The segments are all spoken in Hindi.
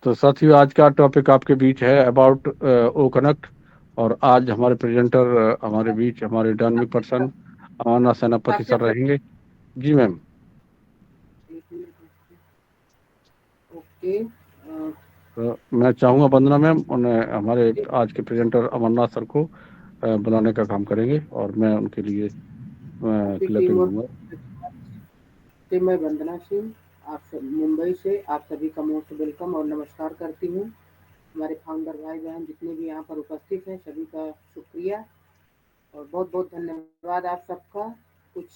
तो साथियों, आज का टॉपिक आपके बीच है अबाउट ओ कनेक्ट। और आज हमारे प्रेजेंटर हमारे बीच हमारे डायनामिक पर्सन अमाना सेनापति सर रहेंगे। जी मैम। ओके। तो मैं चाहूँगा वंदना मैम उन्हें हमारे आज के प्रेजेंटर अमरनाथ सर को बुलाने का काम करेंगे और मैं उनके लिए हैप्पी टीम क्लैपिंग वर्क दूंगा। से मैं वंदना सिंह आप सब मुंबई से आप सभी का मोस्ट वेलकम और नमस्कार करती हूँ। हमारे फाउंडर भाई बहन जितने भी यहाँ पर उपस्थित हैं सभी का शुक्रिया और बहुत बहुत धन्यवाद आप सबका। कुछ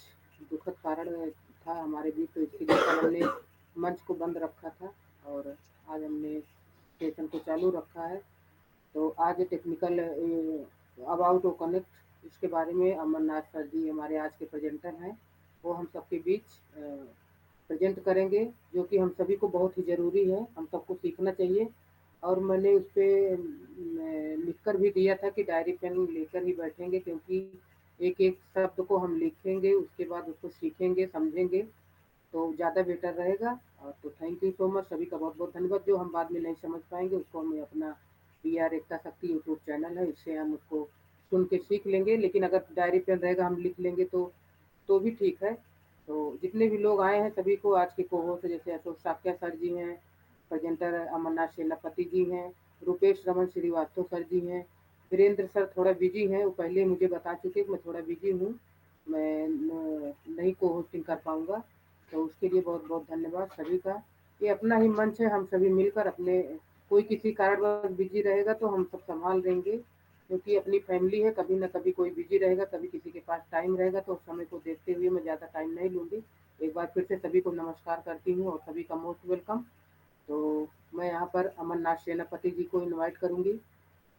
दुखद कारण था हमारे बीच, तो इसके लिए कल हमने मंच को बंद रखा था और आज हमने सेशन को चालू रखा है। तो आज टेक्निकल अबाउट ओ कनेक्ट इसके बारे में अमरनाथ सर जी हमारे आज के प्रेजेंटर हैं, वो हम सबके बीच प्रेजेंट करेंगे, जो कि हम सभी को बहुत ही ज़रूरी है, हम सबको सीखना चाहिए। और मैंने उस पर लिख कर भी दिया था कि डायरी पेन लेकर ही बैठेंगे, क्योंकि एक एक शब्द को हम लिखेंगे, उसके बाद उसको सीखेंगे समझेंगे तो ज़्यादा बेटर रहेगा। और तो थैंक यू सो मच, सभी का बहुत बहुत धन्यवाद। जो हम बाद में नहीं समझ पाएंगे उसको हमें अपना PR एकता शक्ति यूट्यूब चैनल है, इससे हम उसको सुन के सीख लेंगे। लेकिन अगर डायरी पेन रहेगा हम लिख लेंगे तो भी ठीक है। तो जितने भी लोग आए हैं सभी को आज के कोहोस्ट, जैसे अशोक साक्या सर जी हैं, प्रेजेंटर अमरनाथ सेनापति जी हैं, रुपेश रमन श्रीवास्तव सर जी हैं, वीरेंद्र सर थोड़ा बिजी हैं, वो पहले मुझे बता चुके कि मैं थोड़ा बिजी हूँ, मैं नहीं को होस्टिंग कर पाऊँगा। तो उसके लिए बहुत बहुत धन्यवाद सभी का। ये अपना ही मंच है, हम सभी मिलकर अपने कोई किसी कारणवश बिजी रहेगा तो हम सब संभाल देंगे, क्योंकि अपनी फैमिली है, कभी ना कभी कोई बिजी रहेगा, कभी किसी के पास टाइम रहेगा, तो उस समय को देखते हुए मैं ज़्यादा टाइम नहीं लूँगी। एक बार फिर से सभी को नमस्कार करती हूँ और सभी का मोस्ट वेलकम। तो मैं यहाँ पर अमरनाथ सेनापति जी को इनवाइट करूँगी।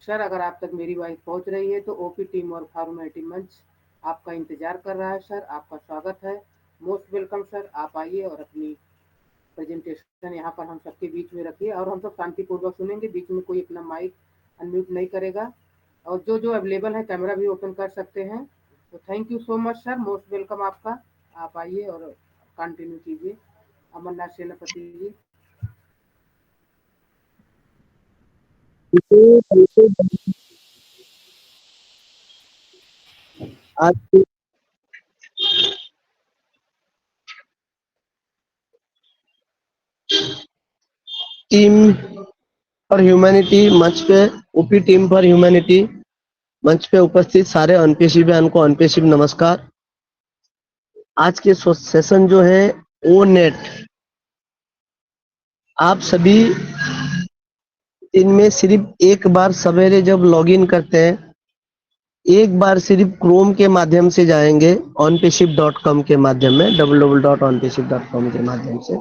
सर, अगर आप तक मेरी वॉइस पहुँच रही है तो OP टीम और फॉर्मेलिटी मंच आपका इंतजार कर रहा है। सर, आपका स्वागत है, मोस्ट वेलकम सर। आप आइए और अपनी प्रेजेंटेशन यहाँ पर हम सबके बीच में रखिए और हम सब शांतिपूर्वक सुनेंगे, बीच में कोई अपना माइक अनम्यूट नहीं करेगा। और जो जो अवेलेबल है कैमरा भी ओपन कर सकते हैं। तो thank you so much sir, most welcome आपका। आप आइए और कंटिन्यू कीजिए अमरनाथ सेनापति जी। आज की टीम फॉर ह्यूमैनिटी मंच पे, ओपी टीम फॉर ह्यूमैनिटी मंच पे उपस्थित सारे अनपेशी बहन को अनपेशी नमस्कार। आज के सेशन जो है ओ नेट, आप सभी इनमें सिर्फ एक बार सवेरे जब लॉगिन करते हैं, एक बार सिर्फ क्रोम के माध्यम से जाएंगे onpayship.com के माध्यम में, www.onpayship.com के माध्यम से,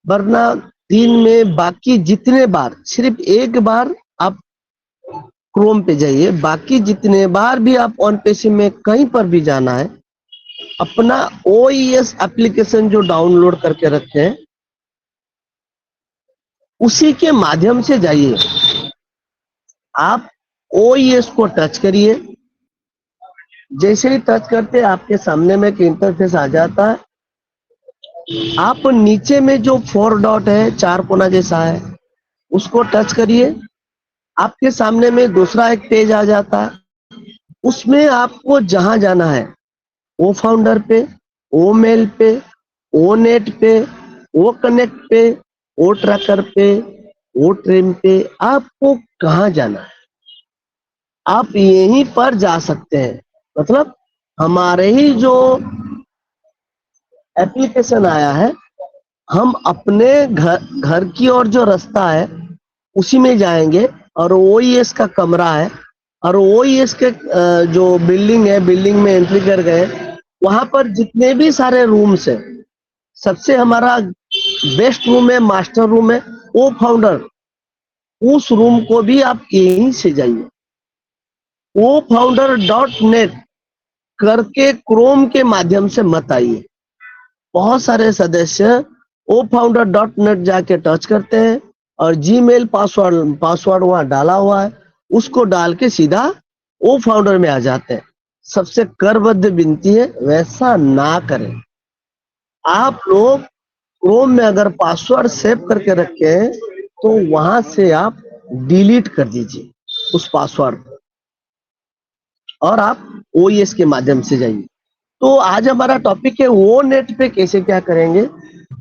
वरना दिन में बाकी जितने बार सिर्फ एक बार आप क्रोम पे जाइए, बाकी जितने बार भी आप ऑन पेशी में कहीं पर भी जाना है, अपना OES एप्लीकेशन जो डाउनलोड करके रखे हैं उसी के माध्यम से जाइए। आप OES को टच करिए, जैसे ही टच करते आपके सामने में एक इंटरफेस आ जाता है। आप नीचे में जो 4 डॉट है, 4 कोना जैसा है, उसको टच करिए, आपके सामने में दूसरा एक पेज आ जाता है। उसमें आपको जहां जाना है, ओ फाउंडर पे, ओ मेल पे, ओ नेट पे, ओ कनेक्ट पे, ओ ट्रैकर पे, ओ ट्रिम पे, आपको कहां जाना है आप यहीं पर जा सकते हैं। मतलब हमारे ही जो एप्लीकेशन आया है, हम अपने घर की ओर जो रास्ता है उसी में जाएंगे, और OES का कमरा है, और OES के जो बिल्डिंग है, बिल्डिंग में एंट्री कर गए, वहां पर जितने भी सारे रूम्स है, सबसे हमारा बेस्ट रूम है, मास्टर रूम है, वो फाउंडर, उस रूम को भी आप यहीं से जाइए। वो फाउंडर .net करके क्रोम के माध्यम से मत आइए। बहुत सारे सदस्य ओ फाउंडर .net जाके टच करते हैं और जीमेल पासवर्ड वहां डाला हुआ है, उसको डाल के सीधा ओ फाउंडर में आ जाते हैं। सबसे करबद्ध विनती है, वैसा ना करें। आप लोग क्रोम में अगर पासवर्ड सेव करके रखे हैं तो वहां से आप डिलीट कर दीजिए उस पासवर्ड को और आप ओएस के माध्यम से जाइए। तो आज हमारा टॉपिक है वो नेट पे कैसे क्या करेंगे।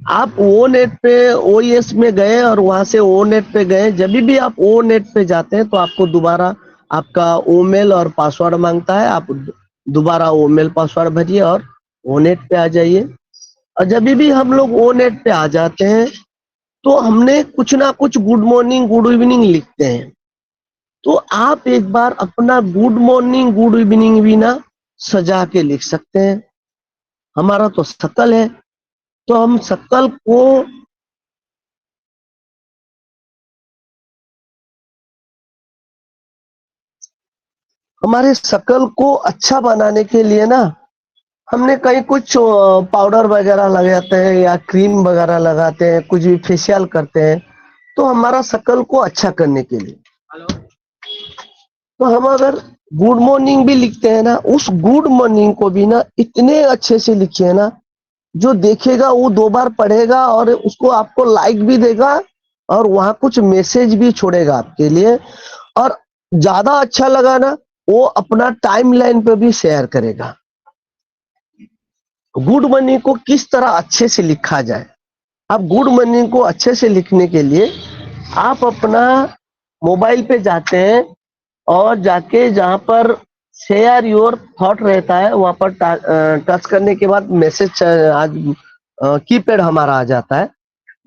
आप वो नेट पे ओएस में गए और वहां से ओ नेट पे गए, जब भी आप ओ नेट पे जाते हैं तो आपको दोबारा आपका ओमेल और पासवर्ड मांगता है। आप दोबारा ओमेल पासवर्ड भरिए और ओ नेट पे आ जाइए। और जब भी हम लोग ओ नेट पे आ जाते हैं तो हमने कुछ ना कुछ गुड मॉर्निंग गुड इवनिंग लिखते हैं। तो आप एक बार अपना गुड मॉर्निंग गुड इवनिंग भी ना सजा के लिख सकते हैं। हमारा तो शकल है, तो हम शकल को हमारे शकल को अच्छा बनाने के लिए ना हमने कहीं कुछ पाउडर वगैरह लगाते हैं या क्रीम वगैरह लगाते हैं, कुछ भी फेशियल करते हैं तो हमारा शकल को अच्छा करने के लिए। तो हम अगर गुड मॉर्निंग भी लिखते हैं ना, उस गुड मॉर्निंग को भी ना इतने अच्छे से लिखिए ना, जो देखेगा वो 2 बार पढ़ेगा और उसको आपको लाइक भी देगा और वहां कुछ मैसेज भी छोड़ेगा आपके लिए। और ज्यादा अच्छा लगा ना, वो अपना टाइमलाइन पे भी शेयर करेगा। गुड मॉर्निंग को किस तरह अच्छे से लिखा जाए। आप गुड मॉर्निंग को अच्छे से लिखने के लिए आप अपना मोबाइल पे जाते हैं और जाके जहां पर शेयर योर थॉट रहता है वहां पर टच करने के बाद मैसेज आज कीपैड हमारा आ जाता है।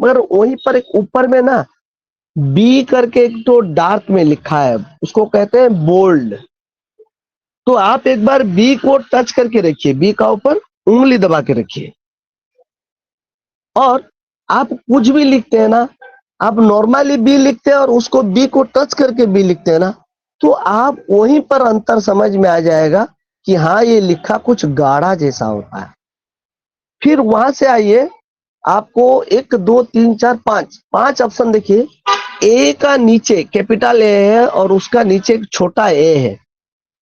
मगर वहीं पर एक ऊपर में ना बी करके एक तो डार्क में लिखा है, उसको कहते हैं बोल्ड। तो आप एक बार बी को टच करके रखिए, बी का ऊपर उंगली दबा के रखिए और आप कुछ भी लिखते हैं ना, आप नॉर्मली बी लिखते हैं और उसको बी को टच करके बी लिखते हैं ना, तो आप वहीं पर अंतर समझ में आ जाएगा कि हाँ ये लिखा कुछ गाढ़ा जैसा होता है। फिर वहां से आइए, आपको 1 2 3 4 5 ऑप्शन देखिए। ए का नीचे कैपिटल ए है और उसका नीचे एक छोटा ए है।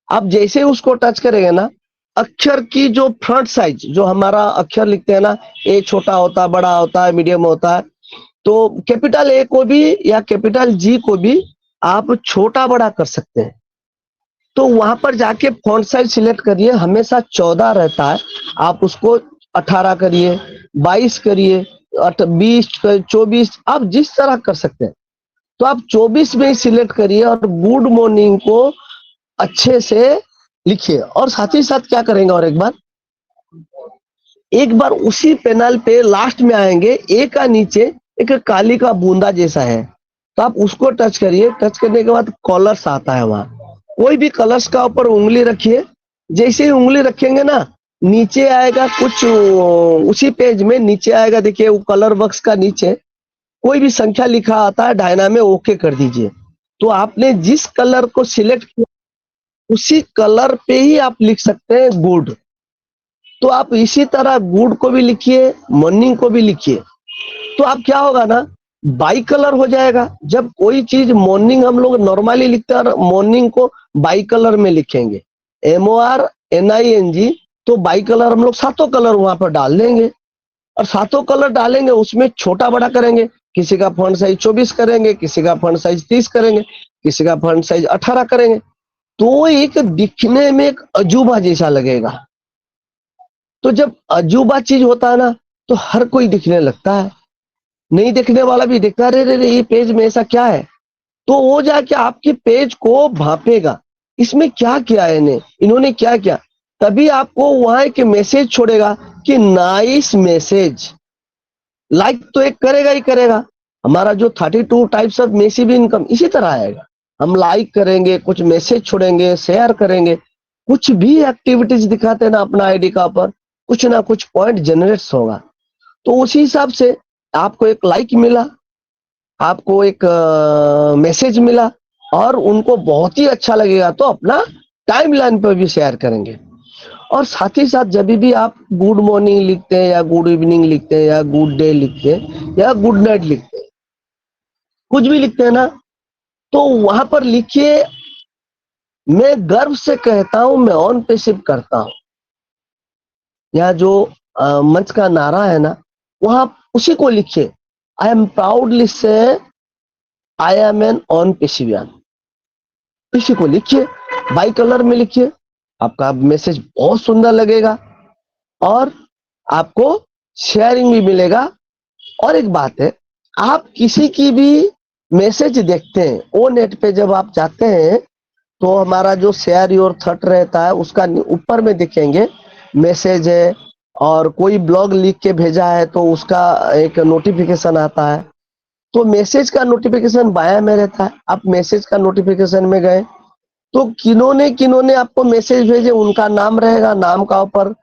आप जैसे उसको टच करेंगे ना, अक्षर की जो फ्रंट साइज, जो हमारा अक्षर लिखते हैं ना, ए छोटा होता है, बड़ा होता है, मीडियम होता है, तो कैपिटल ए को भी या कैपिटल जी को भी आप छोटा बड़ा कर सकते हैं। तो वहां पर जाके फॉन्ट साइज सिलेक्ट करिए, हमेशा 14 रहता है, आप उसको 18 करिए, 22 करिए, 20 24, आप जिस तरह कर सकते हैं। तो आप 24 में ही सिलेक्ट करिए और गुड मॉर्निंग को अच्छे से लिखिए। और साथ ही साथ क्या करेंगे, और एक बार उसी पैनल पे लास्ट में आएंगे, ए का नीचे एक काली का बूंदा जैसा है, तो आप उसको टच करिए। टच करने के बाद कलर्स आता है, वहां कोई भी कलर्स का ऊपर उंगली रखिए। जैसे ही उंगली रखेंगे ना, नीचे आएगा कुछ उसी पेज में नीचे आएगा, देखिए वो कलर बॉक्स का नीचे कोई भी संख्या लिखा आता है, डायना में ओके कर दीजिए। तो आपने जिस कलर को सिलेक्ट किया उसी कलर पे ही आप लिख सकते हैं गुड। तो आप इसी तरह गुड को भी लिखिए, मॉर्निंग को भी लिखिए। तो आप क्या होगा ना, बाई कलर हो जाएगा। जब कोई चीज मॉर्निंग हम लोग नॉर्मली लिखते हैं और मॉर्निंग को बाई कलर में लिखेंगे, MORNING, तो बाई कलर हम लोग सातों कलर वहां पर डाल देंगे और सातों कलर डालेंगे, उसमें छोटा बड़ा करेंगे। किसी का फॉन्ट साइज 24 करेंगे, किसी का फॉन्ट साइज 30 करेंगे, किसी का फॉन्ट साइज 18 करेंगे। तो एक दिखने में एक अजूबा जैसा लगेगा। तो जब अजूबा चीज होता है ना, तो हर कोई दिखने लगता है, नहीं देखने वाला भी देखता है, अरे रे ये पेज में ऐसा क्या है। तो वो जाके आपके पेज को भापेगा, इसमें क्या किया है इन्होंने क्या किया। तभी आपको वहां एक मैसेज छोड़ेगा कि नाइस मैसेज। लाइक तो एक करेगा ही करेगा। हमारा जो 32 टाइप्स ऑफ मैसिव इनकम इसी तरह आएगा। हम लाइक करेंगे, कुछ मैसेज छोड़ेंगे, शेयर करेंगे, कुछ भी एक्टिविटीज दिखाते हैं ना अपना आईडी का ऊपर, कुछ ना कुछ पॉइंट जनरेट होगा। तो उसी हिसाब से आपको एक लाइक मिला, आपको एक मैसेज मिला और उनको बहुत ही अच्छा लगेगा, तो अपना टाइमलाइन पर भी शेयर करेंगे। और साथ ही साथ जब भी आप गुड मॉर्निंग लिखते हैं या गुड इवनिंग लिखते हैं या गुड डे लिखते हैं या गुड नाइट लिखते हैं, कुछ भी लिखते हैं ना, तो वहां पर लिखिए, मैं गर्व से कहता हूं, मैं ऑन पेशिव करता हूं। या जो मंच का नारा है ना, वहां उसी को लिखिए, आई am proudly say I am an Onpassivian, इसी को लिखिए, बाई कलर में लिखिए, आपका मैसेज बहुत सुंदर लगेगा और आपको शेयरिंग भी मिलेगा। और एक बात है, आप किसी की भी मैसेज देखते हैं, वो नेट पे जब आप जाते हैं तो हमारा जो शेयर योर थॉट रहता है उसका ऊपर में दिखेंगे मैसेज है, और कोई ब्लॉग लिख के भेजा है तो उसका एक नोटिफिकेशन आता है। तो मैसेज का नोटिफिकेशन बायां में रहता है। आप मैसेज का नोटिफिकेशन में गए तो किन्होंने आपको मैसेज भेजे उनका नाम रहेगा, नाम का ऊपर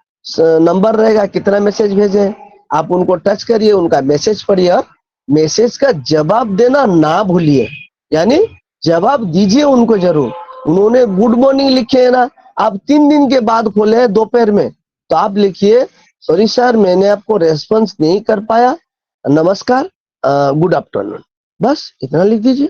नंबर रहेगा, कितना मैसेज भेजे, आप उनको टच करिए, उनका मैसेज पढ़िए और मैसेज का जवाब देना ना भूलिए, यानी जवाब दीजिए उनको जरूर। उन्होंने गुड मॉर्निंग लिखे है ना, आप 3 दिन के बाद खोले हैं दोपहर में, तो आप लिखिए सॉरी सर मैंने आपको रेस्पॉन्स नहीं कर पाया, नमस्कार, गुड आफ्टरनून, बस इतना लिख दीजिए।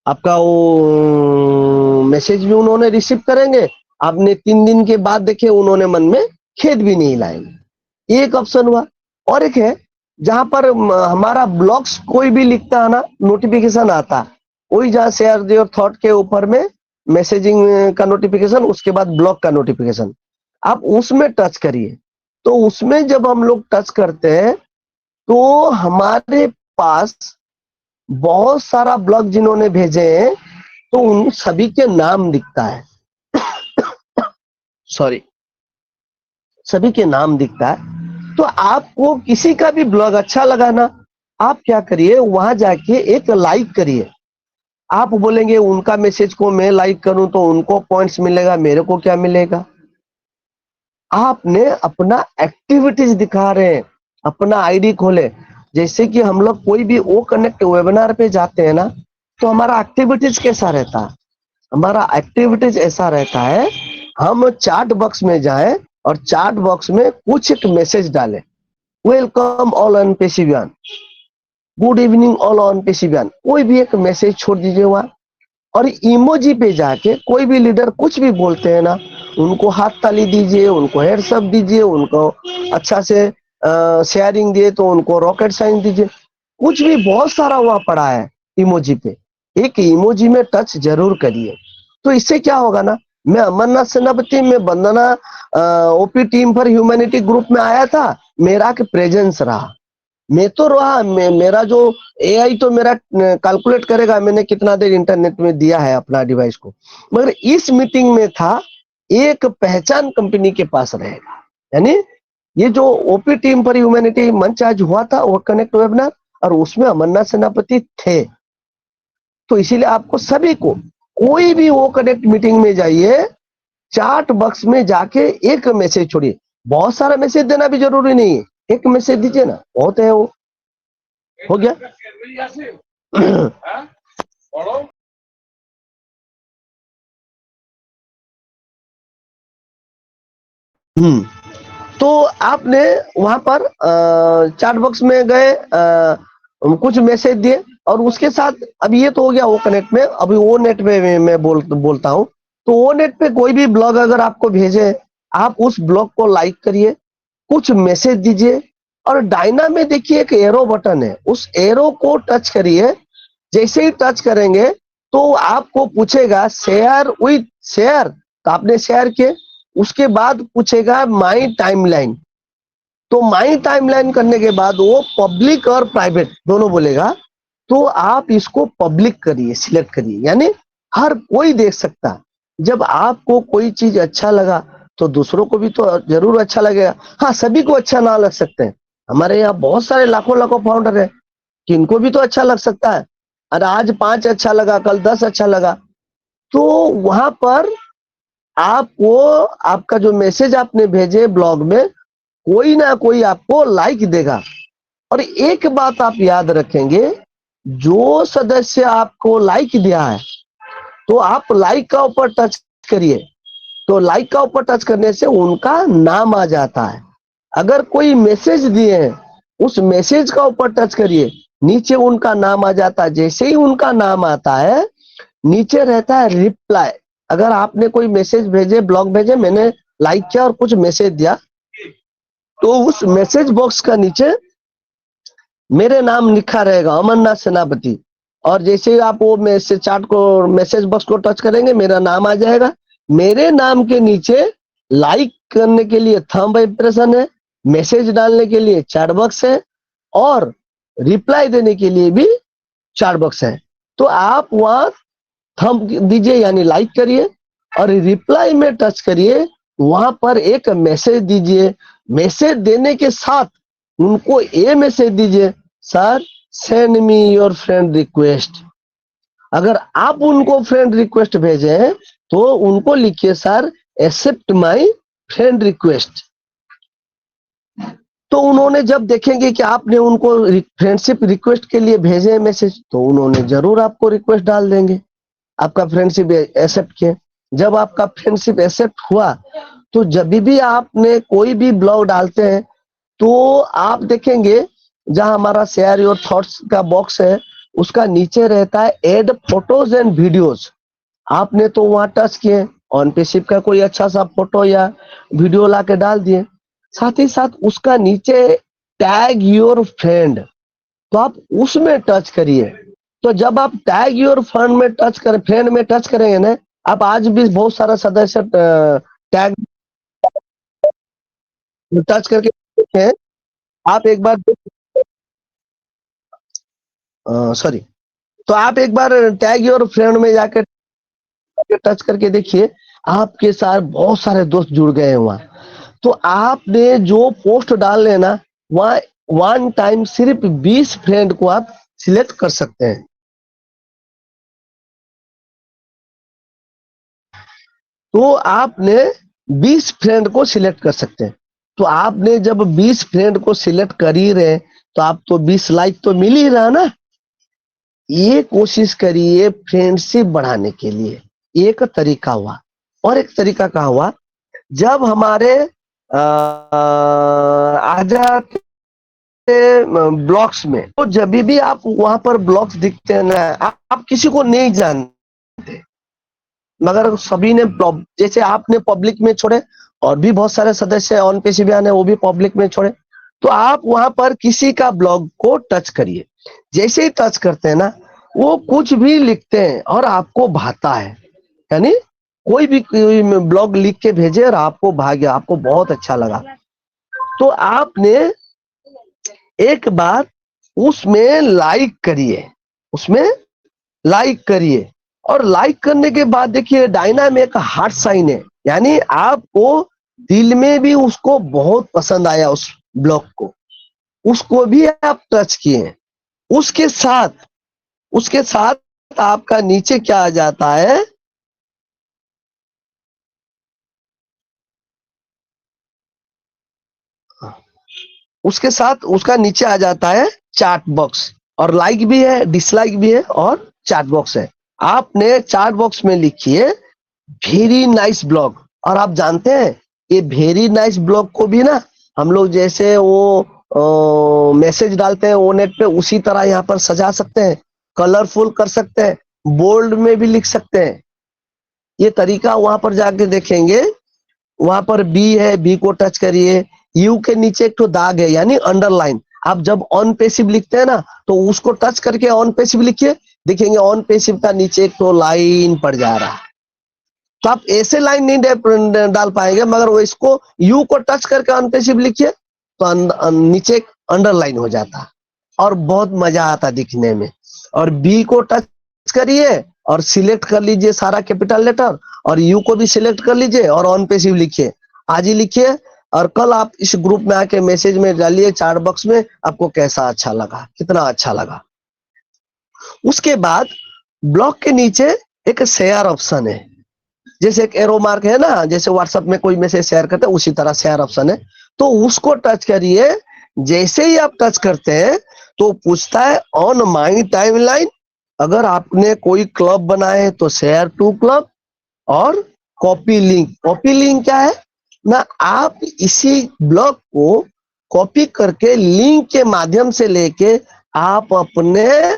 आपका वो मैसेज भी उन्होंने रिसीव करेंगे, आपने 3 दिन के बाद देखे उन्होंने मन में खेद भी नहीं लाएंगे। एक ऑप्शन हुआ। और एक है जहां पर हमारा ब्लॉग्स कोई भी लिखता है ना, नोटिफिकेशन आता है, वही जहां शेयर योर थॉट के ऊपर में मैसेजिंग का नोटिफिकेशन, उसके बाद ब्लॉग का नोटिफिकेशन, आप उसमें टच करिए। तो उसमें जब हम लोग टच करते हैं तो हमारे पास बहुत सारा ब्लॉग जिन्होंने भेजे हैं तो उन सभी के नाम दिखता है, सॉरी, सभी के नाम दिखता है। तो आपको किसी का भी ब्लॉग अच्छा लगा ना, आप क्या करिए वहां जाके एक लाइक करिए। आप बोलेंगे उनका मैसेज को मैं लाइक करूं तो उनको पॉइंट्स मिलेगा, मेरे को क्या मिलेगा? आपने अपना एक्टिविटीज दिखा रहे हैं, अपना आईडी खोले। जैसे कि हम लोग कोई भी ओ कनेक्ट वेबिनार पे जाते हैं ना, तो हमारा एक्टिविटीज कैसा रहता है? हमारा एक्टिविटीज ऐसा रहता है, हम चैट बॉक्स में जाएं और चैट बॉक्स में कुछ एक मैसेज डालें, welcome all Onpassivian, good evening all Onpassivian, कोई भी एक मैसेज छोड़ दीजिए वहां। और इमोजी पे जाके कोई भी लीडर कुछ भी बोलते हैं ना, उनको हाथ ताली दीजिए, उनको हेड्सअप दीजिए, उनको अच्छा से शेयरिंग दिए तो उनको रॉकेट साइन दीजिए, कुछ भी बहुत सारा वहां पड़ा है इमोजी पे, एक इमोजी में टच जरूर करिए। तो इससे क्या होगा ना, मैं अमरनाथ सेनापति में Vandana OP team for humanity group में आया था, मेरा के प्रेजेंस रहा, मैं तो रहा, मेरा जो एआई तो मेरा कैलकुलेट करेगा मैंने कितना देर इंटरनेट में दिया है अपना डिवाइस को, मगर इस मीटिंग में था एक पहचान कंपनी के पास रहेगा। यानी ये जो ओपी टीम पर ह्यूमैनिटी मंच आज हुआ था वो कनेक्ट वेबिनार, और उसमें अमरनाथ सेनापति थे। तो इसीलिए आपको सभी को कोई भी वो कनेक्ट मीटिंग में जाइए, चैट बॉक्स में जाके एक मैसेज छोड़िए, बहुत सारा मैसेज देना भी जरूरी नहीं है, एक मैसेज दीजिए ना, बहुत है वो, हो गया। तो आपने वहां पर चैट बॉक्स में गए, कुछ मैसेज दिए, और उसके साथ अब ये तो हो गया वो कनेक्ट में। अभी वो नेट पे मैं बोलता हूँ, तो वो नेट पे कोई भी ब्लॉग अगर आपको भेजे, आप उस ब्लॉग को लाइक करिए, कुछ मैसेज दीजिए, और डायना में देखिए एक एरो बटन है, उस एरो को टच करिए। जैसे ही टच करेंगे तो आपको पूछेगा शेयर विथ शेयर, तो आपने शेयर किए, उसके बाद पूछेगा माई टाइमलाइन, तो माई टाइमलाइन करने के बाद वो पब्लिक और प्राइवेट दोनों बोलेगा, तो आप इसको पब्लिक करिए, सिलेक्ट करिए, यानी हर कोई देख सकता है। जब आपको कोई चीज अच्छा लगा तो दूसरों को भी तो जरूर अच्छा लगेगा। हाँ, सभी को अच्छा ना लग सकते हैं, हमारे यहाँ बहुत सारे लाखों लाखों फाउंडर है, किनको भी तो अच्छा लग सकता है, और आज 5 अच्छा लगा, कल 10 अच्छा लगा, तो वहां पर आपको आपका जो मैसेज आपने भेजे ब्लॉग में, कोई ना कोई आपको लाइक देगा। और एक बात आप याद रखेंगे, जो सदस्य आपको लाइक दिया है तो आप लाइक का ऊपर टच करिए, तो लाइक का ऊपर टच करने से उनका नाम आ जाता है। अगर कोई मैसेज दिए हैं, उस मैसेज का ऊपर टच करिए, नीचे उनका नाम आ जाता है। जैसे ही उनका नाम आता है, नीचे रहता है रिप्लाई। अगर आपने कोई मैसेज भेजे, ब्लॉग भेजे, मैंने लाइक किया और कुछ मैसेज दिया, तो उस मैसेज बॉक्स का नीचे मेरे नाम लिखा रहेगा अमरनाथ सेनापति, और जैसे ही आप वो मैसेज चार्ट को मैसेज बॉक्स को टच करेंगे मेरा नाम आ जाएगा। मेरे नाम के नीचे लाइक करने के लिए थंब इंप्रेशन है, मैसेज डालने के लिए चैट बॉक्स है, और रिप्लाई देने के लिए भी चैट बॉक्स है। तो आप वहां थंब दीजिए यानी लाइक करिए, और रिप्लाई में टच करिए, वहां पर एक मैसेज दीजिए। मैसेज देने के साथ उनको ये मैसेज दीजिए, sir send me your friend request. अगर आप उनको फ्रेंड रिक्वेस्ट भेजे तो उनको लिखिए, sir accept my friend request. तो उन्होंने जब देखेंगे कि आपने उनको फ्रेंडशिप रिक्वेस्ट के लिए भेजे मैसेज, तो उन्होंने जरूर आपको रिक्वेस्ट डाल देंगे, आपका फ्रेंडशिप एक्सेप्ट किए। जब आपका फ्रेंडशिप एक्सेप्ट हुआ तो जब भी आपने कोई भी ब्लॉग डालते हैं तो आप देखेंगे जहां हमारा शेयर योर थॉट्स का बॉक्स है उसका नीचे रहता है ऐड फोटोज एंड वीडियोज। आपने तो वहां टच किए, ऑन पेशिप का कोई अच्छा सा फोटो या वीडियो ला के डाल दिए, साथ ही साथ उसका नीचे टैग योर फ्रेंड, तो आप उसमें टच करिए। तो जब आप टैग योर फ्रेंड में टच करेंगे ना, आप आज भी बहुत सारा सदस्य टैग टच करके देखें। आप एक बार सॉरी, तो आप एक बार टैग योर फ्रेंड में जाकर टच करके देखिए, आपके साथ बहुत सारे दोस्त जुड़ गए हैं वहां। तो आपने जो पोस्ट डाल लेना वहां वन टाइम सिर्फ 20 फ्रेंड को आप सिलेक्ट कर सकते हैं। तो आपने 20 फ्रेंड को सिलेक्ट कर सकते हैं। तो आपने जब 20 फ्रेंड को सिलेक्ट कर ही रहे तो आप तो 20 लाइक तो मिल ही रहा ना। ये कोशिश करिए फ्रेंडशिप बढ़ाने के लिए, एक तरीका हुआ। और एक तरीका क्या हुआ, जब हमारे आ जाते ब्लॉक्स में, तो जब भी आप वहां पर ब्लॉक्स दिखते हैं ना, आप किसी को नहीं जानते, मगर सभी ने जैसे आपने पब्लिक में छोड़े, और भी बहुत सारे सदस्य ऑन पेशी बयान है वो भी पब्लिक में छोड़े, तो आप वहां पर किसी का ब्लॉग को टच करिए। जैसे ही टच करते हैं ना, वो कुछ भी लिखते हैं और आपको भाता है, यानी कोई भी ब्लॉग लिख के भेजे और आपको भाग्य आपको बहुत अच्छा लगा, तो आपने एक बार उसमें लाइक करिए, उसमें लाइक करिए। और लाइक करने के बाद देखिए डायना में एक हार्ट साइन है, यानी आपको दिल में भी उसको बहुत पसंद आया उस ब्लॉग को, उसको भी आप टच किए। उसके साथ आपका नीचे क्या आ जाता है, उसके साथ उसका नीचे आ जाता है चैट बॉक्स, और लाइक भी है, डिसलाइक भी है, और चैट बॉक्स है। आपने चैट बॉक्स में लिखिए वेरी नाइस ब्लॉग। और आप जानते हैं ये वेरी नाइस ब्लॉग को भी ना हम लोग जैसे वो मैसेज डालते हैं वो नेट पे, उसी तरह यहाँ पर सजा सकते हैं, कलरफुल कर सकते हैं, बोल्ड में भी लिख सकते हैं। ये तरीका वहां पर जाके देखेंगे, वहां पर बी है, बी को टच करिए, यू के नीचे एक तो दाग है यानी अंडरलाइन। आप जब ऑन पेसिव लिखते हैं ना तो उसको टच करके ऑन पेसिव लिखिए, देखेंगे ऑन पेसिव का नीचे एक तो लाइन पड़ जा रहा है। तो आप ऐसे लाइन नहीं डाल पाएंगे, मगर वो इसको यू को टच करके ऑन पेसिव लिखिए तो नीचे अंडरलाइन हो जाता और बहुत मजा आता दिखने में। और बी को टच करिए और सिलेक्ट कर लीजिए सारा कैपिटल लेटर, और यू को भी सिलेक्ट कर लीजिए और ऑन पेसिव लिखिए, आज ही लिखिए। और कल आप इस ग्रुप में आके मैसेज में डालिए चैट बॉक्स में आपको कैसा अच्छा लगा, कितना अच्छा लगा। उसके बाद ब्लॉक के नीचे एक शेयर ऑप्शन है, जैसे एक एरो मार्क है ना, जैसे व्हाट्सएप में कोई मैसेज शेयर करते हैं उसी तरह शेयर ऑप्शन है, तो उसको टच करिए। जैसे ही आप टच करते हैं तो पूछता है ऑन माई टाइमलाइन, अगर आपने कोई क्लब बनाए तो शेयर टू क्लब, और कॉपी लिंक। कॉपी लिंक क्या है ना, आप इसी ब्लॉग को कॉपी करके लिंक के माध्यम से लेके आप अपने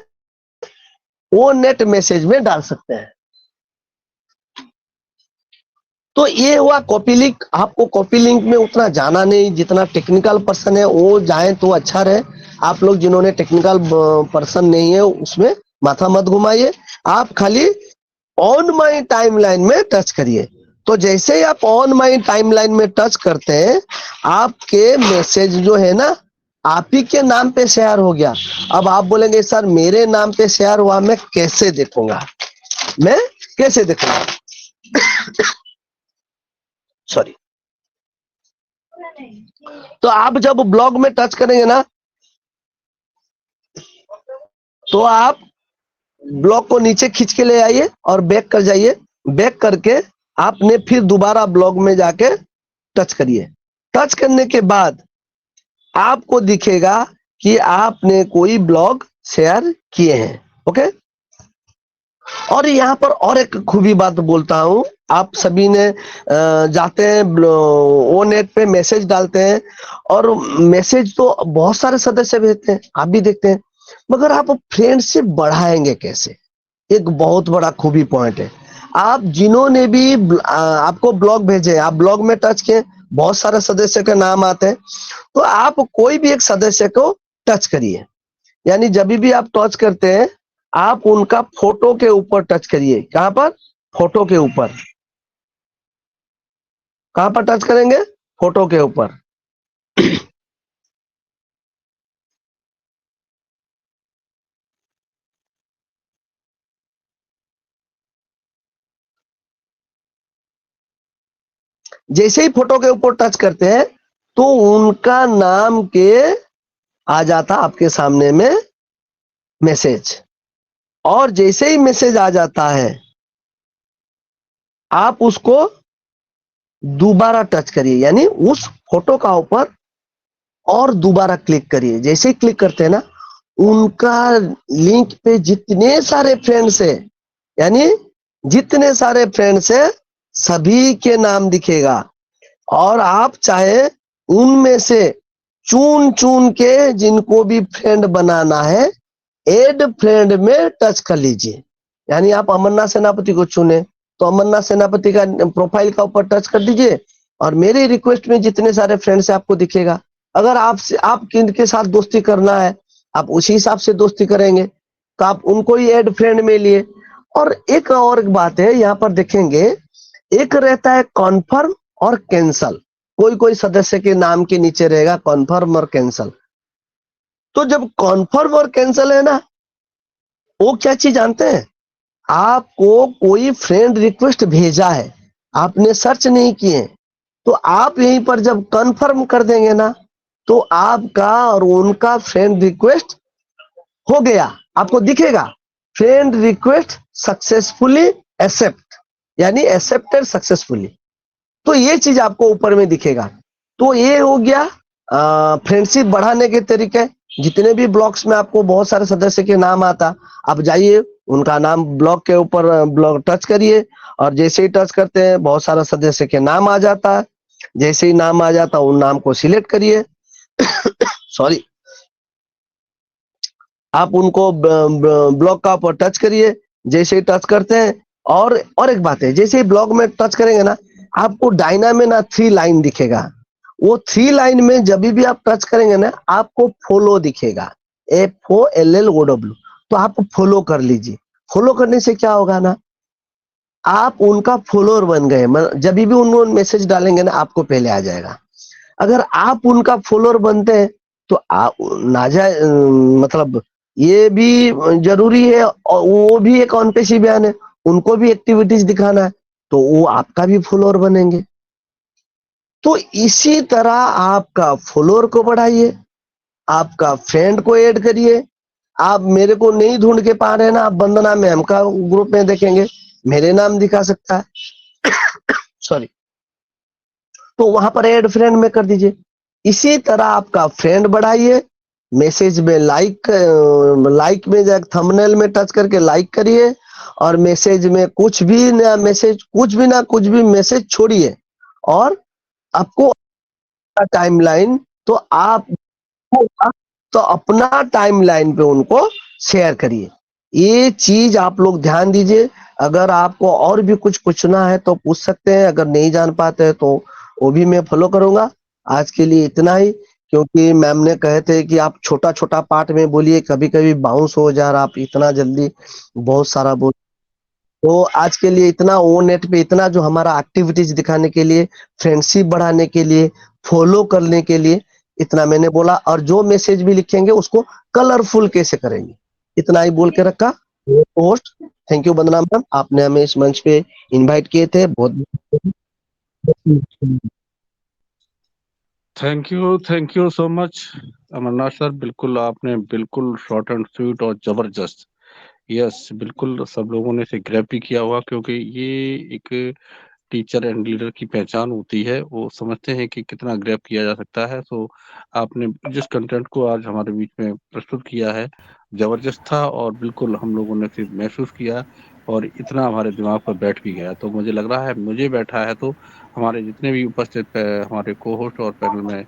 वो नेट मैसेज में डाल सकते हैं। तो ये हुआ कॉपी लिंक। आपको कॉपी लिंक में उतना जाना नहीं, जितना टेक्निकल पर्सन है वो जाए तो अच्छा रहे। आप लोग जिन्होंने टेक्निकल पर्सन नहीं है उसमें माथा मत घुमाइए, आप खाली ऑन माई टाइमलाइन में टच करिए। तो जैसे ही आप ऑन माई टाइमलाइन में टच करते हैं, आपके मैसेज जो है ना आप ही के नाम पे शेयर हो गया। अब आप बोलेंगे सर मेरे नाम पे शेयर हुआ, मैं कैसे देखूंगा, मैं कैसे देखूंगा? सॉरी। तो आप जब ब्लॉग में टच करेंगे ना, तो आप ब्लॉक को नीचे खींच के ले आइए और बैक कर जाइए। बैक करके आपने फिर दोबारा ब्लॉग में जाके टच करिए। टच करने के बाद आपको दिखेगा कि आपने कोई ब्लॉग शेयर किए हैं। ओके। और यहाँ पर और एक खूबी बात बोलता हूँ, आप सभी ने जाते हैं वो नेट पे मैसेज डालते हैं और मैसेज तो बहुत सारे सदस्य भेजते हैं, आप भी देखते हैं, मगर आप फ्रेंडशिप बढ़ाएंगे कैसे? एक बहुत बड़ा खूबी पॉइंट है। आप जिन्होंने भी आपको ब्लॉग भेजे, आप ब्लॉग में टच किए, बहुत सारे सदस्य के नाम आते हैं, तो आप कोई भी एक सदस्य को टच करिए। यानी जब भी आप टच करते हैं, आप उनका फोटो के ऊपर टच करिए। कहां पर? फोटो के ऊपर। कहां पर टच करेंगे? फोटो के ऊपर। जैसे ही फोटो के ऊपर टच करते हैं तो उनका नाम के आ जाता आपके सामने में मैसेज। और जैसे ही मैसेज आ जाता है, आप उसको दोबारा टच करिए, यानी उस फोटो का ऊपर और दोबारा क्लिक करिए। जैसे ही क्लिक करते हैं ना, उनका लिंक पे जितने सारे फ्रेंड्स है, यानी जितने सारे फ्रेंड्स है, सभी के नाम दिखेगा। और आप चाहे उनमें से चुन चुन के जिनको भी फ्रेंड बनाना है, एड फ्रेंड में टच कर लीजिए। यानी आप अमरनाथ सेनापति को चुने तो अमरनाथ सेनापति का प्रोफाइल का ऊपर टच कर दीजिए और मेरे रिक्वेस्ट में जितने सारे फ्रेंड्स है आपको दिखेगा। अगर आप किनके साथ दोस्ती करना है, आप उसी हिसाब से दोस्ती करेंगे, तो आप उनको ही एड फ्रेंड में लिए। और एक बात है, यहाँ पर देखेंगे एक रहता है कॉन्फर्म और कैंसल। कोई कोई सदस्य के नाम के नीचे रहेगा कॉन्फर्म और कैंसल। तो जब कॉन्फर्म और कैंसल है ना, वो क्या चीज जानते हैं? आपको कोई फ्रेंड रिक्वेस्ट भेजा है, आपने सर्च नहीं किए, तो आप यहीं पर जब कंफर्म कर देंगे ना, तो आपका और उनका फ्रेंड रिक्वेस्ट हो गया। आपको दिखेगा फ्रेंड रिक्वेस्ट सक्सेसफुली एक्सेप्ट, यानी एक्सेप्टेड सक्सेसफुली। तो ये चीज आपको ऊपर में दिखेगा। तो ये हो गया फ्रेंडशिप बढ़ाने के तरीके। जितने भी ब्लॉग्स में आपको बहुत सारे सदस्य के नाम आता, आप जाइए उनका नाम ब्लॉग के ऊपर ब्लॉग टच करिए और जैसे ही टच करते हैं बहुत सारा सदस्य के नाम आ जाता है। जैसे ही नाम आ जाता है उन नाम को सिलेक्ट करिए सॉरी, आप उनको ब्लॉग का ऊपर टच करिए। जैसे ही टच करते हैं, और एक बात है, जैसे ही ब्लॉग में टच करेंगे ना, आपको डायना में ना 3 लाइन दिखेगा। वो 3 लाइन में जब भी आप टच करेंगे ना, आपको फॉलो दिखेगा, FOLLOW। तो आप फॉलो कर लीजिए। फॉलो करने से क्या होगा ना, आप उनका फॉलोअर बन गए। जब भी उन्होंने मैसेज डालेंगे ना, आपको पहले आ जाएगा। अगर आप उनका फॉलोअर बनते हैं तो आप मतलब ये भी जरूरी है, और वो भी एक ऑन पेशी बयान है, उनको भी एक्टिविटीज दिखाना है, तो वो आपका भी फॉलोअर बनेंगे। तो इसी तरह आपका फॉलोअर को बढ़ाइए, आपका फ्रेंड को ऐड करिए। आप मेरे को नहीं ढूंढ के पा रहे ना, आप वंदना मैम का ग्रुप में देखेंगे, मेरे नाम दिखा सकता है सॉरी, तो वहां पर ऐड फ्रेंड में कर दीजिए। इसी तरह आपका फ्रेंड बढ़ाइए, मैसेज में लाइक में जाकर थंबनेल में टच करके लाइक करिए, और मैसेज में कुछ भी मैसेज छोड़िए, और आपको टाइमलाइन, तो आप तो अपना टाइमलाइन पे उनको शेयर करिए। ये चीज आप लोग ध्यान दीजिए। अगर आपको और भी कुछ पूछना है तो पूछ सकते हैं, अगर नहीं जान पाते हैं तो वो भी मैं फॉलो करूंगा। आज के लिए इतना ही। क्योंकि मैम ने कहे थे कि आप छोटा-छोटा पार्ट में बोलिए, कभी-कभी बाउंस हो जा रहा, आप इतना जल्दी बहुत सारा बोल तो आज के लिए इतना वो नेट पे इतना जो हमारा एक्टिविटीज़ दिखाने के लिए, फ्रेंडशिप बढ़ाने के लिए, फॉलो करने के लिए, इतना मैंने बोला और जो मैसेज भी लिखेंगे उसको कलरफुल कैसे करेंगे, इतना ही बोल के रखा। Host thank you Vandana ma'am, आपने हमें इस मंच पे इनवाइट किए थे। बहुत thank you so much Amarnath sir. बिल्कुल आपने बिल्कुल शॉर्ट एंड स्वीट और जबरदस्त, यस बिल्कुल सब लोगों ने इसे ग्रैब भी किया हुआ, क्योंकि ये एक टीचर एंड लीडर की पहचान होती है, वो समझते हैं कि कितना ग्रैब किया जा सकता है। सो आपने जिस कंटेंट को आज हमारे बीच में प्रस्तुत किया है जबरदस्त था, और बिल्कुल हम लोगों ने फिर महसूस किया और इतना हमारे दिमाग पर बैठ भी गया। तो मुझे लग रहा है मुझे बैठा है तो हमारे जितने भी उपस्थित हमारे को होस्ट और पैनल में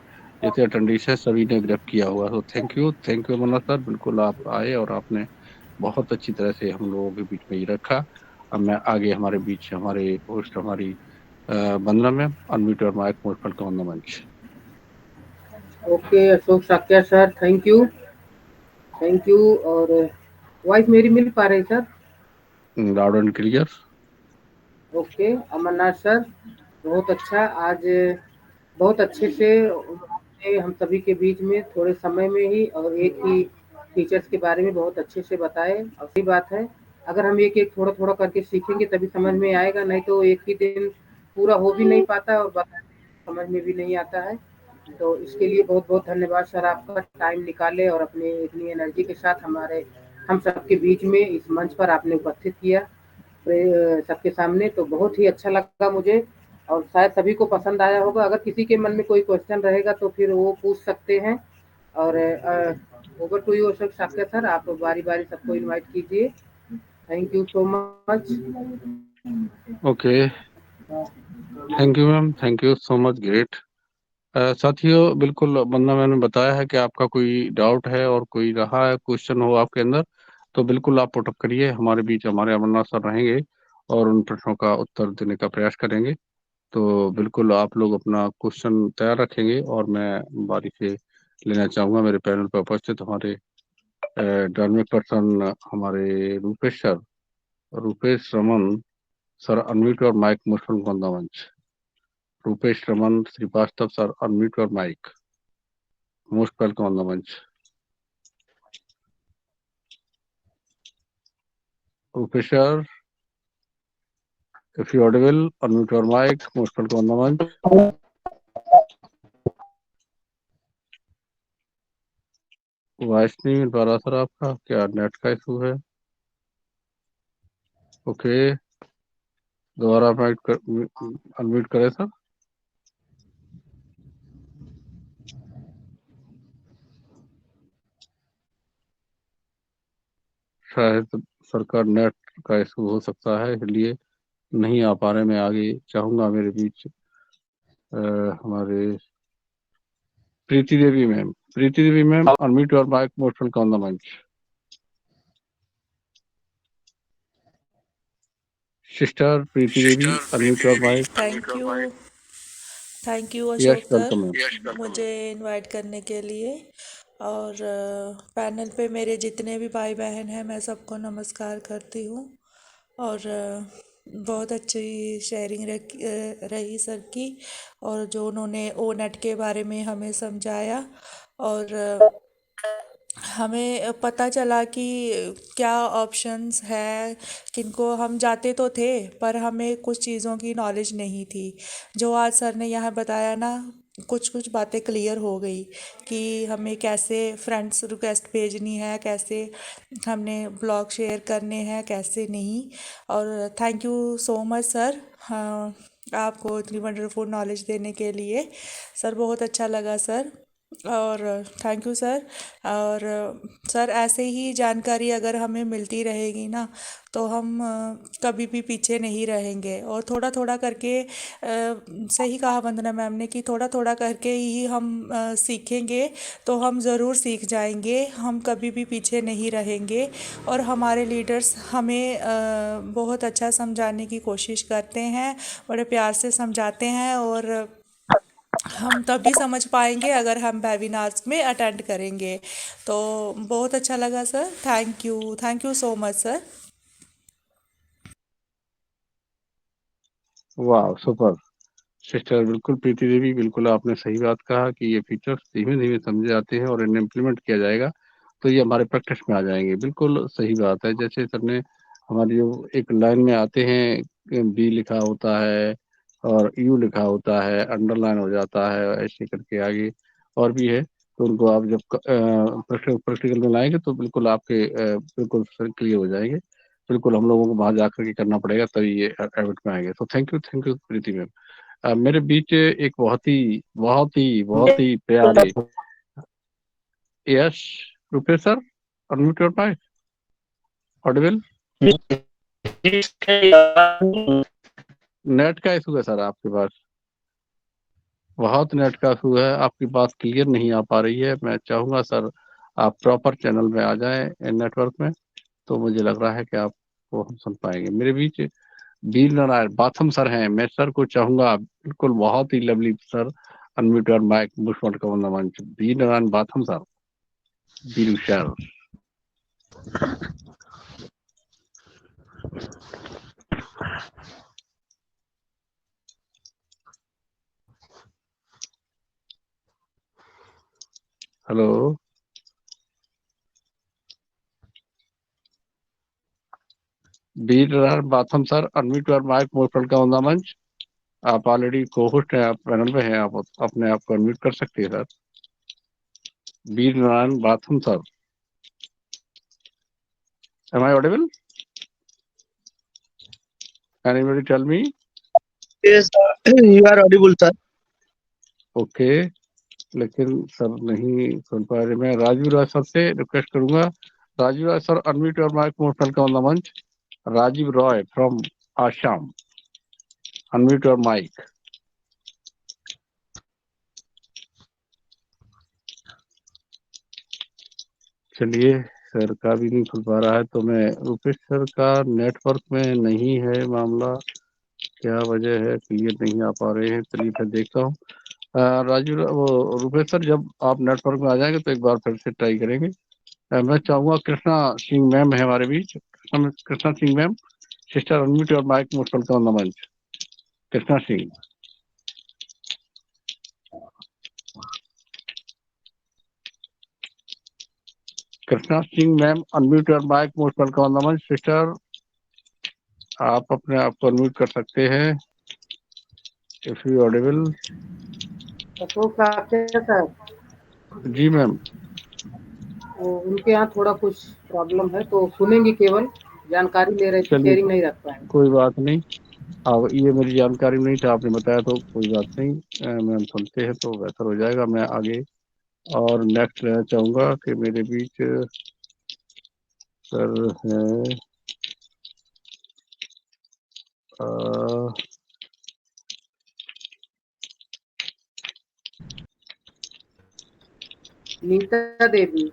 जितने अटेंडीज है सभी ने ग्रैब किया हुआ। तो थैंक यू मन्ना सर, बिल्कुल आप आए और आपने बहुत अच्छी तरह से हम लोगों के बीच में ये रखा। अब मैं आगे हमारे बीच हमारे होस्ट हमारी Vandana ma'am, unmute your mic, most welcome on the मंच। Okay Ashok Sakya sir, thank you. और वॉइस मेरी मिल पा रही sir? Loud and clear. Okay Amarnath sir, बहुत अच्छा। आज बहुत अच्छे से आपने हम सभी के बीच में थोड़े समय में ही और एक ही टीचर्स के बारे में बहुत अच्छे से बताए। और सही बात है, अगर हम एक एक थोड़ा थोड़ा करके सीखेंगे तभी समझ में आएगा, नहीं तो एक ही दिन पूरा हो भी नहीं पाता और समझ में भी नहीं आता है। तो इसके लिए बहुत बहुत धन्यवाद सर, आपका टाइम निकाले और अपने इतनी एनर्जी के साथ हम सबके बीच में इस मंच पर आपने उपस्थित किया सबके सामने। तो बहुत ही अच्छा लगा मुझे और शायद सभी को पसंद आया होगा। अगर किसी के मन में कोई क्वेश्चन रहेगा तो फिर वो पूछ सकते हैं। और over to you Ashok Sakya sir, आप बारी बारी सबको इनवाइट कीजिए। Thank you so much. Okay, thank you ma'am, thank you so much, great. साथियों बिल्कुल वंदना मैम ने बताया है कि आपका कोई डाउट है और कोई रहा है क्वेश्चन हो आपके अंदर तो बिल्कुल आप पुटअप करिए, हमारे बीच हमारे अमरनाथ सर रहेंगे और उन प्रश्नों का उत्तर देने का प्रयास करेंगे। तो बिल्कुल आप लोग अपना क्वेश्चन तैयार रखेंगे और मैं बारी से लेना चाहूँगा मेरे पैनल पर उपस्थित हमारे धार्मिक पर्सन हमारे Rupesh Raman sir, unmute your mic, मुस्लिम बंदा मंच। Rupesh Raman Srivastava sir, unmute your mic, most welcome on the मंच। Rupesh sir, if you audible, unmute your mic, most welcome on the मंच। वॉइस नहीं मिल पा रहा सर आपका, क्या नेट का इशू है? ओके, दोबारा अनम्यूट करें सर। शायद सरकार नेट का इशू हो सकता है, इसलिए नहीं आ पा रहे। मैं आगे चाहूंगा मेरे बीच हमारे Preeti Devi ma'am, unmute your mic, most welcome on the मंच। Sister Preeti Devi, unmute your mic. Thank you yes Ashok sir, welcome ma'am. मुझे इनवाइट करने के लिए। और पैनल पे मेरे जितने भी भाई बहन हैं मैं सबको नमस्कार करती हूँ। और बहुत अच्छी शेयरिंग रही सर की, और जो उन्होंने ओ नेट के बारे में हमें समझाया। और हमें पता चला कि क्या ऑप्शंस है, किनको हम जाते तो थे पर हमें कुछ चीज़ों की नॉलेज नहीं थी। जो आज सर ने यहाँ बताया ना, कुछ कुछ बातें क्लियर हो गई कि हमें कैसे फ्रेंड्स रिक्वेस्ट भेजनी है, कैसे हमने ब्लॉग शेयर करने हैं, कैसे नहीं। और thank you so much sir, हाँ, आपको इतनी वंडरफुल नॉलेज देने के लिए। सर बहुत अच्छा लगा सर, और थैंक यू सर। और सर ऐसे ही जानकारी अगर हमें मिलती रहेगी ना तो हम कभी भी पीछे नहीं रहेंगे। और थोड़ा थोड़ा करके सही कहा वंदना मैम ने कि थोड़ा थोड़ा करके ही हम सीखेंगे तो हम ज़रूर सीख जाएंगे, हम कभी भी पीछे नहीं रहेंगे। और हमारे लीडर्स हमें बहुत अच्छा समझाने की कोशिश करते हैं, बड़े प्यार से समझाते हैं। और हम तभी समझ पाएंगे अगर हम वेबिनार्स में अटेंड करेंगे। तो बहुत अच्छा लगा sir, thank you so much sir. वाह, सुपर। सिस्टर बिल्कुल प्रीति देवी, बिल्कुल आपने सही बात कहा कि ये फीचर्स धीमे धीमे समझे आते हैं और इन्हें इम्प्लीमेंट किया जाएगा तो ये हमारे प्रैक्टिस में आ जाएंगे। बिल्कुल सही बात है। जैसे सर ने हमारी जो एक लाइन में आते हैं, बी लिखा होता है और यू लिखा होता है, अंडरलाइन हो जाता है, ऐसे करके आगे और भी है, तो उनको आप जब प्रैक्टिकल में लाएंगे तो बिल्कुल आपके बिल्कुल क्लियर हो जाएंगे। बिल्कुल हम लोगों को वहां जाकर के करना पड़ेगा तभी ये हैबिट में आएंगे। तो थैंक यू प्रीति मैम। मेरे बीच एक बहुत ही प्यारे। Yes, Rupesh sir, unmute your mic, audible. Net का इशू है सर आपके पास, बहुत नेट का इशू है, आपकी बात क्लियर नहीं आ पा रही है। मैं चाहूंगा सर आप प्रॉपर चैनल में आ जाएं नेटवर्क में, तो मुझे लग रहा है कि आपको हम सुन पाएंगे। मेरे बीच वीर नारायण बाथम सर हैं, मैं सर को चाहूंगा, बिल्कुल बहुत ही lovely sir, unmute your mic, मुस्फट का वंदना मंच, Veer Narayan Batham sir, Veer sir. Hello, Veer Narayan Batham sir, unmute your mic, मुस्फट का वंदना मंच। आप ऑलरेडी को होस्ट हैं, आप पैनल में हैं, आप अपने आप को अनम्यूट कर सकते हैं sir. Veer Narayan Batham sir, am I audible? Anybody tell me? Yes, you are audible, sir. Okay, लेकिन सर नहीं सुन पा रहे। मैं राजीव राय सर से रिक्वेस्ट करूंगा। Rajiv Rai sir, unmute your mic, most welcome on the मंच। Rajiv Roy from Assam, unmute your mic. चलिए, सर का भी नहीं खुल पा रहा है, तो मैं रुपेश सर का नेटवर्क में नहीं है मामला, क्या वजह है, क्लियर नहीं आ पा रहे हैं। चलिए फिर देखता हूँ। राजीव वो रुपेश सर, जब आप नेटवर्क में आ जाएंगे तो एक बार फिर से ट्राई करेंगे। मैं चाहूंगा कृष्णा सिंह मैम है हमारे बीच। Krishna Singh ma'am, sister unmute your mic, most welcome on the मंच। Krishna Singh, Krishna Singh ma'am, unmute your mic, most welcome on the मंच। सिस्टर, आप अपने आप को अनम्यूट कर सकते हैं इफ यू ऑडिबल। अशोक साहब सर, जी मैम। उनके यहाँ थोड़ा कुछ प्रॉब्लम है, तो सुनेंगे, केवल जानकारी ले रहे थे, चलिए, शेयरिंग नहीं रख पाएंगे। कोई बात नहीं। अब ये मेरी जानकारी में नहीं था, आपने बताया तो कोई बात नहीं। मैम सुनते हैं तो बेहतर हो जाएगा। मैं आगे और नेक्स्ट लेना चाहूंगा कि मेरे बीच सर है नीता देवी,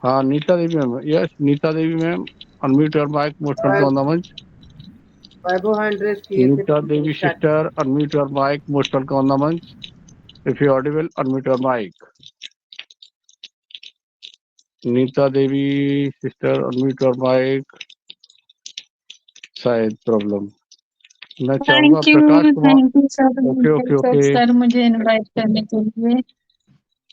हाँ, Nita Devi ma'am. Yes, Nita Devi ma'am, unmute your mic, most welcome on the मंच। वैभव हैंड्रेस किए थे Nita Devi start. Sister, unmute your mic, most welcome on the मंच। If you audible, unmute your mic. Nita Devi sister, unmute your mic. शायद प्रॉब्लम, मैं चाहूंगा Prakash Kumar. Thank you sir, okay okay okay sir मुझे इनवाइट करने के लिए।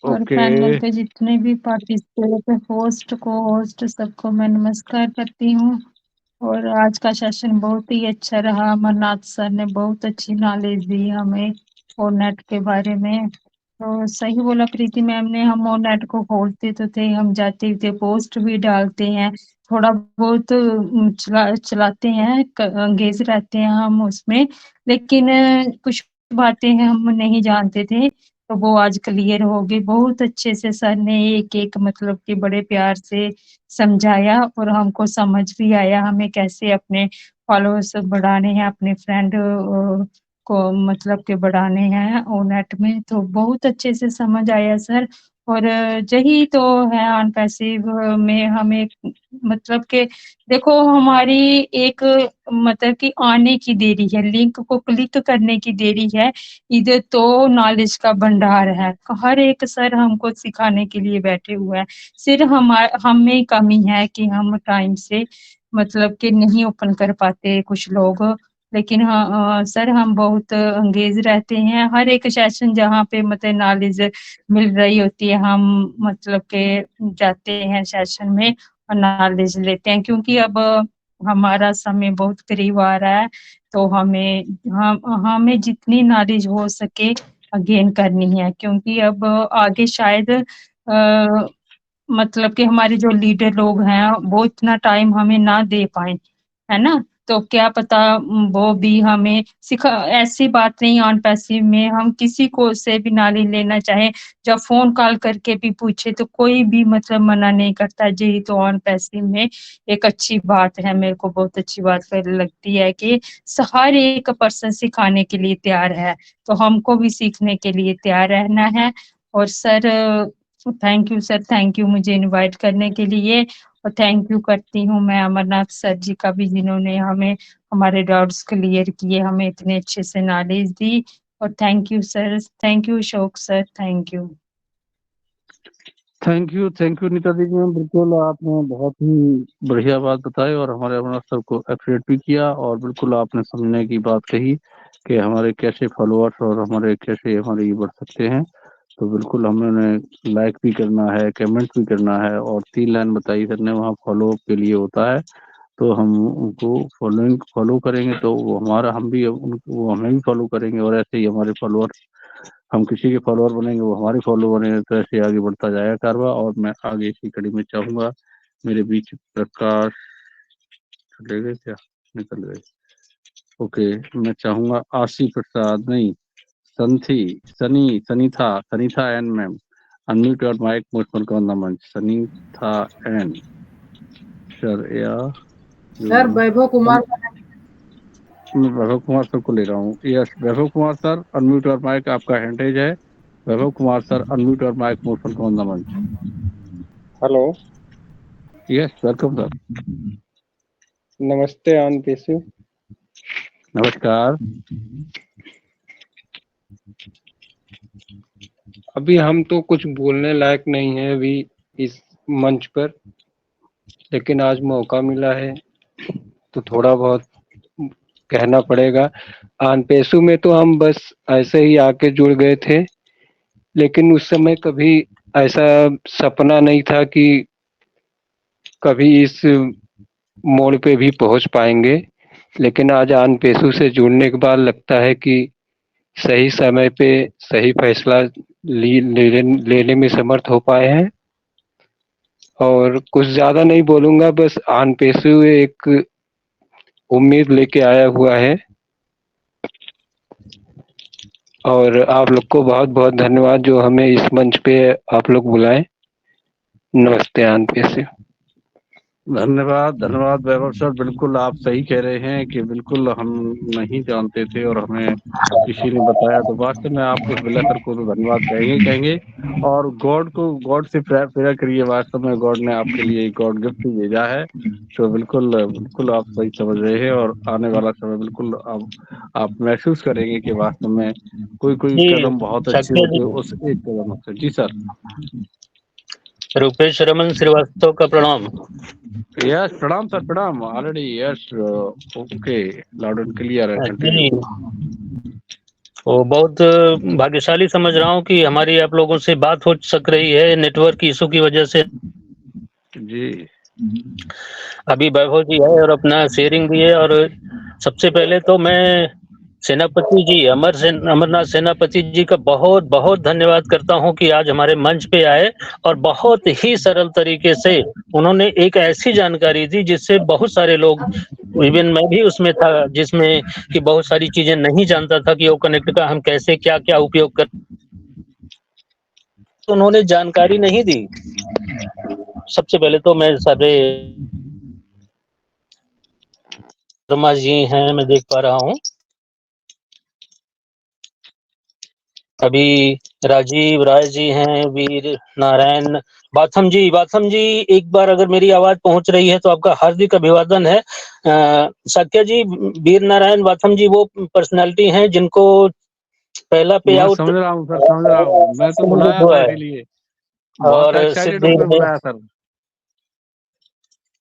और ओके। पैनल पे जितने भी पार्टिसिपेट, होस्ट को होस्ट सबको मैं नमस्कार करती हूँ। और आज का सेशन बहुत ही अच्छा रहा। अमरनाथ सर ने बहुत अच्छी नॉलेज दी हमें और नेट के बारे में। तो सही बोला प्रीति मैम ने, हम और नेट को खोलते तो थे, हम जाते थे, पोस्ट भी डालते हैं, थोड़ा बहुत चलाते हैं, एंगेज रहते हैं हम उसमें, लेकिन कुछ बातें हम नहीं जानते थे, तो वो आज क्लियर हो गई। बहुत अच्छे से सर ने एक एक मतलब कि बड़े प्यार से समझाया और हमको समझ भी आया हमें कैसे अपने फॉलोअर्स बढ़ाने हैं, अपने फ्रेंड को मतलब के बढ़ाने हैं और नेट में। तो बहुत अच्छे से समझ आया सर। और यही तो है ऑन पैसिव में हमें मतलब कि देखो हमारी एक मतलब कि आने की देरी है, लिंक को क्लिक करने की देरी है, इधर तो नॉलेज का भंडार है, हर एक सर हमको सिखाने के लिए बैठे हुए हैं, सिर्फ हमें कमी है कि हम टाइम से मतलब कि नहीं ओपन कर पाते कुछ लोग, लेकिन हाँ सर हम बहुत एंगेज रहते हैं, हर एक सेशन जहाँ पे मतलब नॉलेज मिल रही होती है हम मतलब के जाते हैं सेशन में और नॉलेज लेते हैं, क्योंकि अब हमारा समय बहुत करीब आ रहा है, तो हमें जितनी नॉलेज हो सके गेन करनी है, क्योंकि अब आगे शायद मतलब कि हमारे जो लीडर लोग हैं वो इतना टाइम हमें ना दे पाए, है ना, तो क्या पता वो भी हमें सिखा, ऐसी बात नहीं ऑन पैसिव में हम किसी को से भी नॉलेज लेना चाहे, जब फोन कॉल करके भी पूछे तो कोई भी मतलब मना नहीं करता, यही तो ऑन पैसिव में एक अच्छी बात है, मेरे को बहुत अच्छी बात लगती है कि हर एक पर्सन सिखाने के लिए तैयार है, तो हमको भी सीखने के लिए तैयार रहना है। और sir thank you sir, thank you मुझे इनवाइट करने के लिए, और थैंक यू करती हूँ मैं अमरनाथ सर जी का भी, जिन्होंने हमें हमारे डाउट्स क्लियर किए, हमें इतने अच्छे से नॉलेज दी, और thank you sir, thank you Ashok sir, thank you. Thank you Neeta दीदी मैम, बिल्कुल आपने बहुत ही बढ़िया बात बताई और हमारे अमरनाथ सर को अप्रिशिएट भी किया, और बिल्कुल आपने समझने की बात कही कि हमारे कैसे फॉलोअर्स और हमारे कैसे हमारे ये बढ़ सकते हैं। तो बिल्कुल हमने लाइक भी करना है, कमेंट भी करना है, और 3 लाइन बताई सर ने वहाँ फॉलो के लिए होता है, तो हम उनको फॉलो करेंगे तो वो हमारा हम भी वो हमें भी फॉलो करेंगे, और ऐसे ही हमारे फॉलोअर्स, हम किसी के फॉलोअर बनेंगे वो हमारे फॉलो बनेंगे, तो ऐसे आगे बढ़ता जाएगा कारवा। और मैं आगे इसी कड़ी में चाहूंगा, मेरे बीच प्रकाश चले गए क्या, निकल गए, ओके, मैं चाहूंगा आशी प्रसाद नहीं, Sunitha N ma'am, unmute your mic, most welcome on the मंच, सनीथा एन सर या सर वैभव कुमार मैं वैभव कुमार सर को ले रहा हूँ। Yes Vaibhav Kumar sir, unmute your mic, आपका हैंडेज है। Vaibhav Kumar sir, unmute your mic, most welcome on the मंच। Hello, yes welcome sir. नमस्ते ऑन पेशु। नमस्कार। अभी हम तो कुछ बोलने लायक नहीं है अभी इस मंच पर, लेकिन आज मौका मिला है तो थोड़ा बहुत कहना पड़ेगा। ऑन पेशु में तो हम बस ऐसे ही आके जुड़ गए थे, लेकिन उस समय कभी ऐसा सपना नहीं था कि कभी इस मोड़ पे भी पहुंच पाएंगे, लेकिन आज ऑन पेशु से जुड़ने के बाद लगता है कि सही समय पे सही फैसला लेने में समर्थ हो पाए हैं। और कुछ ज्यादा नहीं बोलूंगा, बस ऑन पेशु एक उम्मीद लेके आया हुआ है, और आप लोग को बहुत बहुत धन्यवाद जो हमें इस मंच पे आप लोग बुलाए। नमस्ते ऑन पेशु। धन्यवाद वैभव सर, बिल्कुल आप सही कह रहे हैं कि बिल्कुल हम नहीं जानते थे और हमें किसी ने बताया, तो वास्तव में आप उस बिल्ला सर को तो धन्यवाद कहेंगे। और गॉड से प्रेयर करिए, वास्तव में गॉड ने आपके लिए गॉड गिफ्ट भेजा है। तो बिल्कुल आप सही समझ रहे हैं, और आने वाला समय बिल्कुल आप महसूस करेंगे कि वास्तव में कोई जी कदम बहुत अच्छे सत्या होते जी, हैं उस एक कदम से। जी सर। रूपेश रमन श्रीवास्तव का प्रणाम। यस प्रणाम सर, प्रणाम already, yes okay, loud and clear है, कंटिन्यू। जी, वो बहुत भाग्यशाली समझ रहा हूँ कि हमारी आप लोगों से बात हो सक रही है, नेटवर्क इशू की वजह से। जी अभी वैभव जी है और अपना शेयरिंग भी है, और सबसे पहले तो मैं सेनापति जी अमरनाथ सेनापति जी का बहुत बहुत धन्यवाद करता हूं कि आज हमारे मंच पे आए और बहुत ही सरल तरीके से उन्होंने एक ऐसी जानकारी दी जिससे बहुत सारे लोग, इवन मैं भी उसमें था, जिसमें कि बहुत सारी चीजें नहीं जानता था कि वो कनेक्ट का हम कैसे क्या क्या उपयोग कर, तो उन्होंने जानकारी नहीं दी। सबसे पहले तो मैं सारे शर्मा जी हैं, मैं देख पा रहा हूँ। अभी राजीव राय जी हैं, वीर नारायण बाथम जी, एक बार अगर मेरी आवाज पहुंच रही है तो आपका हार्दिक अभिवादन है। साक्या जी, वीर नारायण बाथम जी वो पर्सनालिटी हैं जिनको पहला पे मैं आउट समझ रहा हूँ सर, समझ रहा हूँ, मैं तो बुलाया हुआ था है। इसीलिए, बहुत और एक्साइटेड सिद्धि होकर बुलाया सर।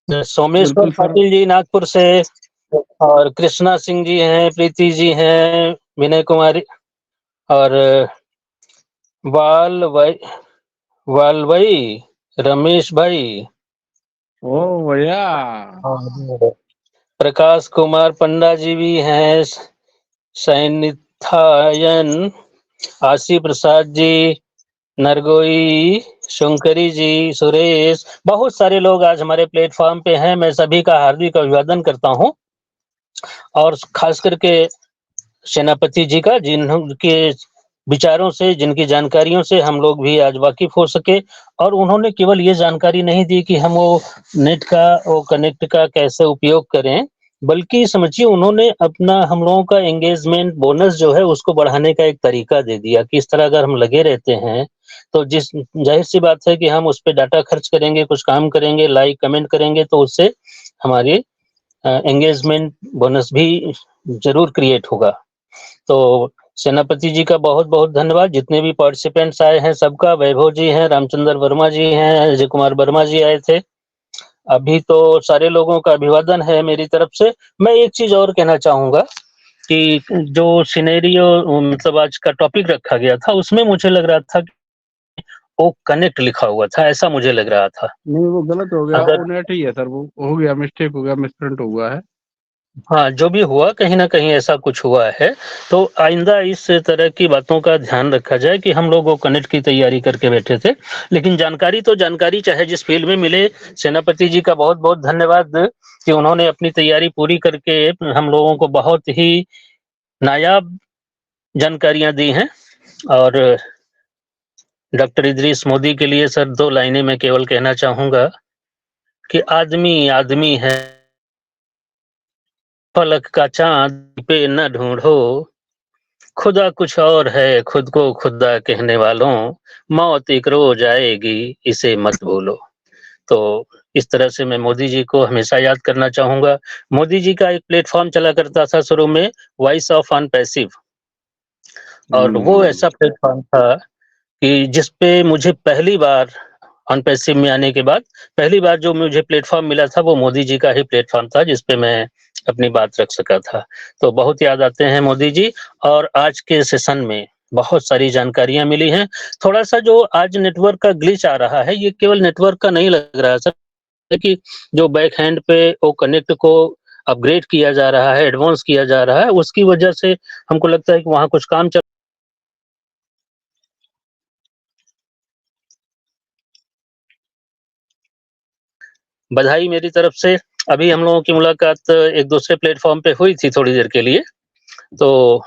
सोमेश्वर बिल्कुल सर। पाटिल जी नागपुर से, और कृष्णा सिंह जी हैं, प्रीति जी हैं, विनय कुमारी, और वाल भाई, रमेश भाई, ओ भैया, और प्रकाश कुमार पंडा जी भी हैं, सैनिथायन, आशी प्रसाद जी, नरगोई, शंकरी जी, सुरेश, बहुत सारे लोग आज हमारे प्लेटफॉर्म पे हैं। मैं सभी का हार्दिक अभिवादन करता हूं, और खास करके सेनापति जी का, जिनके विचारों से, जिनकी जानकारियों से हम लोग भी आज वाकिफ हो सके। और उन्होंने केवल ये जानकारी नहीं दी कि हम वो नेट का, वो कनेक्ट का कैसे उपयोग करें, बल्कि समझिए उन्होंने अपना, हम लोगों का एंगेजमेंट बोनस जो है उसको बढ़ाने का एक तरीका दे दिया कि इस तरह अगर हम लगे रहते हैं तो जिस, जाहिर सी बात है कि हम उस पर डाटा खर्च करेंगे, कुछ काम करेंगे, लाइक कमेंट करेंगे, तो उससे हमारी एंगेजमेंट बोनस भी जरूर क्रिएट होगा। तो सेनापति जी का बहुत बहुत धन्यवाद। जितने भी पार्टिसिपेंट्स आए हैं सबका, वैभव जी हैं, रामचंद्र वर्मा जी हैं, अजय कुमार वर्मा जी आए थे। अभी तो सारे लोगों का अभिवादन है मेरी तरफ से। मैं एक चीज और कहना चाहूंगा कि जो सिनेरियो, मतलब आज का टॉपिक रखा गया था, उसमें मुझे लग रहा था कि वो कनेक्ट लिखा हुआ था, ऐसा मुझे लग रहा था। नहीं वो गलत हो गया, अगर वो नेट ही है सर, वो हो गया, मिस्टेक हो गया, मिसप्रिंट हुआ है। हाँ, जो भी हुआ कहीं ना कहीं ऐसा कुछ हुआ है, तो आइंदा इस तरह की बातों का ध्यान रखा जाए कि हम लोग वो कनेक्ट की तैयारी करके बैठे थे, लेकिन जानकारी तो जानकारी चाहे जिस फील्ड में मिले। सेनापति जी का बहुत बहुत धन्यवाद कि उन्होंने अपनी तैयारी पूरी करके हम लोगों को बहुत ही नायाब जानकारियां दी हैं। और डॉक्टर इदरीस मोदी के लिए सर 2 लाइनें मैं केवल कहना चाहूंगा कि आदमी आदमी है, फलक का चांद पे न ढूंढो, खुदा कुछ और है, खुद को खुदा कहने वालों, मौत एक रोज आएगी, इसे मत भूलो। तो इस तरह से मैं मोदी जी को हमेशा याद करना चाहूंगा। मोदी जी का एक प्लेटफॉर्म चला करता था शुरू में, वॉइस ऑफ अनपैसिव, और वो ऐसा प्लेटफॉर्म था कि जिस पे मुझे पहली बार, अनपैसिव में आने के बाद पहली बार जो मुझे प्लेटफॉर्म मिला था, वो मोदी जी का ही प्लेटफॉर्म था जिस पे मैं अपनी बात रख सका था। तो बहुत याद आते हैं मोदी जी। और आज के सेशन में बहुत सारी जानकारियां मिली हैं। थोड़ा सा जो आज नेटवर्क का ग्लिच आ रहा है, ये केवल नेटवर्क का नहीं लग रहा है सर, कि जो बैक हैंड पे वो कनेक्ट को अपग्रेड किया जा रहा है, एडवांस किया जा रहा है, उसकी वजह से हमको लगता है कि वहाँ कुछ काम चल, बधाई मेरी तरफ से। अभी हम लोगों की मुलाकात एक दूसरे प्लेटफॉर्म पे हुई थी थोड़ी देर के लिए, तो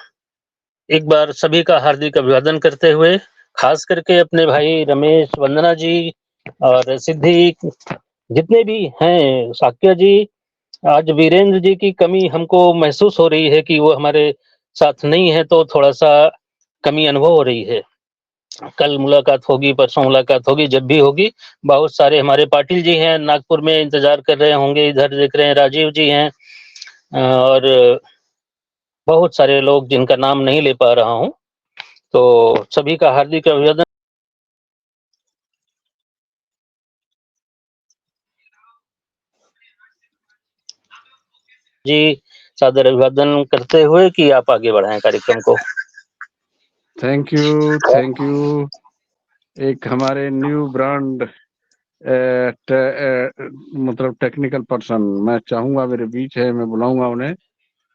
एक बार सभी का हार्दिक अभिवादन करते हुए, खास करके अपने भाई रमेश, वंदना जी और सिद्धि, जितने भी हैं, साक्या जी, आज वीरेंद्र जी की कमी हमको महसूस हो रही है कि वो हमारे साथ नहीं है, तो थोड़ा सा कमी अनुभव हो रही है। कल मुलाकात होगी, परसों मुलाकात होगी, जब भी होगी। बहुत सारे हमारे पाटिल जी हैं, नागपुर में इंतजार कर रहे होंगे, इधर देख रहे हैं, राजीव जी हैं, और बहुत सारे लोग जिनका नाम नहीं ले पा रहा हूँ। तो सभी का हार्दिक अभिवादन जी, सादर अभिवादन करते हुए कि आप आगे बढ़ाएं कार्यक्रम को। Thank you, thank you. एक हमारे न्यू ब्रांड मतलब टेक्निकल पर्सन मैं चाहूंगा मेरे बीच है, मैं बुलाऊंगा उन्हें।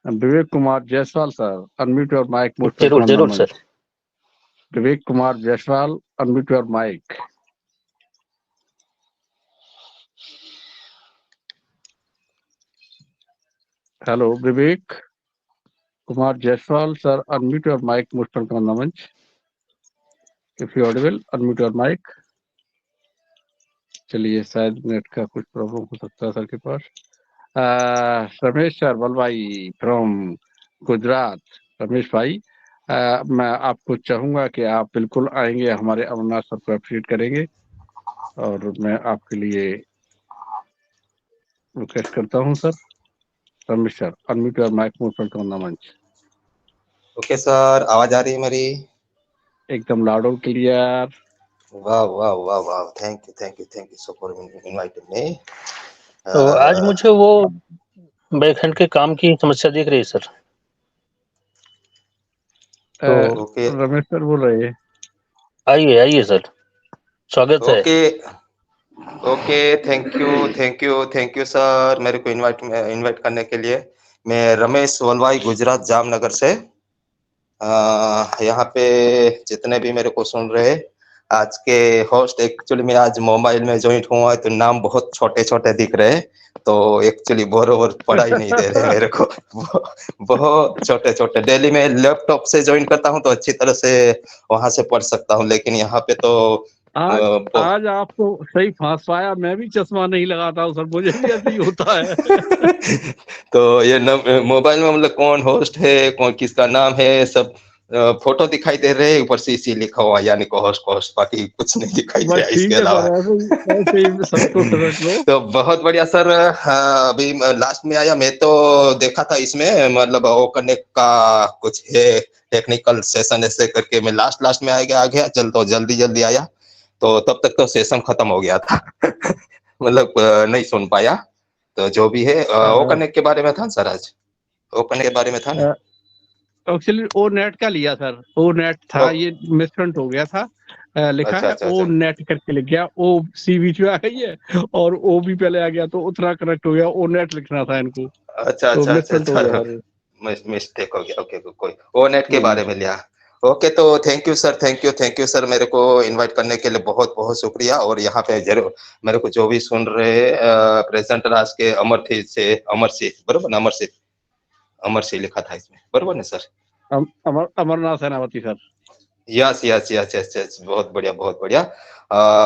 Vivek Kumar Jaiswal sir, unmute your mic, most जरूर वेलकम जरूर सर। मंच। Vivek Kumar Jaiswal, unmute your mic. Hello Vivek Kumar Jaiswal sir, unmute your mic, most welcome मंच। If you audible, unmute your mic. चलिए, शायद नेट का कुछ प्रॉब्लम हो सकता है सर के पास। रमेश सर बलवाई फ्रॉम गुजरात, रमेश भाई, मैं आपको चाहूंगा कि आप बिल्कुल आएंगे, हमारे अमरनाथ सर को अप्रिशिएट करेंगे, और मैं आपके लिए रिक्वेस्ट करता हूं sir. Ramesh sir, unmute your mic, move front मंच। ओके सर, आवाज आ रही है मेरी? एकदम लाउड और क्लियर। वाह वाह वाह वाह, thank you so for inviting me. तो आज मुझे वो बैकएंड के काम की समस्या दिख रही है सर। तो ओके रमेश सर बोल रहे हैं। आइए सर, स्वागत है। Okay okay, thank you sir मेरे को इनवाइट करने के लिए। मैं रमेश वलवाई, गुजरात, जामनगर से। यहाँ पे जितने भी मेरे को सुन रहे आज के होस्ट, एक्चुअली मैं आज मोबाइल में ज्वाइंट हुआ है तो नाम बहुत छोटे छोटे दिख रहे हैं, तो एक्चुअली बरोबर पढ़ाई नहीं दे रहे मेरे को। बहुत छोटे छोटे। डेली में लैपटॉप से ज्वाइन करता हूँ तो अच्छी तरह से वहां से पढ़ सकता हूँ, लेकिन यहाँ पे तो आज आपको सही फांस पाया। मैं भी चश्मा नहीं लगाता हूँ सर, मुझे भी ऐसे ही होता है। तो ये मोबाइल में मतलब कौन होस्ट है, कौन किसका नाम है, सब फोटो दिखाई दे रहे हैं, ऊपर से इसी लिखा हुआ यानी को होस्ट, बाकी कुछ नहीं दिखाई दे बस रहा इसके ठीक है अलावा। सर, ऐसे ही सबको समझ लो। तो बहुत बढ़िया सर। अभी लास्ट में आया, मैं तो देखा था इसमें मतलब वो करने का कुछ है टेक्निकल सेशन ऐसे करके, मैं लास्ट में आ गया जल्दी आया, तो तब तक तो सेशन खत्म हो गया था। मतलब नहीं सुन पाया। तो जो भी है वो करने के बारे में था सर, आज वो करने के बारे में था ना। एक्चुअली ओ नेट का लिया सर, ओ नेट था, ये मिसप्रिंट हो गया था। लिखा है ओ नेट करके लिख गया, ओ सी बीच में आ गई है और ओ भी पहले आ गया, तो उतना करेक्ट हो गया, ओ नेट लिखना था इनको। अच्छा तो मिसप्रिंट हो गया सर, मिस्टेक हो गया। ओके, कोई ओ नेट के बारे में लिया। ओके, तो थैंक यू सर मेरे को इनवाइट करने के लिए बहुत बहुत शुक्रिया। और यहाँ पे जरूर मेरे को जो भी सुन रहे प्रेजेंट राज के अमरसिंह, बरोबर ना? अमरसिंह लिखा था इसमें, बरोबर ना sir? Amarnath Senapati sir. Yes, बहुत बढ़िया।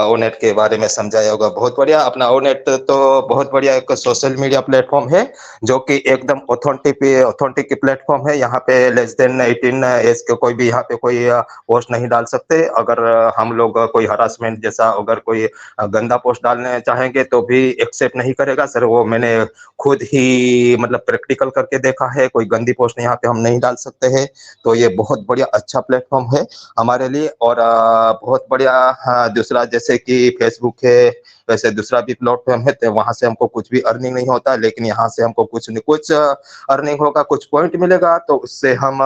ओनेट के बारे में समझाया होगा, बहुत बढ़िया। अपना ओनेट तो बहुत बढ़िया एक सोशल मीडिया प्लेटफॉर्म है, जो कि एकदम ऑथेंटिक प्लेटफॉर्म है। यहाँ पे लेस देन 18 एज के कोई भी यहाँ पे कोई पोस्ट नहीं डाल सकते। अगर हम लोग कोई हरासमेंट जैसा अगर कोई गंदा पोस्ट डालने चाहेंगे तो भी एक्सेप्ट नहीं करेगा सर। वो मैंने खुद ही मतलब प्रैक्टिकल करके देखा है, कोई गंदी पोस्ट यहाँ पे हम नहीं डाल सकते हैं। तो ये बहुत बढ़िया अच्छा प्लेटफॉर्म है हमारे लिए। और बहुत बढ़िया दूसरा जैसे कि फेसबुक है, वैसे दूसरा भी प्लेटफॉर्म है, तो वहां से हमको कुछ भी अर्निंग नहीं होता, लेकिन यहाँ से हमको कुछ न कुछ अर्निंग होगा, कुछ पॉइंट मिलेगा। तो उससे हम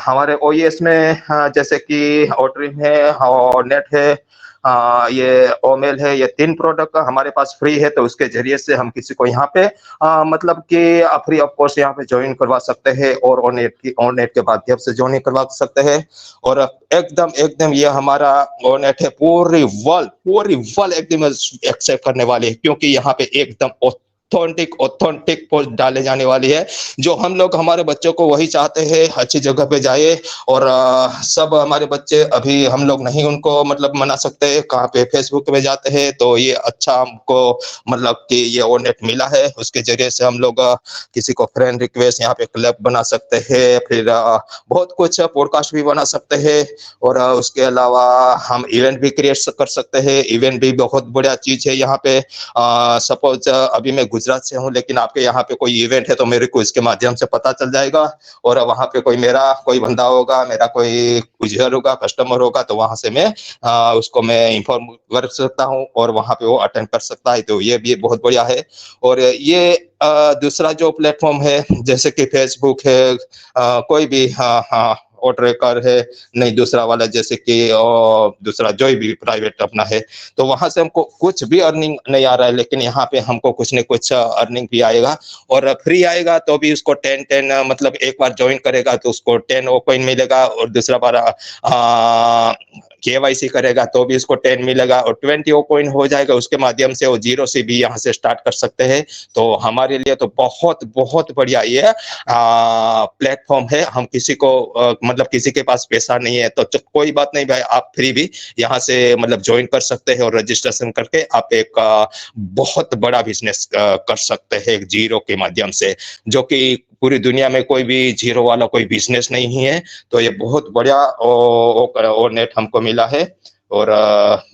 हमारे ओईएस में जैसे कि ओट्रिम है और नेट है, ये ओमेल है, ये 3 प्रोडक्ट हमारे पास फ्री है। तो उसके जरिए से हम किसी को यहाँ पे मतलब कि फ्री ऑफ कॉस्ट यहाँ पे ज्वाइन करवा सकते हैं और ऑननेट के माध्यम से ज्वाइन करवा सकते हैं। और एकदम ये हमारा ऑननेट है पूरी वर्ल्ड एकदम एक्सेप्ट करने वाली है, क्योंकि यहाँ पे एकदम ऑथेंटिक पोस्ट डाले जाने वाली है। जो हम लोग हमारे बच्चों को वही चाहते हैं, अच्छी जगह पे जाए। और सब हमारे बच्चे अभी हम लोग नहीं उनको मतलब मना सकते, कहाँ पे फेसबुक पे जाते हैं। तो ये अच्छा हमको मतलब कि ये ओनेट मिला है, उसके जरिए से हम लोग किसी को फ्रेंड रिक्वेस्ट यहाँ पे क्लब बना सकते हैं, फिर बहुत कुछ पॉडकास्ट भी बना सकते हैं। और उसके अलावा हम इवेंट भी क्रिएट कर सकते हैं। इवेंट भी बहुत बढ़िया चीज है यहाँ पे। सपोज अभी मैं गुजरात से हूँ, लेकिन आपके यहाँ पे कोई इवेंट है तो मेरे को इसके माध्यम से पता चल जाएगा। और वहां पे कोई बंदा होगा, मेरा कोई यूजर होगा, कस्टमर होगा, तो वहां से मैं उसको मैं इन्फॉर्म कर सकता हूँ और वहां पे वो अटेंड कर सकता है। तो ये भी बहुत बढ़िया है। और ये दूसरा जो प्लेटफॉर्म है जैसे कि फेसबुक है, कोई भी और ट्रैकर है, नहीं दूसरा वाला जैसे कि दूसरा जो भी प्राइवेट अपना है, तो वहां से हमको कुछ भी अर्निंग नहीं आ रहा है, लेकिन यहाँ पे हमको कुछ न कुछ अर्निंग भी आएगा। और फ्री आएगा तो भी उसको 10 मतलब एक बार ज्वाइन करेगा तो उसको 10 वो कॉइन मिलेगा, और दूसरा बार KYC करेगा तो भी उसको 10 मिलेगा, और 20 वो कॉइन हो जाएगा। उसके माध्यम से वो 0 से भी यहाँ से स्टार्ट कर सकते हैं। तो हमारे लिए तो बहुत बढ़िया ये प्लेटफॉर्म है। हम किसी को मतलब किसी के पास पैसा नहीं है तो कोई बात नहीं भाई, आप फ्री भी यहाँ से मतलब ज्वाइन कर सकते हैं और रजिस्ट्रेशन करके आप एक बहुत बड़ा बिजनेस कर सकते हैं 0 के माध्यम से, जो कि पूरी दुनिया में कोई भी जीरो वाला कोई बिजनेस नहीं है। तो ये बहुत बढ़िया और नेट हमको मिला है। और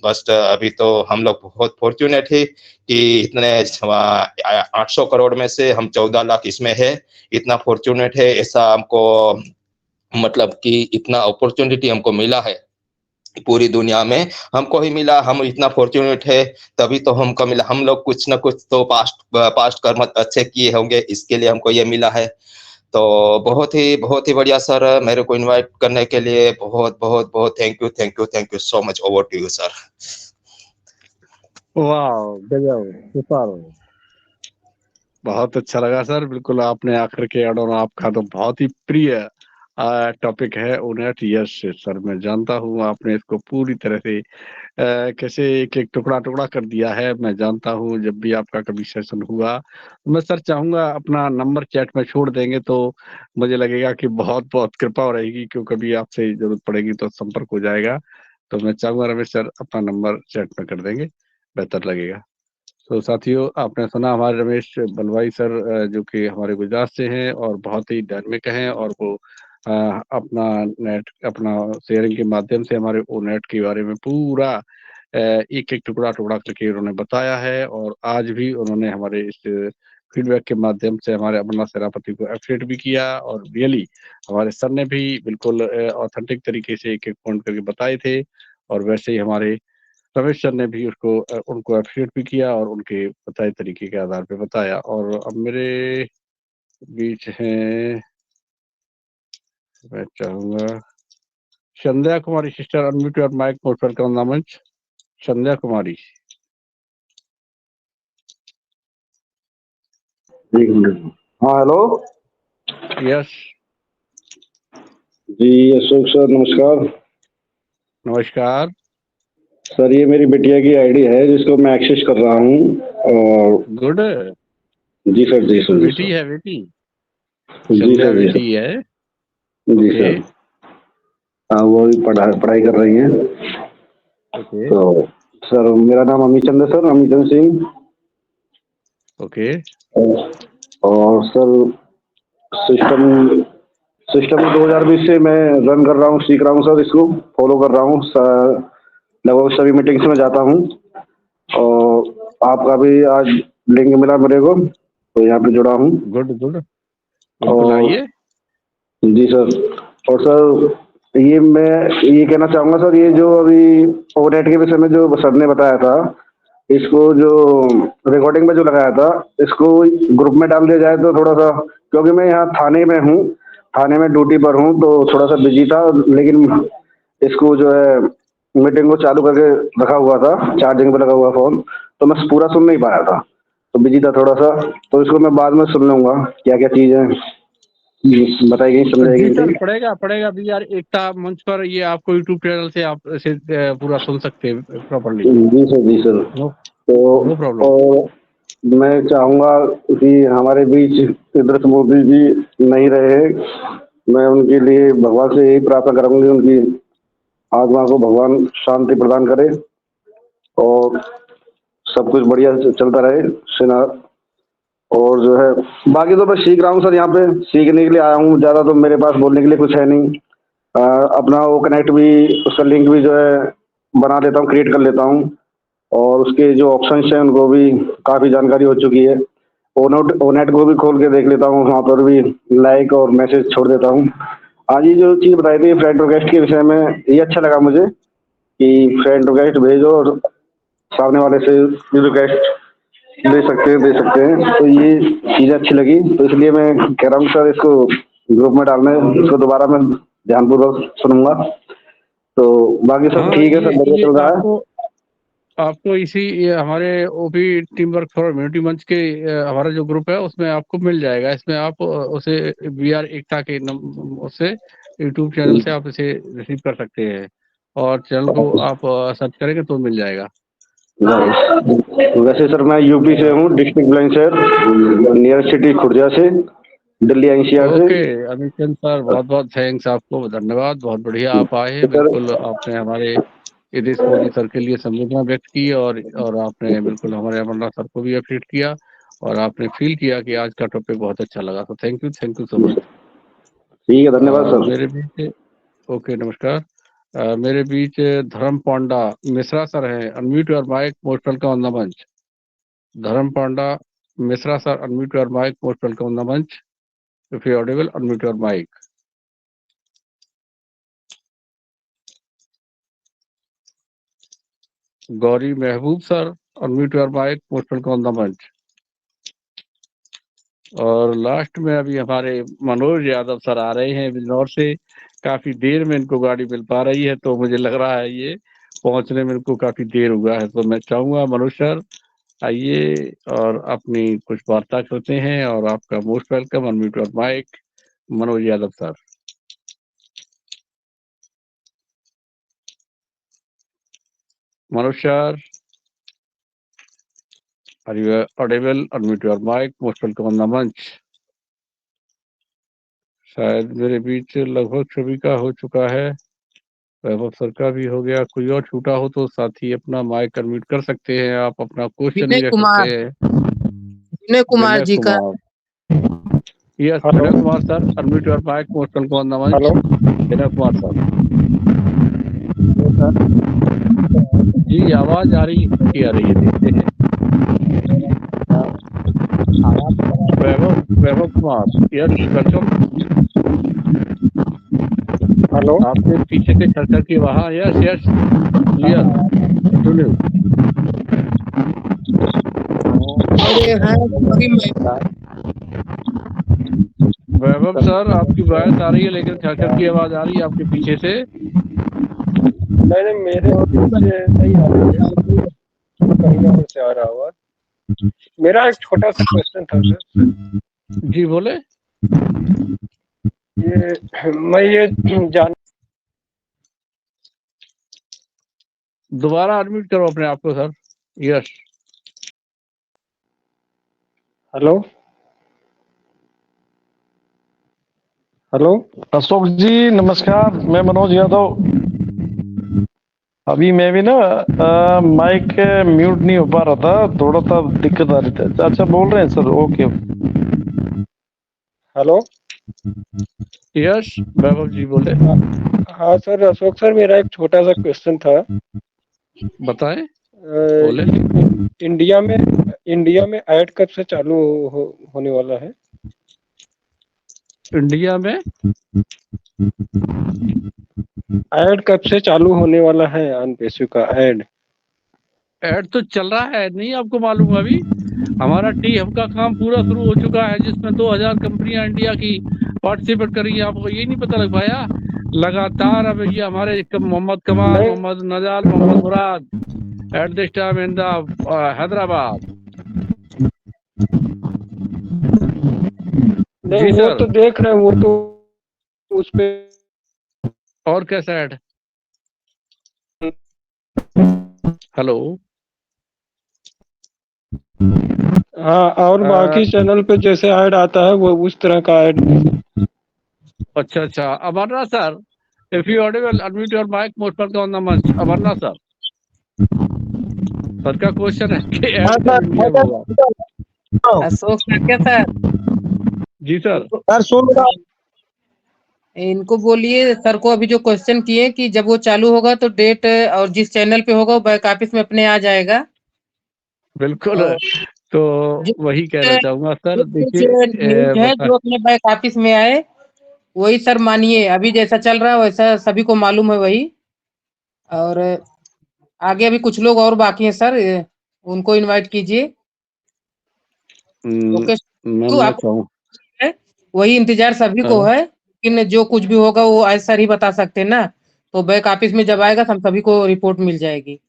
बस अभी तो हम लोग बहुत फॉर्चुनेट है कि इतने 800 करोड़ में से हम 14 लाख इसमें है। इतना फॉर्चुनेट है, ऐसा हमको मतलब कि इतना अपॉर्चुनिटी हमको मिला है पूरी दुनिया में हमको ही मिला। हम इतना फॉर्चुनेट है तभी तो हमको मिला। हम लोग कुछ ना कुछ तो पास्ट कर्म अच्छे किए होंगे, इसके लिए हमको ये मिला है। तो बहुत ही बढ़िया सर, मेरे को इनवाइट करने के लिए बहुत बहुत बहुत thank you so much. Over to you sir. वाह, गजब, सुपर, बहुत अच्छा लगा सर। बिल्कुल आपने आखिर के एड ऑन, आपका तो बहुत ही प्रिय टॉपिक है ओनेट। यस सर, मैं जानता हूँ आपने इसको पूरी तरह से कैसे एक एक टुकड़ा टुकड़ा कर दिया है। मैं जानता हूँ जब भी आपका कभी सेशन हुआ तो मैं सर चाहूंगा अपना नंबर चैट में छोड़ देंगे तो मुझे लगेगा कि बहुत बहुत कृपा रहेगी, क्यों कभी आपसे जरूरत पड़ेगी तो संपर्क हो जाएगा। तो मैं चाहूंगा रमेश सर अपना नंबर चैट में कर देंगे, बेहतर लगेगा। तो साथियों, आपने सुना हमारे रमेश बलवाई सर जो कि हमारे गुजरात से हैं और बहुत ही डायनेमिक हैं, और वो अपना शेयरिंग के माध्यम से हमारे ओ नेट के बारे में पूरा एक एक टुकड़ा टुकड़ा करके उन्होंने बताया है। और आज भी उन्होंने हमारे इस फीडबैक के माध्यम से हमारे अमरनाथ सेनापति को अप्रिशिएट भी किया, और रियली हमारे सर ने भी बिल्कुल ऑथेंटिक तरीके से एक एक पॉइंट करके बताए थे। और वैसे ही हमारे रमेश सर ने भी उनको अप्रिशिएट भी किया और उनके बताए तरीके के आधार पे बताया। और अब मेरे बीच हैं, मैं चाहूंगा Sandhya Kumari sister, unmute your mic, most welcome on the मंच। संध्या कुमारी। हाँ हेलो यस, जी, अशोक सर नमस्कार। नमस्कार सर ये मेरी बिटिया की आईडी है जिसको मैं एक्सेस कर रहा हूँ। और गुड। जी सर, जी सर, जी बेटी सर, है बेटी? जी संध्या सर, जी बेटी सर, है? जी ओके सर। हाँ वो भी पढ़ाई कर रही हैं। ओके तो सर मेरा नाम अमित चंद है सर, अमित चंद सिंह। ओके और सर सिस्टम सिस्टम 2020 से मैं रन कर रहा हूँ, सीख रहा हूँ सर, इसको फॉलो कर रहा हूँ लगभग सभी मीटिंग्स में जाता हूँ। और आपका भी आज लिंक मिला मेरे को तो यहाँ पे जुड़ा हूँ। गुड गुड, बिल्कुल और आइए। जी सर, और सर ये मैं ये कहना चाहूँगा सर, ये जो अभी ओवरनेट के विषय में जो सर ने बताया था, इसको जो रिकॉर्डिंग में जो लगाया था, इसको ग्रुप में डाल दिया जाए तो थोड़ा सा, क्योंकि मैं यहाँ थाने में हूँ, थाने में ड्यूटी पर हूँ तो थोड़ा सा बिजी था। लेकिन इसको जो है मीटिंग को चालू करके रखा हुआ था, चार्जिंग पे लगा हुआ फोन, तो मैं पूरा सुन नहीं पाया था, तो बिजी था थोड़ा सा। तो इसको मैं बाद में सुन लूंगा, क्या क्या चीज़ है बताई गई, समझाई जी गई सर, थी। पड़ेगा भी यार, एकता मंच पर ये आपको यूट्यूब चैनल से आप इसे पूरा सुन सकते हैं प्रॉपरली। जी सर, जी सर। नो, तो नो प्रॉब्लम। और मैं चाहूँगा कि हमारे बीच इधर मोदी जी नहीं रहे, मैं उनके लिए भगवान से यही प्रार्थना करूँगी, उनकी आत्मा को भगवान शांति प्रदान करे और सब कुछ बढ़िया से चलता रहे सेना। और जो है बाकी तो मैं सीख रहा हूँ सर, यहाँ पे सीखने के लिए आया हूँ, ज़्यादा तो मेरे पास बोलने के लिए कुछ है नहीं। अपना वो कनेक्ट भी, उसका लिंक भी जो है बना लेता हूँ, क्रिएट कर लेता हूँ। और उसके जो ऑप्शंस हैं उनको भी काफ़ी जानकारी हो चुकी है। ओनेट को भी खोल के देख लेता हूँ, वहाँ पर भी लाइक और मैसेज छोड़ देता हूँ। आज ये जो चीज़ बताई थी फ्रेंड रिक्वेस्ट के विषय में, ये अच्छा लगा मुझे कि फ्रेंड रिक्वेस्ट भेजो और सामने वाले से रिक्वेस्ट दे सकते हैं। तो ये चीज़ अच्छी लगी, तो इसलिए मैं कह रहा हूँ सर इसको ग्रुप में डालना है, इसको दोबारा मैं ध्यानपूर्वक सुनूंगा। तो बाकी सब हाँ, ठीक है, सब बढ़िया ये चल रहा है। आपको ये हमारे OP team work for immunity मंच के हमारा जो ग्रुप है उसमें आपको मिल जाएगा। इसमें आप उसे VR एकता के उससे यूट्यूब चैनल से आप इसे रिसीव कर सकते हैं, और चैनल को आप सर्च करेंगे तो मिल जाएगा। वैसे सर मैं यूपी से हूँ, district Bulandshahr, near city Khurja से, दिल्ली NCR से। ओके अमित चंद सर, बहुत बहुत थैंक्स, आपको धन्यवाद, बहुत बढ़िया आप आए हैं। तो सर बिल्कुल आपने हमारे यदेश मोदी सर के लिए संवेदना व्यक्त की, और आपने बिल्कुल हमारे अमरनाथ सर को भी अप्रिशिएट किया। और आपने फील किया कि आज का टॉपिक बहुत अच्छा लगा। तो थैंक यू सो मच। ठीक है, धन्यवाद सर। मेरे बीच ओके, नमस्कार। मेरे बीच धर्म पांडा मिश्रा सर हैं। Unmute your mic, most welcome on the मंच। Dharm Panda Mishra sir, unmute your mic, most welcome on the मंच। If you audible, unmute your mic. Gauri Mahboob sir, unmute your mic, most welcome on the मंच। और लास्ट में अभी हमारे मनोज यादव सर आ रहे हैं बिजनौर से। काफी देर में इनको गाड़ी मिल पा रही है, तो मुझे लग रहा है ये पहुंचने में इनको काफी देर हुआ है। तो मैं चाहूंगा मनोज सर आइए और अपनी कुछ वार्ता करते हैं। और आपका most welcome, unmute your mic, Manoj Yadav sir. Manoj sir, are you audible? Unmute your mic, most welcome on the मंच। शायद मेरे बीच लगभग सभी का हो चुका है। वैभव सर का भी हो गया। कोई और छूटा हो तो साथी अपना माइक अनम्यूट कर सकते हैं। आप अपना क्वेश्चन विनय भी रख कुमार, सकते हैं। विनय कुमार विनय जी का। Kumar, yes, hello Vinay Kumar sir, unmute your mic, most welcome on the मंच। Hello Vinay Kumar sir sir. जी, आवाज आ रही है, किसकी आ रही है देखते हैं। Vaibhav Kumar, yes welcome. Hello आपके पीछे के छर की वहाँ, यस यस क्लियर, कंटिन्यू। अरे हाँ, सॉरी मैं वैभव सर, आपकी वॉइस आ रही है लेकिन छर की आवाज आ रही है आपके पीछे से। नहीं, मेरे पीछे नहीं आ रही है, कहीं और से आ रहा हुआ। मेरा एक छोटा सा क्वेश्चन था सर। जी बोले। ये जान दोबारा अनम्यूट करो अपने आप को sir. Yes. Hello hello Ashok ji नमस्कार, मैं मनोज यादव। अभी मैं भी ना माइक म्यूट नहीं हो पा रहा था, थोड़ा सा दिक्कत आ रही थी। अच्छा बोल रहे हैं सर? ओके। हेलो यस वैभव जी बोले। हाँ सर, अशोक सर, मेरा एक छोटा सा क्वेश्चन था। बताएं। बोले। इंडिया में ऐड कब से चालू होने वाला है? इंडिया में ऐड कब से चालू होने वाला है? ऑन पेशु का ऐड तो चल रहा है, नहीं आपको मालूम? अभी हमारा टी हब का काम पूरा शुरू हो चुका है, जिसमें 2000 कंपनियां इंडिया की पार्टिसिपेट कर रही है। आपको ये नहीं पता लग पाया? लगातार अब ये हमारे Mohammad Kamal, Mohammad Najal, Mohammad Murad at this time in the Hyderabad. नहीं, वो तो देख रहे हैं, वो तो उस पे। और कैसा ऐड? हेलो। हाँ, और बाकी चैनल पे जैसे ऐड आता है वो उस तरह का ऐड। अच्छा, Amarnath sir, if you audible, unmute your mic, most welcome on the मंच। अमरनाथ सर, सर का क्वेश्चन है कि ऐड कब इंडिया में होगा? अशोक सर क्या सर? जी सर। सर सुन रहा हूं। इनको बोलिए सर को अभी जो क्वेश्चन किए कि जब वो चालू होगा तो डेट और जिस चैनल पे होगा वो बैक ऑफिस में अपने आ जाएगा। बिल्कुल। और तो जो वही कहना चाहूंगा सर। न्यूज है जो अपने बैक ऑफिस में आए वही सर मानिए, अभी जैसा चल रहा है वैसा सभी को मालूम है वही। और आगे अभी कुछ लोग और बाकी हैं सर, उनको इनवाइट कीजिए। ओके, तो मैं आप चाहूँ वही इंतजार सभी को है, लेकिन जो कुछ भी होगा वो आज सर ही बता सकते हैं ना। तो बैक ऑफिस में जब आएगा हम सभी को रिपोर्ट मिल जाएगी।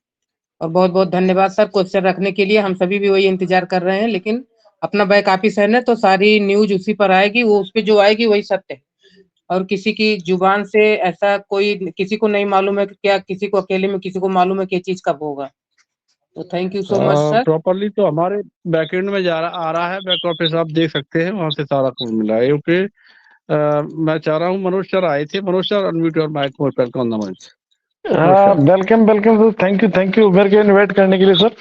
और बहुत बहुत धन्यवाद सर क्वेश्चन रखने के लिए। हम सभी भी वही इंतजार कर रहे हैं, लेकिन अपना बैक ऑफिस है ना तो सारी न्यूज उसी पर आएगी, वो उस पर जो आएगी वही सत्य है। और किसी की जुबान से ऐसा कोई किसी को नहीं मालूम है कि क्या किसी को अकेले में किसी को मालूम है कि ये चीज कब होगा। तो thank you so much sir. Properly तो हमारे बैकएंड में आ रहा है। बैक ऑफिस आप देख सकते हैं, वहां से सारा कुछ मिला है। ओके। मैं चाह रहा हूँ मनोज सर आए थे। Manoj sir, unmute your mic, most welcome on the मंच। वेलकम सर, थैंक यू मेरे को इनवाइट करने के लिए सर।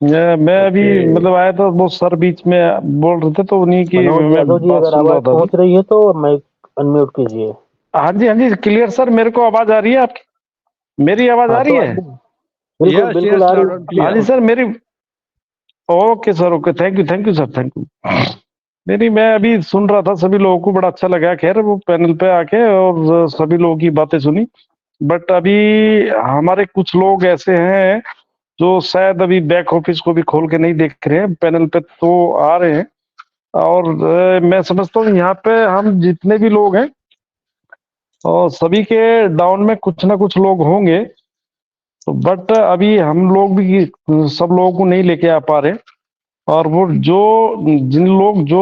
मैं अभी मतलब आया था, वो सर बीच में बोल रहे थे तो उन्हीं की मनोज मैं यादव जी, बात अगर सुन रहा आवाज था अभी। पहुंच रही है तो माइक अनम्यूट कीजिए। हाँ जी क्लियर सर, मेरे को आवाज आ रही है आपकी, मेरी आवाज आ हाँ, रही तो है? बिल्कुल यस बिल्कुल यस आ लाउड एंड रही हाँ है। जी क्लियर। सर मेरी, okay sir, okay, thank you sir, thank you. नहीं मैं अभी सुन रहा था, सभी लोगों को बड़ा अच्छा लगा खैर वो पैनल पे आके, और सभी लोगों की बातें सुनी। बट अभी हमारे कुछ लोग ऐसे हैं जो शायद अभी बैक ऑफिस को भी खोल के नहीं देख रहे हैं, पैनल पे तो आ रहे हैं। और मैं समझता हूँ यहाँ पे हम जितने भी लोग हैं और सभी के डाउन में कुछ ना कुछ लोग होंगे, तो बट अभी हम लोग भी सब लोगों को नहीं लेके आ पा रहे। और वो जो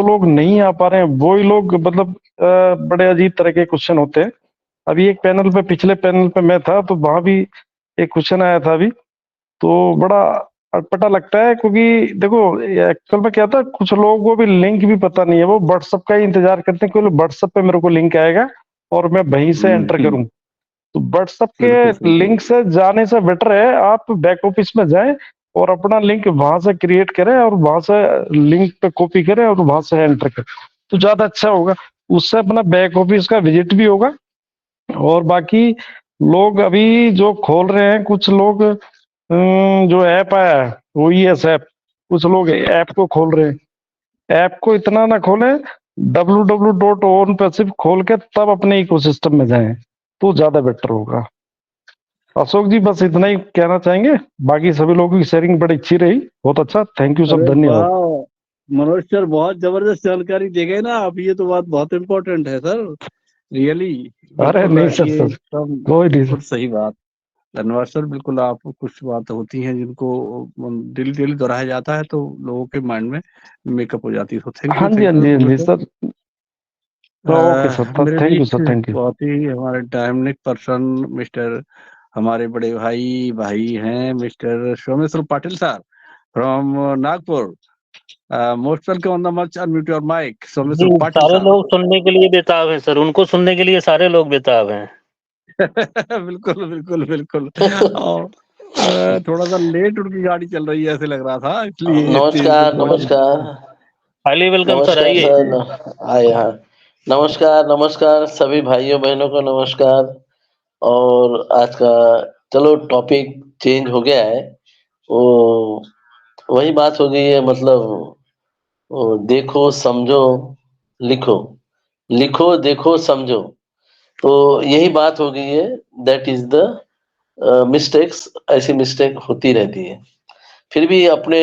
लोग नहीं आ पा रहे हैं वो ही लोग मतलब बड़े अजीब तरह के क्वेश्चन होते हैं। अभी एक पैनल पे, पिछले पैनल पे मैं था तो वहां भी एक क्वेश्चन आया था अभी, तो बड़ा अटपटा लगता है, क्योंकि देखो एक्चुअल में क्या था, कुछ लोगों को भी लिंक भी पता नहीं है, वो व्हाट्सएप का ही इंतजार करते हैं कि व्हाट्सएप पे मेरे को लिंक आएगा और मैं वहीं से एंटर करूं। तो व्हाट्सएप बिल्कुल के सही लिंक से जाने से बेटर है आप बैक ऑफिस में जाएं और अपना लिंक वहां से क्रिएट करें और वहां से लिंक पे कॉपी करें और वहां से एंटर करें, तो ज्यादा अच्छा होगा। उससे अपना बैक ऑफिस का विजिट भी होगा। और बाकी लोग अभी जो खोल रहे हैं, कुछ लोग जो ऐप आया है OES ऐप, कुछ लोग ऐप को खोल रहे हैं। ऐप को इतना ना खोलें, www.on पे सिर्फ खोल के तब अपने इकोसिस्टम में जाएं तो ज्यादा बेटर होगा। अशोक जी बस इतना ही कहना चाहेंगे, बाकी सभी लोगों की शेयरिंग बड़ी अच्छी रही, बहुत अच्छा, थैंक यू सब, अरे धन्यवाद। वाह मनोज सर, बहुत जबरदस्त जानकारी दे गए ना आप, ये तो बात बहुत इम्पोर्टेंट है सर, रियली। अरे बिल्कुल नहीं सर, ये सर एकदम कोई नहीं बिल्कुल सर। सही बात। धन्यवाद सर, बिल्कुल। आप कुछ बात होती हैं जिनको दिल दोहराया जाता है तो लोगों के माइंड में मेकअप हो जाती है, तो हाँ जी थैंक यू हाँ Manoj ji sir. Sir, okay sir, मेरे thank you beach sir, thank you. बहुत ही हमारे डायनामिक पर्सन मिस्टर, हमारे बड़े भाई भाई हैं mister Someshwar Patil sir from Nagpur. Most welcome on the मंच, अनम्यूट योर माइक जी, सोमेश्वर पाटिल सारे सर। लोग सुनने के लिए बेताब हैं सर, उनको सुनने के लिए सारे लोग बेताब हैं। बिल्कुल बिल्कुल बिल्कुल। और थोड़ा सा लेट उनकी गाड़ी चल रही है ऐसे लग रहा था, इसलिए तेज नमस्कार थोड़ा। नमस्कार हाईली वेलकम सर, नमस्कार आइए। सर आए हाँ। नमस्कार नमस्कार सभी भाइयों बहनों को नमस्कार। और आज का चलो टॉपिक चेंज हो गया है, वो वही बात हो गई है, मतलब वो देखो समझो लिखो, लिखो देखो समझो, तो यही बात हो गई है। दैट इज द मिस्टेक्स, ऐसी मिस्टेक होती रहती है। फिर भी अपने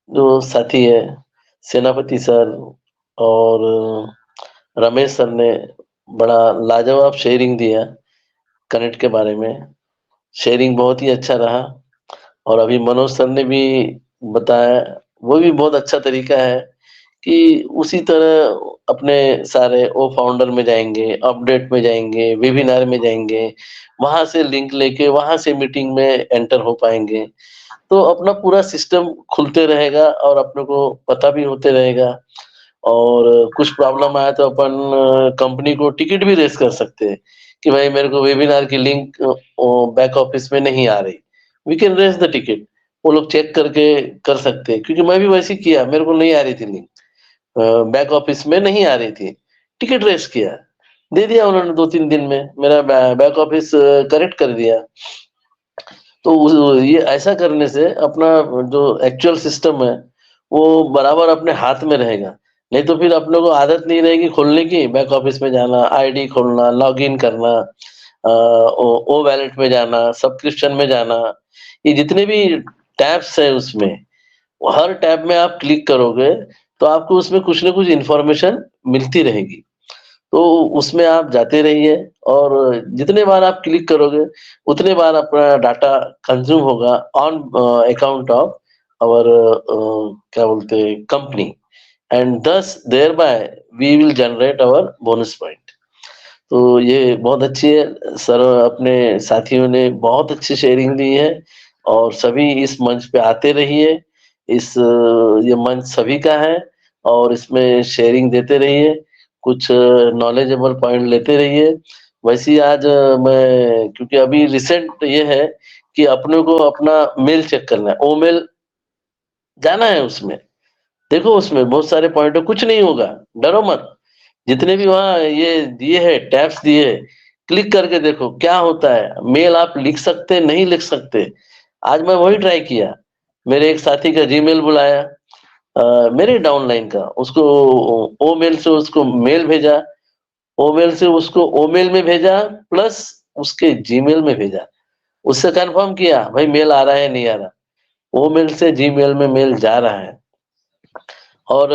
जो साथी है सेनापति सर और रमेश सर ने बड़ा लाजवाब शेयरिंग दिया कनेक्ट के बारे में। शेयरिंग बहुत ही अच्छा रहा। और अभी मनोज सर ने भी बताया, वो भी बहुत अच्छा तरीका है कि उसी तरह अपने सारे ओ फाउंडर में जाएंगे, अपडेट में जाएंगे, वेबिनार में जाएंगे, वहां से लिंक लेके वहां से मीटिंग में एंटर हो पाएंगे, तो अपना पूरा सिस्टम खुलते रहेगा और अपने को पता भी होते रहेगा। और कुछ प्रॉब्लम आया तो अपन कंपनी को टिकट भी रेस कर सकते हैं कि भाई मेरे को वेबिनार की लिंक बैक ऑफिस में नहीं आ रही, we can raise the ticket. वो लोग चेक करके कर सकते हैं, क्योंकि मैं भी वैसे ही किया, मेरे को नहीं आ रही थी लिंक, बैक ऑफिस में नहीं आ रही थी, टिकट रेस किया, दे दिया उन्होंने 2-3 दिन में, मेरा बैक ऑफिस करेक्ट कर दिया। तो ये ऐसा करने से अपना जो एक्चुअल सिस्टम है वो बराबर अपने हाथ में रहेगा। नहीं तो फिर अपने को आदत नहीं रहेगी खोलने की, बैक ऑफिस में जाना, आईडी खोलना, लॉगिन करना, ओ वैलेट में जाना, सब्सक्रिप्शन में जाना, ये जितने भी टैब्स है उसमें, हर टैब में आप क्लिक करोगे तो आपको उसमें कुछ ना कुछ इंफॉर्मेशन मिलती रहेगी। तो उसमें आप जाते रहिए और जितने बार आप क्लिक करोगे उतने बार अपना डाटा कंज्यूम होगा ऑन अकाउंट ऑफ आवर क्या बोलते हैं company, and thus thereby we will generate our bonus point। तो ये बहुत अच्छी है सर, अपने साथियों ने बहुत अच्छी शेयरिंग दी है और सभी इस मंच पे आते रहिए। ये मंच सभी का है और इसमें शेयरिंग देते रहिए, कुछ नॉलेजेबल पॉइंट लेते रहिए। वैसे ही आज मैं, क्योंकि अभी रिसेंट ये है कि अपने को अपना मेल चेक करना है, ओ मेल जाना है उसमें, देखो उसमें बहुत सारे पॉइंट है, कुछ नहीं होगा, डरो मत। जितने भी वहाँ ये दिए हैं, टैब्स दिए हैं, क्लिक करके देखो क्या होता है। मेल आप लिख सकते, नहीं लिख सकते। आज मैं वही ट्राई किया, मेरे एक साथी का जीमेल बुलाया, मेरे डाउनलाइन का, उसको ओ मेल से उसको मेल भेजा, ओ मेल से उसको ओ मेल में भेजा, प्लस उसके जीमेल में भेजा। उससे कंफर्म किया भाई मेल आ रहा है नहीं आ रहा, ओ मेल से जीमेल में मेल जा रहा है। और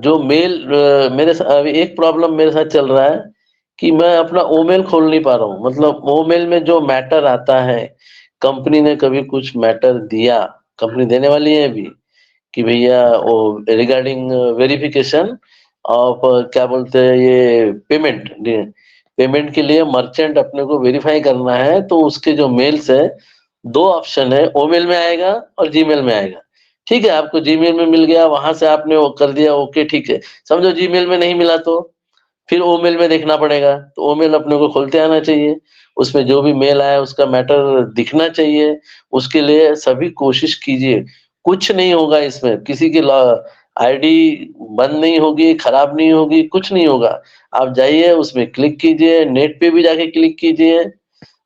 जो मेल मेरे अभी एक प्रॉब्लम मेरे साथ चल रहा है कि मैं अपना ओ मेल खोल नहीं पा रहा हूँ। मतलब ओ मेल में जो मैटर आता है, कंपनी ने कभी कुछ मैटर दिया, कंपनी देने वाली है अभी, कि भैया वो रिगार्डिंग वेरिफिकेशन ऑफ क्या बोलते हैं ये पेमेंट, पेमेंट के लिए मर्चेंट अपने को वेरीफाई करना है, तो उसके जो मेल्स है, दो ऑप्शन है, ओ मेल में आएगा और जीमेल में आएगा। ठीक है, आपको जीमेल में मिल गया, वहां से आपने वो कर दिया, ओके ठीक है। समझो जीमेल में नहीं मिला तो फिर ओ मेल में देखना पड़ेगा, तो ओ मेल अपने को खोलते आना चाहिए, उसमें जो भी मेल आया उसका मैटर दिखना चाहिए। उसके लिए सभी कोशिश कीजिए, कुछ नहीं होगा इसमें, किसी की आईडी बंद नहीं होगी, खराब नहीं होगी, कुछ नहीं होगा। आप जाइए उसमें क्लिक कीजिए, नेट पे भी जाके क्लिक कीजिए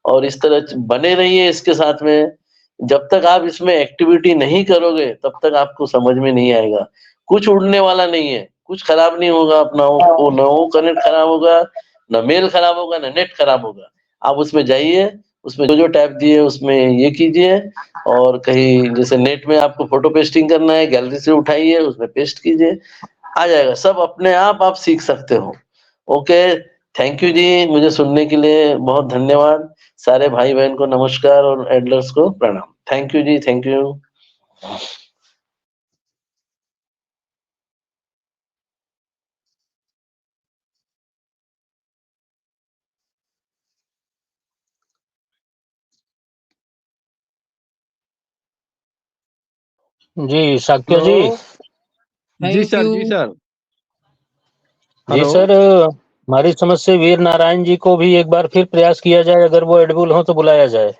और इस तरह बने रहिए इसके साथ में। जब तक आप इसमें एक्टिविटी नहीं करोगे तब तक आपको समझ में नहीं आएगा। कुछ उड़ने वाला नहीं है, कुछ खराब नहीं होगा अपना, वो न वो कनेक्ट खराब होगा, न मेल खराब होगा, न नेट खराब होगा। आप उसमें जाइए, उसमें जो जो टैब दिए उसमें ये कीजिए, और कहीं जैसे नेट में आपको फोटो पेस्टिंग करना है, गैलरी से उठाइए, उसमें पेस्ट कीजिए, आ जाएगा सब अपने आप सीख सकते हो। ओके, थैंक यू जी, मुझे सुनने के लिए बहुत धन्यवाद। सारे भाई बहन को नमस्कार और एडलर्स को प्रणाम। थैंक यू जी, थैंक यू। जी साक्य जी। हेलो जी थैंक सर, यू। जी सर। जी हेलो सर, हमारी समझ से वीर नारायण जी को भी एक बार फिर प्रयास किया जाए, अगर वो एडेबल हो तो बुलाया जाए।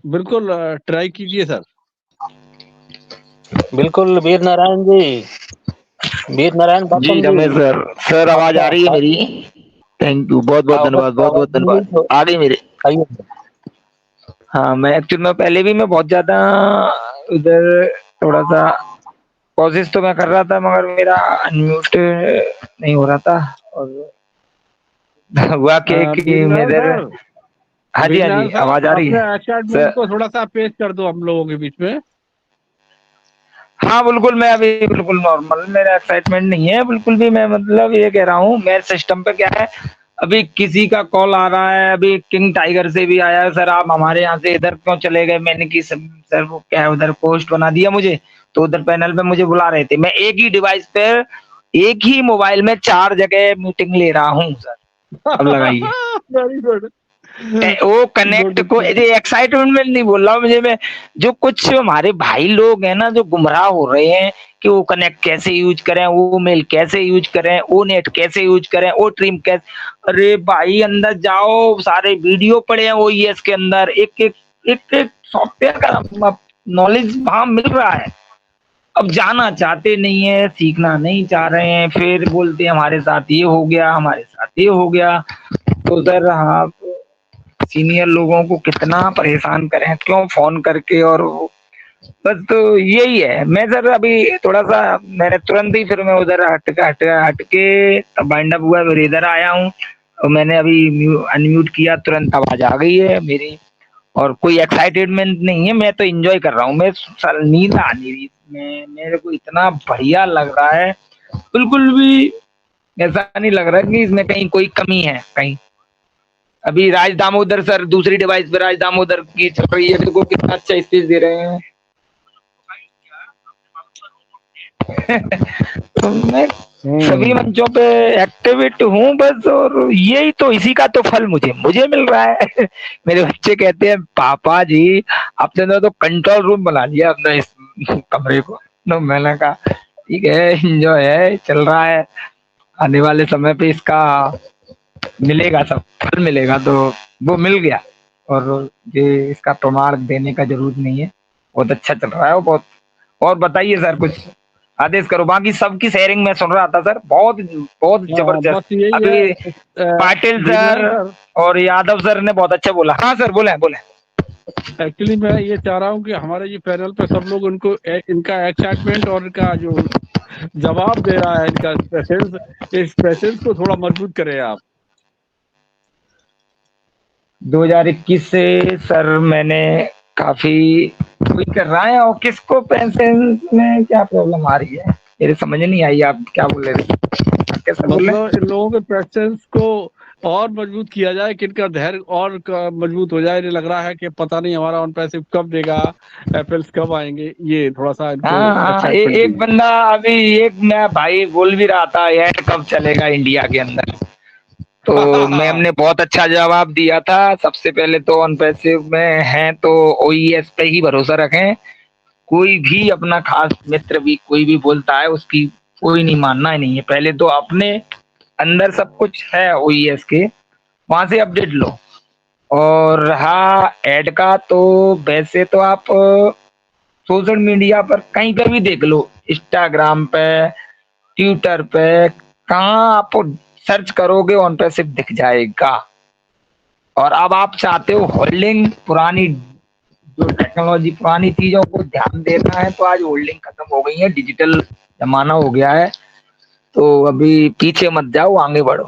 बिल्कुल ट्राई कीजिए सर। बिल्कुल वीर नारायण जी, वीर नारायण जी बापन रमेश जी, सर। सर आवाज आ रही है आपका मेरी? थैंक यू, बहुत बहुत धन्यवाद, बहुत बहुत धन्यवाद। आ रही मेरे? आइए। हाँ, मैं एक्चुअल में पहले भी मैं बहुत ज्यादा उधर थोड़ा सा कोशिश तो मैं कर रहा था, मगर मेरा अनम्यूट नहीं हो रहा था। और हुआ क्या कि मैं वीरनारायण इधर। सर, हाँ जी हाँ वीरनारायण जी, साहब आवाज आ रही अपने है अटैचमेंट सर? को थोड़ा सा पेश कर दो हम लोगों के बीच में। हाँ बिल्कुल, मैं अभी बिल्कुल नॉर्मल, मेरा एक्साइटमेंट नहीं है बिल्कुल भी। मैं मतलब ये कह रहा हूँ, मेरे सिस्टम पे क्या है, अभी किसी का कॉल आ रहा है, अभी किंग टाइगर से भी आया है, सर आप हमारे यहाँ से इधर क्यों चले गए। मैंने की सर वो क्या है, उधर पोस्ट बना दिया मुझे, तो उधर पैनल पे मुझे बुला रहे थे। मैं एक ही डिवाइस पे, एक ही मोबाइल में 4 जगह मीटिंग ले रहा हूँ सर। अब लगाइए। वेरी गुड, वो कनेक्ट गुड। को एक्साइटमेंट में नहीं बोल रहा हूँ मुझे, मैं जो कुछ हमारे भाई लोग हैं ना जो गुमराह हो रहे हैं कि वो कनेक्ट कैसे यूज करें, वो मेल कैसे यूज करें, वो नेट कैसे यूज करें, वो ट्रिम कैसे। अरे भाई अंदर जाओ, सारे वीडियो पड़े हैं ओईएस के अंदर, एक सॉफ्टवेयर का नॉलेज वहां मिल रहा है। अब जाना चाहते नहीं है, सीखना नहीं चाह रहे हैं, फिर बोलते हैं हमारे साथ ये हो गया, हमारे साथ ये हो गया। तो सर हाँ, सीनियर लोगों को कितना परेशान करें, क्यों फोन करके। और बस तो यही है। मैं सर अभी थोड़ा सा, मैंने तुरंत ही फिर मैं उधर हट के तब बाइंड अप हुआ, फिर इधर आया हूँ। और मैंने अभी अनम्यूट किया, तुरंत आवाज आ गई है मेरी। और कोई एक्साइटेडमेंट नहीं है, मैं तो एंजॉय कर रहा हूँ। मैं साल नींद आ नहीं रही इसमें, मेरे को इतना बढ़िया लग रहा है। बिल्कुल भी ऐसा नहीं लग रहा कि इसमें कहीं कोई कमी है कहीं। अभी राज दामोदर सर दूसरी डिवाइस पे राज दामोदर की चल रही है, देखो कितना अच्छा स्पीच दे रहे हैं। तो मैं सभी मंचों पे एक्टिवेट हूँ बस, और यही तो, इसी का तो फल मुझे मिल रहा है। मेरे बच्चे कहते हैं पापा जी आपने तो कंट्रोल रूम बना लिया अपना इस कमरे को। तो मैंने कहा ठीक है, एंजॉय है, चल रहा है। आने वाले समय पे इसका मिलेगा, सब फल मिलेगा। तो वो मिल गया, और ये इसका प्रमाण देने का जरूरत नहीं है, बहुत अच्छा चल रहा है वो, बहुत और बताइए सर, कुछ आदेश करो। बाकी सबकी शेयरिंग में सुन रहा था सर, बहुत बहुत हाँ, जबरदस्त। बस यही है अभी पाटिल वीरनारायण सर सर। और यादव सर ने बहुत अच्छा बोला। हाँ सर, बोले बोले। एक्चुअली मैं ये चाह रहा हूँ कि हमारे ये पैनल पे सब लोग इनको इनका एक्साइटमेंट और इनका जो जवाब दे रहा है, इनका पेशेंस, इस पेशेंस को थोड़ा मजबूत करें आप। 2021 से सर मैंने काफी कोई कर रहा है, और किसको पेंशन में क्या प्रॉब्लम आ रही है मेरे समझ नहीं आई। आप क्या बोल रहे थे, कैसे बोल रहे हैं? मतलब इन लोगों के पेशेंस को और मजबूत किया जाए कि इनका धैर्य और मजबूत हो जाए। इन्हें लग रहा है कि पता नहीं हमारा ऑन पैसे कब देगा, एफएल्स कब आएंगे, ये थोड़ा सा इनको हाँ हाँ, एक्साइटमेंट एक दीजिए। बंदा अभी, एक मैं भाई बोल भी रहा था यार कब चलेगा इंडिया के अंदर, तो मैम ने बहुत अच्छा जवाब दिया था। सबसे पहले तो ऑन पैसिव में है तो ओईएस पे ही भरोसा रखें। कोई भी अपना खास मित्र भी कोई भी बोलता है उसकी कोई नहीं मानना ही नहीं है। पहले तो अपने अंदर सब कुछ है ओईएस के, वहां से अपडेट लो। और रहा ऐड का, तो वैसे तो आप सोशल मीडिया पर कहीं पर भी देख लो, इंस्टाग्राम पे, ट्विटर पे, कहाँ आप सर्च करोगे ऑन पैसिव दिख जाएगा। और अब आप चाहते हो होल्डिंग, पुरानी जो टेक्नोलॉजी, पुरानी चीजों को ध्यान देना है, तो आज होल्डिंग खत्म हो गई है, डिजिटल जमाना हो गया है। तो अभी पीछे मत जाओ, आगे बढ़ो।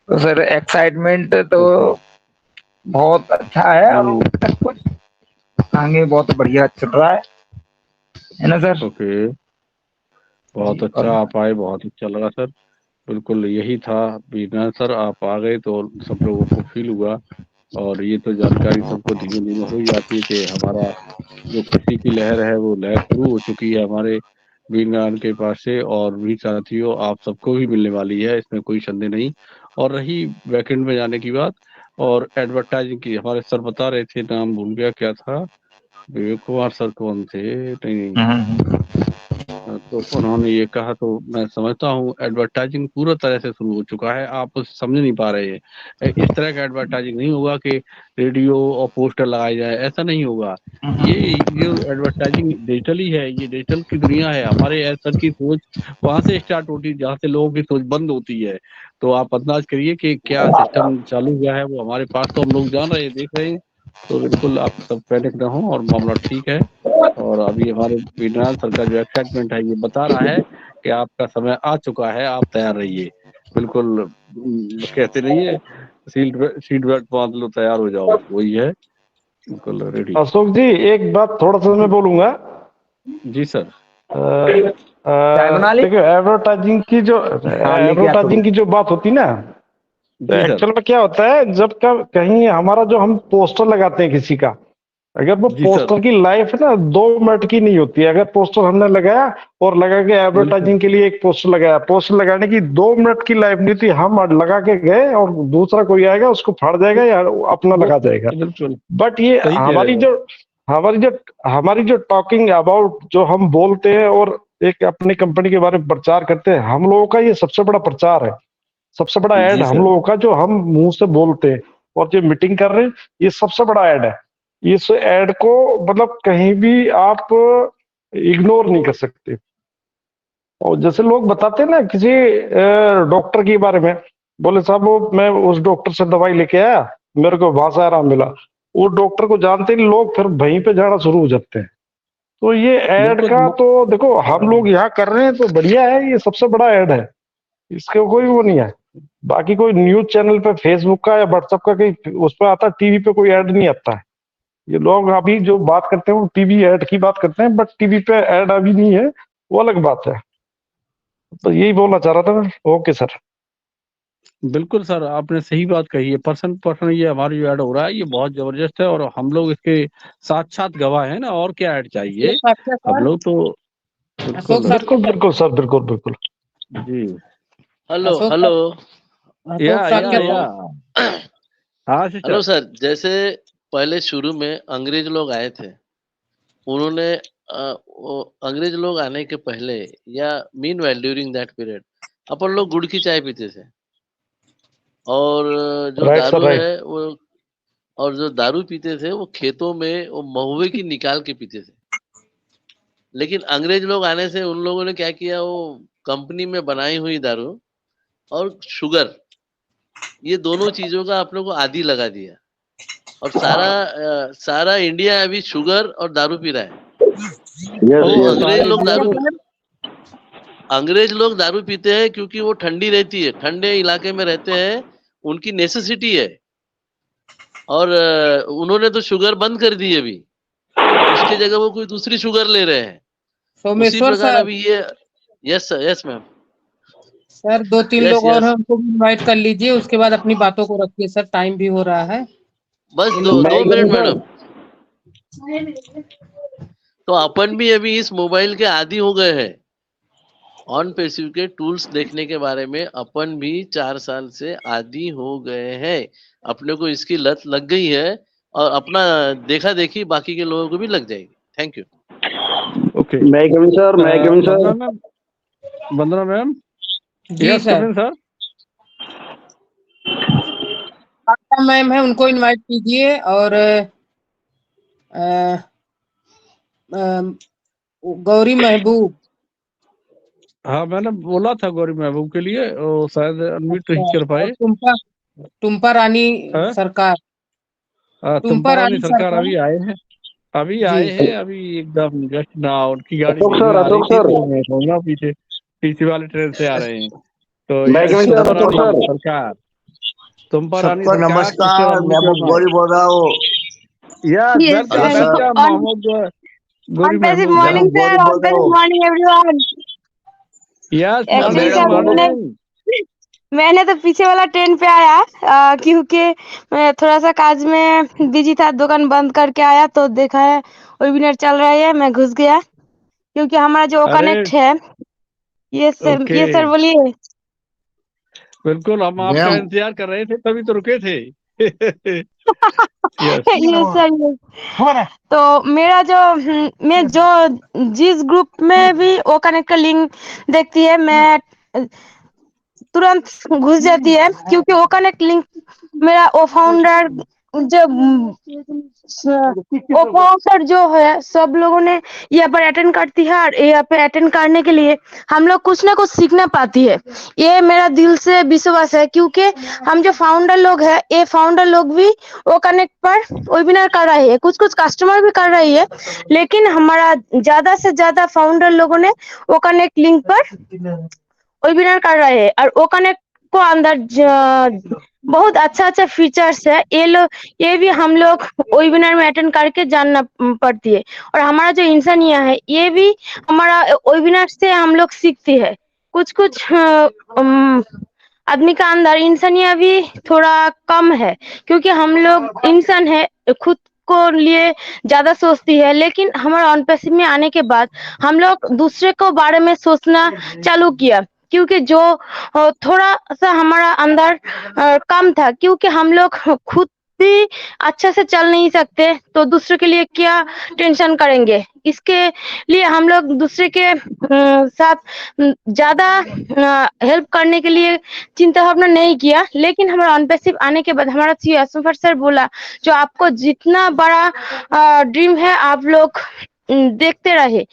तो सर एक्साइटमेंट तो बहुत अच्छा है, और सब कुछ आगे बहुत बढ़िया चल रहा है ना सर? ओके, बहुत अच्छा, आप आए, बहुत अच्छा लगा सर। बिल्कुल यही था वीरनारायण सर, आप आ गए तो सब लोगों को फील हुआ। और ये तो जानकारी सबको धीमे धीमे हो ही जाती है कि हमारा जो खुशी की लहर है वो लहर शुरू हो चुकी है हमारे वीरनारायण के पास से। और भी साथियों, आप सबको भी मिलने वाली है, इसमें कोई संदेह नहीं। और रही वैकेंड में जाने की बात और एडवर्टाइजिंग की, हमारे सर बता रहे थे, नाम भूल गया क्या था, विवेक कुमार सर कौन थे, नहीं, तो उन्होंने ये कहा, तो मैं समझता हूँ एडवर्टाइजिंग पूरा तरह से शुरू हो चुका है। आप समझ नहीं पा रहे हैं, इस तरह का एडवर्टाइजिंग नहीं होगा कि रेडियो और पोस्टर लगाए जाए, ऐसा नहीं होगा। ये एडवर्टाइजिंग डिजिटली है, ये डिजिटल की दुनिया है। हमारे सर की सोच वहां से स्टार्ट होती है जहाँ से लोगों की सोच बंद होती है। तो आप अंदाज करिए कि क्या सिस्टम चालू हुआ है वो हमारे पास, तो हम लोग जान रहे हैं, देख रहे हैं। तो बिल्कुल आप सब पैनिक न हो, और मामला ठीक है। और अभी हमारे वीरनारायण सर का जो एक्साइटमेंट है ये बता रहा है कि आपका समय आ चुका है, आप तैयार रहिए। बिल्कुल कहते नहीं है, सीट बेल्ट बांध लो, तैयार हो जाओ, वही है, बिल्कुल रेडी। अशोक जी, एक बात थोड़ा सा मैं बोलूंगा। जी सर। चाय बना ली? देखो, हाँ लेके आता हूँ। एडवर्टाइजिंग की जो बात होती ना, तो जी सर। एक्चुअल में क्या होता है, जब कहीं हमारा जो हम पोस्टर लगाते हैं किसी का, अगर वो जी सर। पोस्टर की लाइफ ना 2 मिनट की नहीं होती है। अगर पोस्टर हमने लगाया और लगा के बिल्कुल एडवर्टाइजिंग के लिए एक पोस्टर लगाया, पोस्टर लगाने की 2 मिनट की लाइफ नहीं थी। हम लगा के गए और दूसरा कोई आएगा उसको फाड़ जाएगा या अपना वो लगा जाएगा। बिल्कुल बट ये सही कह रहे हो। हमारी जो हमारी जो टॉकिंग अबाउट जो हम बोलते हैं और एक अपनी कंपनी के बारे में प्रचार करते हैं, हम लोगों का ये सबसे बड़ा प्रचार है, सबसे बड़ा ऐड जी हम सर। लोगों का, जो हम मुंह से बोलते हैं और जो मीटिंग कर रहे हैं, ये सबसे बड़ा ऐड है। इस ऐड को मतलब कहीं भी आप इग्नोर नहीं कर सकते। और जैसे लोग बताते हैं ना किसी डॉक्टर के बारे में, बोले साहब वो मैं उस डॉक्टर से दवाई लेके आया, मेरे को वहां से आराम मिला। वो डॉक्टर को जानते नहीं लोग, फिर वहीं पे जाना शुरू हो जाते हैं। तो ये ऐड बिल्कुल का तो देखो हम लोग यहाँ कर रहे हैं तो बढ़िया है, ये सबसे बड़ा ऐड है, इसके कोई वो नहीं है। बाकी कोई न्यूज चैनल पे फेसबुक का या व्हाट्सएप का कहीं उस पर आता है, टीवी पे कोई ऐड नहीं आता है। ये लोग अभी जो बात करते हैं वो टीवी ऐड की बात करते हैं, बट टीवी पे ऐड अभी नहीं है, वो अलग बात है। तो यही बोलना चाह रहा था मैं। Okay sir. बिल्कुल सर, आपने सही बात कही है। पर्सन पर्सन ये हमारी जो ऐड हो रहा है ये बहुत जबरदस्त है, और हम लोग इसके साथ गवाह हैं ना, और क्या ऐड चाहिए हम लोग तो। बिल्कुल बिल्कुल बिल्कुल सर, बिल्कुल बिल्कुल। जी। हेलो हेलो या हेलो हाँ हेलो सिस्टर। सर। जैसे पहले शुरू में अंग्रेज लोग आए थे, उन्होंने अंग्रेज लोग आने के पहले या meanwhile during that period अपन लोग गुड़ की चाय पीते थे, और जो राइट सर, दारू राइट। है वो, और जो दारू पीते थे वो खेतों में वो महुए की निकाल के पीते थे। लेकिन अंग्रेज लोग आने से उन लोगों ने क्या किया, वो कंपनी में बनाई हुई दारू और शुगर, ये दोनों चीजों का अपने को आदी लगा दिया, और सारा इंडिया अभी शुगर और दारू पी रहा है। यस वो यस अंग्रेज लोग दारू पीते हैं क्योंकि वो ठंडी रहती है, ठंडे इलाके में रहते हैं, उनकी नेसेसिटी है। और उन्होंने तो शुगर बंद कर दी अभी, उसकी जगह वो कोई दूसरी शुगर ले रहे हैं। उसी सोमेश्वर प्रकार सर, अभी ये, yes sir, yes ma'am, sir 2-3 yes लोग और यस, हैं, उनको भी इनवाइट कर लीजिए, उसके बाद अपनी बातों को रखिए सर, टाइम भी हो रहा है। बस ये दो लोग मैं मिनट करूं मैडम। तो अपन भी अभी इस मोबाइल के आदी हो गए हैं। ऑन पैसिव के टूल्स देखने के बारे में अपन भी 4 साल से आदी हो गए हैं। अपने को इसकी लत लग गई है, और अपना देखा देखी बाकी के लोगों को भी लग जाएगी। Thank you. ओके, मैं कमिंग सर, मैं कमिंग वंदना सर। मैम, वंदना मैम, जी यस सर, कमिंग सर। पाटा मैम है, उनको इनवाइट कीजिए, और गौरी महबूब, हाँ मैंने बोला था गौरी महबूब के लिए, वो शायद अनम्यूट नहीं कर और पाए। टुम्पा रानी हाँ? सरकार, तुम्पा टुम्पा रानी रानी सरकार सरकार, अभी आए हैं, अभी जी आए हैं, अभी एकदम जस्ट ना उनकी गाड़ी अशोक बीच में सर, आ रही अशोक थी, सर, तो मैं समझा पीछे पीछे वाली ट्रेन से आ रहे हैं। तो मैं ये कमिंग सर, तुम्पा अशोक रानी सर। सरकार, तुम्पा रानी सबको सरकार, नमस्कार, मैं गौरी बोल रहा हूँ। Yes Yes, welcome hello sir. Sir, welcome On Mohammad Gauri on basic Mehboob मैं morning, ma'am. sir. Gauri On बोल रहा basic हूँ। morning, everyone. Yes ma'am, Actually, very sir, madam good बोलो। मैंने तो पीछे वाला ट्रेन पे आया, क्योंकि मैं थोड़ा सा काज में बिजी था, दुकान बंद करके आया तो देखा है वेबिनार चल रहा है, मैं घुस गया, क्योंकि हमारा जो अरे कनेक्ट है, ये ओके, सर बोलिए। बिल्कुल हम आपका मैम इंतजार कर रहे थे, तभी तो रुके थे। यस ये सर, ये तो मेरा जो मैं जो जिस ग्रुप में भी वो कनेक्ट का लिंक देखती है, मैं तुरंत घुस जाती है, क्योंकि वो कनेक्ट लिंक मेरा वो फाउंडर वो फाउंडर जो है, सब लोगों ने यहाँ पर अटेंड करती है, और यहाँ पे अटेंड करने के लिए हम लोग कुछ ना कुछ सीखना पाती है, ये मेरा दिल से विश्वास है, क्योंकि हम जो फाउंडर लोग हैं, ये फाउंडर लोग भी वो कनेक्ट पर वेबिनार कर रहे हैं, कुछ कुछ कस्टमर भी कर रही है, लेकिन हमारा ज्यादा से ज्यादा फाउंडर लोगों ने वो कनेक्ट लिंक पर वेबिनार कर रहे हैं, और वो कनेक्ट को अंदर बहुत अच्छा फीचर्स है, ये भी हम लोग वेबिनार में अटेंड करके जानना पड़ती है, और हमारा जो इंसानिया है, ये भी हमारा वेबिनार से हम लोग सीखते हैं। कुछ आदमी का अंदर इंसानिया भी थोड़ा कम है, क्योंकि हम लोग इंसान है, खुद को लिए ज्यादा सोचती है, लेकिन हमारा ऑन पैसिव में आने के बाद हम लोग दूसरे को बारे में सोचना चालू किया, क्योंकि जो थोड़ा सा हमारा अंदर कम था, क्योंकि हम लोग खुद भी अच्छा से चल नहीं सकते, तो दूसरे के लिए क्या टेंशन करेंगे, इसके लिए हम लोग दूसरे के साथ ज्यादा हेल्प करने के लिए चिंता भावना नहीं किया। लेकिन हमारा ऑन पैसिव आने के बाद हमारा सीईओ असफर सर बोला, जो आपको जितना बड़ा ड्रीम है, आप लोग देखते रहे,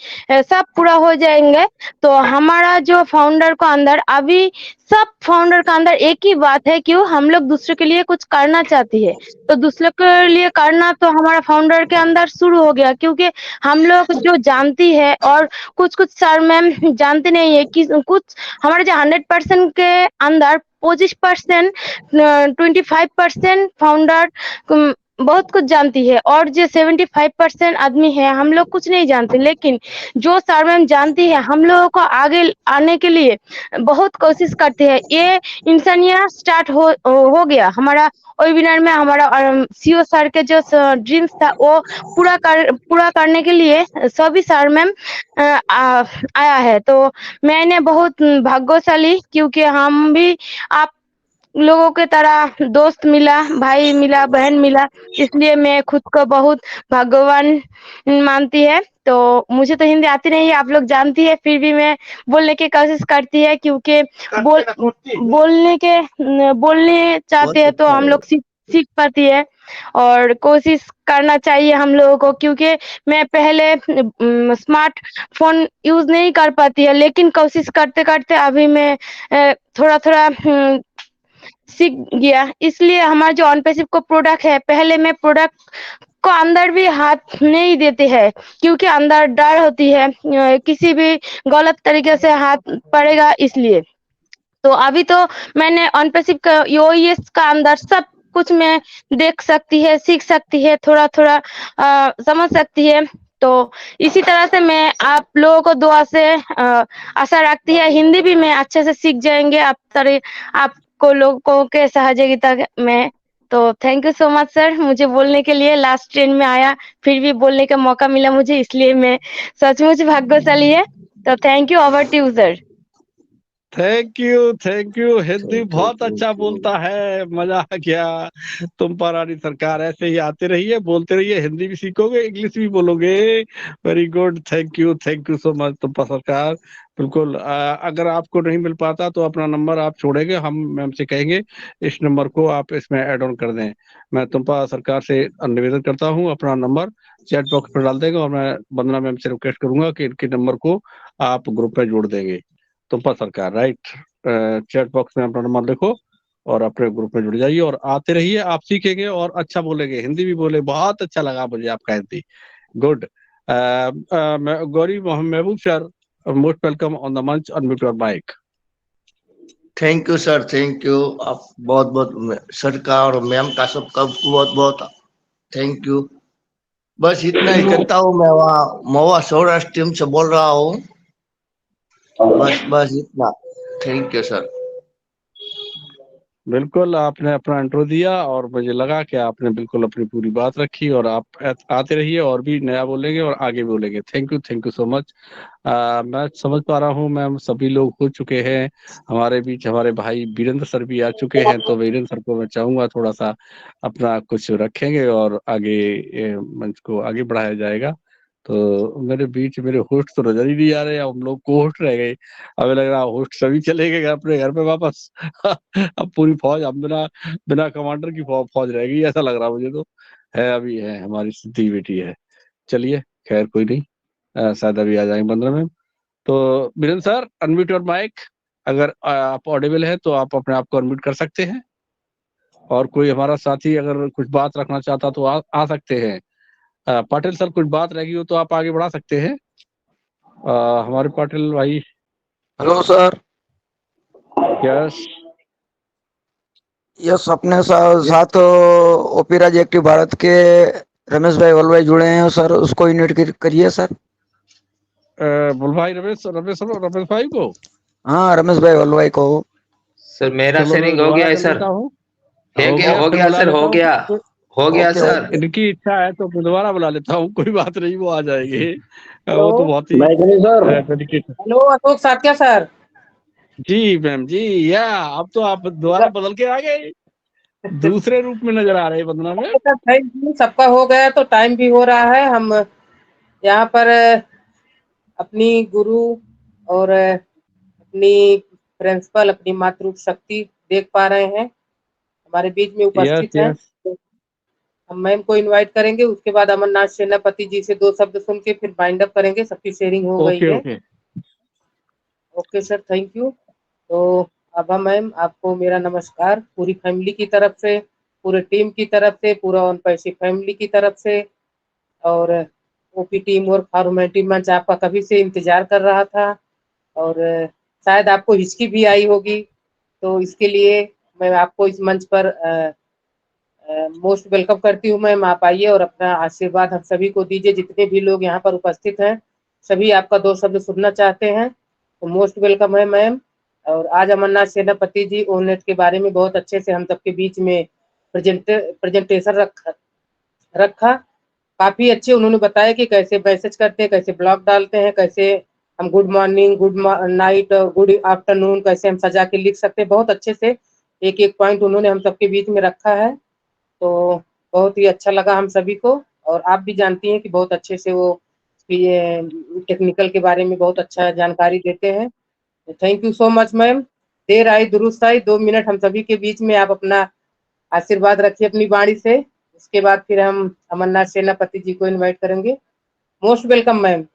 सब पूरा हो जाएंगे। तो हमारा जो फाउंडर को अंदर, अभी सब फाउंडर का अंदर एक ही बात है कि हम लोग दूसरे के लिए कुछ करना चाहती है, तो दूसरे के लिए करना तो हमारा फाउंडर के अंदर शुरू हो गया, क्योंकि हम लोग जो जानती है, और कुछ सर मैम जानते नहीं है कि कुछ हमारे जो 100% के अंदर 25%, 25% फाउंडर बहुत कुछ जानती है, और जो 75% आदमी है, हम लोग कुछ नहीं जानते, लेकिन जो सर मैम जानती है, हम लोगों को आगे आने के लिए बहुत कोशिश करते हैं। ये इंसानिया स्टार्ट हो गया हमारा वेबिनार में। हमारा सीईओ सर के जो ड्रीम्स था, वो पूरा करने के लिए सभी सर मैम आया है, तो मैंने बहुत भाग्यशाली, क्योंकि हम भी आप लोगों के तरह दोस्त मिला, भाई मिला, बहन मिला, इसलिए मैं खुद को बहुत भाग्यवान मानती है। तो मुझे तो हिंदी आती नहीं है, आप लोग जानती है, फिर भी मैं बोलने की कोशिश करती है, क्योंकि बोलने चाहते हैं तो हम लोग सीख पाती है। और कोशिश करना चाहिए हम लोगों को, क्योंकि मैं पहले स्मार्टफ़ोन यूज़ नहीं कर पाती है, लेकिन कोशिश करते-करते अभी मैं थोड़ा-थोड़ा सीख गया। इसलिए हमारा जो ऑन पैसिव को प्रोडक्ट है, पहले मैं प्रोडक्ट को अंदर भी हाथ नहीं देते हैं, क्योंकि अंदर डर होती है किसी भी गलत तरीके से हाथ पड़ेगा इसलिए। तो अभी तो मैंने ऑन पैसिव का ओएस का अंदर सब कुछ मैं देख सकती है, सीख सकती है, थोड़ा-थोड़ा समझ सकती है। तो इसी तरह से मैं आप लोगों को दुआ से आशा रखती है हिंदी भी मैं अच्छे से सीख जाएँगे आपको लोगों के सहयोगिता में। तो thank you so much sir, मुझे बोलने के लिए लास्ट ट्रेन में आया, फिर भी बोलने का मौका मिला मुझे, इसलिए मैं सचमुच भाग्यशाली है। तो thank you, over to you sir. Thank you. Hindi बहुत अच्छा बोलता है, मजा आ गया। तुम पर रानी सरकार ऐसे ही आते रहिए, बोलते रहिए, हिंदी भी सीखोगे, इंग्लिश भी बोलोगे। Very good, thank you so much तुम पर सरकार। बिल्कुल अगर आपको नहीं मिल पाता तो अपना नंबर आप छोड़ेंगे, हम मैम से कहेंगे इस नंबर को आप इसमें ऐड ऑन कर दें। मैं तुम पर सरकार से निवेदन करता हूँ, अपना नंबर चैट बॉक्स पर डाल देंगे और मैं वंदना मैम से रिक्वेस्ट करूंगा कि इनके नंबर को आप ग्रुप में जोड़ देंगे। तुम पर सरकार, राइट। चैट बॉक्स में अपना नंबर लिखो और अपने ग्रुप में जुड़ जाइए और आते रहिए, आप सीखेंगे और अच्छा बोलेंगे, हिंदी भी बोले। बहुत अच्छा लगा मुझे आपका Hindi, good. Gauri Mahboob sir, most welcome on the मंच, unmute your mic. Thank you sir, thank you. आप बहुत बहुत सर का और मैम का सबका बहुत बहुत थैंक यू। बस इतना ही कहता हूँ। मैं वहाँ महुआ सौराष्ट्र टीम से बोल रहा हूँ। बस इतना, थैंक यू सर। बिल्कुल, आपने अपना इंट्रो दिया और मुझे लगा कि आपने बिल्कुल अपनी पूरी बात रखी और आप आते रहिए और भी नया बोलेंगे और आगे बोलेंगे। Thank you so much. मैं समझ पा रहा हूँ मैम, सभी लोग हो चुके हैं हमारे बीच। हमारे भाई वीरेंद्र सर भी आ चुके हैं, तो वीरेंद्र सर को मैं चाहूंगा थोड़ा सा अपना कुछ रखेंगे और आगे मंच को आगे बढ़ाया जाएगा। तो मेरे बीच मेरे होस्ट तो नजर ही नहीं आ रहे, हम लोग को होस्ट रह गए। हमें लग रहा होस्ट सभी चले गए अपने घर पे वापस। अब पूरी फौज, हम बिना बिना कमांडर की फौज रह गई, ऐसा लग रहा मुझे तो। है, अभी है हमारी सिद्धि बेटी है। चलिए खैर कोई नहीं, शायद अभी आ जाएंगे 15 में। तो Birendra sir, unmute your mic. अगर आप ऑडिबल है तो आप अपने आप को अनम्यूट कर सकते हैं, और कोई हमारा साथी अगर कुछ बात रखना चाहता तो आ सकते हैं। पाटिल सर, कुछ बात रह गई हो तो आप आगे बढ़ा सकते हैं। हमारे पाटिल भाई। Hello sir. यस यस, अपने साथ ओपीराज एक्टिव भारत के रमेश भाई वल्लभाई जुड़े हैं सर, उसको इन्वाइट करिए सर। बोल भाई, रमेश भाई को। हाँ, रमेश भाई वल्लभाई को। सर मेरा चलो मैं शेयरिंग हो दोबारा गया है कर सर। लेता हूँ। हो गया फिर बुला सर, लेता हो हूँ। गया हो गया ओके सर। इनकी इच्छा है तो मैं दोबारा बुला लेता हूँ, कोई बात नहीं, वो आ जाएंगे। हेलो वो तो बहुत ही सर। डेडिकेटेड। हेलो अशोक साथिया सर। जी मैम जी, या अब तो आप दोबारा बदल के आ गए, दूसरे रूप में नजर आ रहे हैं वंदना में। सर थैंक यू, सबका हो गया तो टाइम भी हो रहा है। हम यहाँ पर अपनी गुरु और अपनी प्रिंसिपल, अपनी मातृ शक्ति देख पा रहे हैं हमारे बीच में उपस्थित हैं। हम मैम को इनवाइट करेंगे, उसके बाद अमरनाथ सेनापति जी से 2 शब्द सुन के फिर बाइंड अप करेंगे। सबकी शेयरिंग हो गई है। Okay sir, thank you. तो अब मैम आपको मेरा नमस्कार पूरी फैमिली की तरफ से, पूरे टीम की तरफ से, पूरा ऑन पैसिव फैमिली की तरफ से। और ओपी टीम और फॉर्मेटिव मंच आपका कभी से इंतजार कर रहा था और शायद आपको हिचकी भी आई होगी, तो इसके लिए मैं आपको इस मंच पर मोस्ट वेलकम करती हूँ। मैम आप आइए और अपना आशीर्वाद हम सभी को दीजिए। जितने भी लोग यहाँ पर उपस्थित हैं सभी आपका 2 शब्द सुनना चाहते हैं, तो मोस्ट वेलकम है मैम। और आज अमरनाथ सेनापति जी ओनेट के बारे में बहुत अच्छे से हम सबके बीच में प्रेजेंटेशन रखा। काफी अच्छे उन्होंने बताया कि कैसे मैसेज करते हैं, कैसे ब्लॉग डालते हैं, कैसे हम गुड मॉर्निंग, गुड नाइट और गुड आफ्टरनून कैसे हम सजा के लिख सकते हैं। बहुत अच्छे से एक एक पॉइंट उन्होंने हम सबके बीच में रखा है, तो बहुत ही अच्छा लगा हम सभी को। और आप भी जानती हैं कि बहुत अच्छे से वो ये टेक्निकल के बारे में बहुत अच्छा जानकारी देते हैं। Thank you so much ma'am. देर आई दुरुस्त आई, 2 मिनट हम सभी के बीच में आप अपना आशीर्वाद रखिए अपनी वाणी से, इसके बाद फिर हम अमरनाथ सेनापति जी को इनवाइट करेंगे। Most welcome ma'am.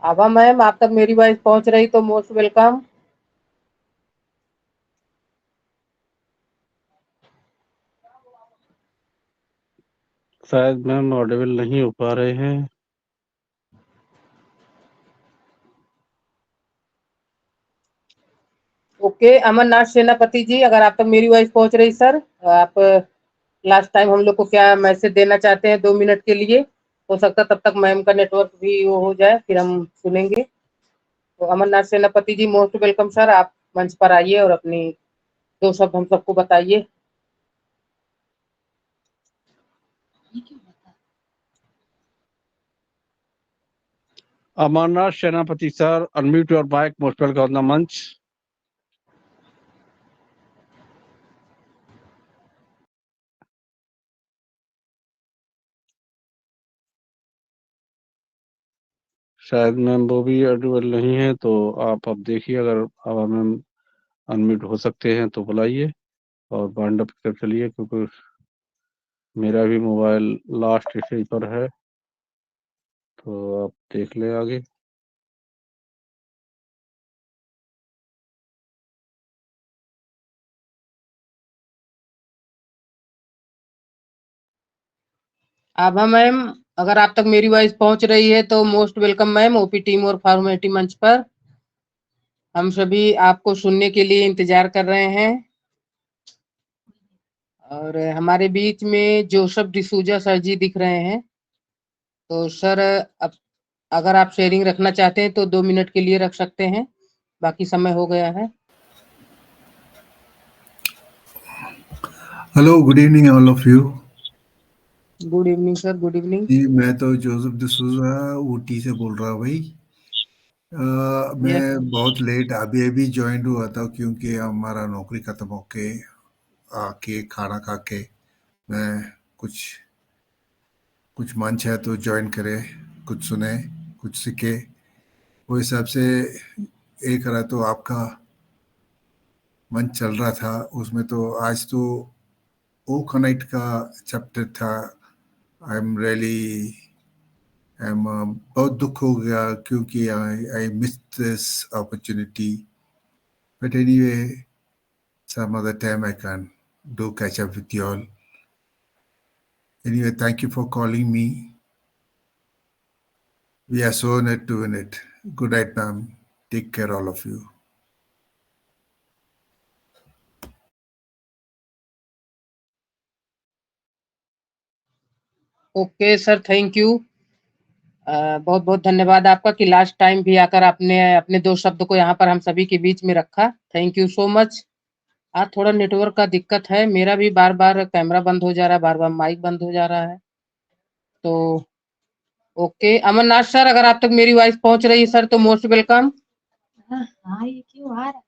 Abha ma'am, आप तक मेरी वॉइस पहुंच रही तो मोस्ट वेलकम। शायद मैम ऑडिबल नहीं हो पा रहे हैं। ओके, अमरनाथ सेनापति जी, अगर आप तक मेरी वॉइस पहुंच रही सर, आप लास्ट टाइम हम लोग को क्या मैसेज देना चाहते हैं 2 मिनट के लिए? हो सकता तब तक मैम का नेटवर्क भी वो हो जाए, फिर हम सुनेंगे। तो अमरनाथ सेनापति जी, मोस्ट वेलकम सर, आप मंच पर आइए और अपनी 2 शब्द हम सबको बताइए। Amarnath Senapati sir, unmute your mic, most welcome on the मंच। शायद मैम वो भी ऑडिबल नहीं है, तो आप अब देखिए, अगर अब मैम अनम्यूट हो सकते हैं तो बुलाइए और बाइंड अप कर चलिए, क्योंकि मेरा भी मोबाइल लास्ट स्टेज पर है, तो आप देख लें आगे। आभा मैम, अगर आप तक मेरी वॉइस पहुंच रही है तो most welcome ma'am, OP team और फॉर्मेलिटी मंच पर। हम सभी आपको सुनने के लिए इंतजार कर रहे हैं। और हमारे बीच में जोसेफ डिसूजा सर जी दिख रहे हैं। तो सर, अब अगर आप शेयरिंग रखना चाहते हैं तो 2 मिनट के लिए रख सकते हैं, बाकी समय हो गया है। Hello, good evening all of you. Good evening sir, good evening. जी, मैं तो जोसेफ डिसूजा ऊटी से बोल रहा हूँ भाई। मैं बहुत लेट अभी अभी ज्वाइन हुआ था, क्योंकि हमारा नौकरी खत्म होके आके खाना खा के मैं कुछ मंच है तो ज्वाइन करे, कुछ सुने, कुछ सीखे, वो हिसाब से एक रहा। तो आपका मंच चल रहा था, उसमें तो आज तो ओकनाइट का चैप्टर था। आई एम रियली बहुत दुख हो गया, क्योंकि I miss this opportunity, but anyway some other time I can do catch up with you all. Anyway, thank you for calling me. We are so honored to win it. Good night, ma'am. Take care, all of you. Okay sir, thank you. बहुत बहुत धन्यवाद आपका कि लास्ट टाइम भी आकर आपने अपने 2 शब्द को यहाँ पर हम सभी के बीच में रखा। Thank you so much. आज थोड़ा नेटवर्क का दिक्कत है, मेरा भी बार-बार कैमरा बंद हो जा रहा है, बार-बार माइक बंद हो जा रहा है। तो ओके, अमरनाथ सर, अगर आप तक मेरी वॉइस पहुंच रही है सर तो मोस्ट वेलकम। हाँ, ये क्यों आ रहा?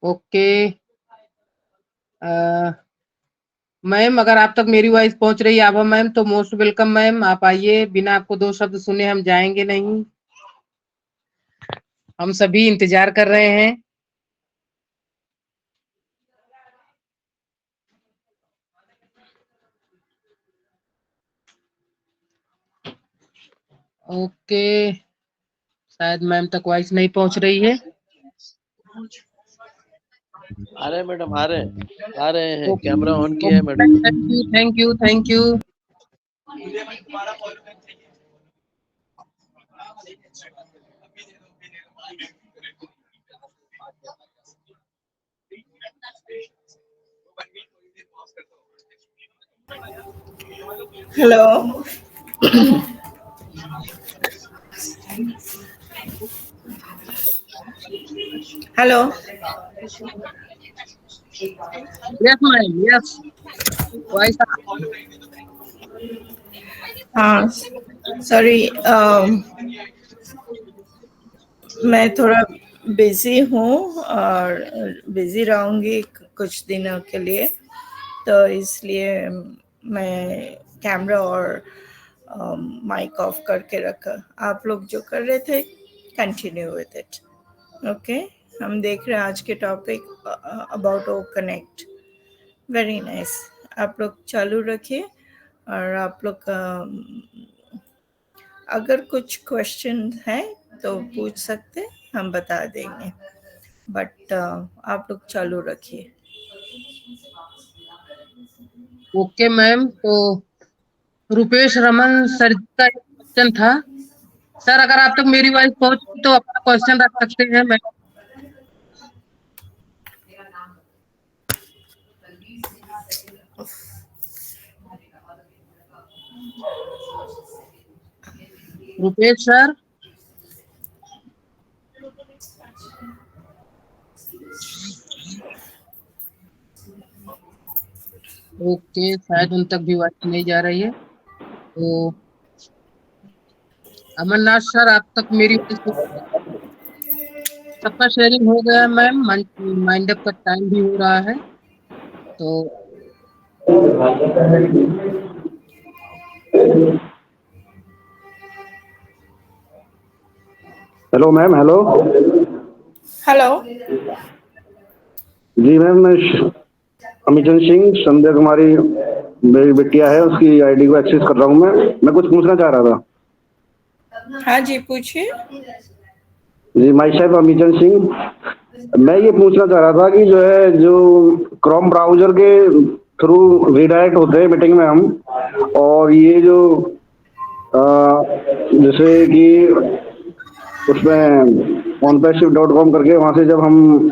ओके, मैम, अगर आप तक मेरी वॉइस पहुंच रही है आभा मैम तो मोस्ट वेलकम मैम, आप आइए। बिना आपको 2 शब्द सुने हम जाएंगे नहीं, हम सभी इंतजार कर रहे हैं। ओके, शायद मैम तक वॉइस नहीं पहुंच रही है। आ रहे हैं मैडम, आ रहे हैं, कैमरा ऑन किया है madam. Thank you, thank you. Hello. Hello. Yes ma'am, yes voice. हाँ, सॉरी, मैं थोड़ा बिजी हूँ और बिजी रहूँगी कुछ दिनों के लिए, तो इसलिए मैं कैमरा और माइक ऑफ करके रखा। आप लोग जो कर रहे थे कंटिन्यू विद इट। ओके, हम देख रहे हैं आज के topic about O connect. Very nice, आप लोग चालू रखिए। और आप लोग अगर कुछ क्वेश्चन है तो पूछ सकते, हम बता देंगे, बट आप लोग चालू रखिए। ओके मैम, तो रुपेश रमन सर का एक क्वेश्चन था। सर अगर आप तक मेरी वॉइस पहुंची तो अपना क्वेश्चन रख सकते हैं। मैं रुपेश सर, ओके, शायद उन तक भी वॉइस नहीं जा रही है। तो अमरनाथ सर, आप तक मेरी सबका शेयरिंग हो गया मैम। माइंड अप का टाइम भी हो रहा है, तो हेलो मैम। Hello hello. जी मैम, मैं अमिचंद सिंह, संध्या कुमारी मेरी बिटिया है, उसकी आईडी को एक्सेस कर रहा हूँ। मैं कुछ पूछना चाह रहा था। हाँ जी, पूछिए। जी, माई सेल्फ अमिचंद सिंह। मैं ये पूछना चाह रहा था कि जो है, जो क्रोम ब्राउजर के थ्रू रीडायरेक्ट होते हैं मीटिंग में हम, और ये जो जैसे कि उसमें onpassive.com करके वहाँ से जब हम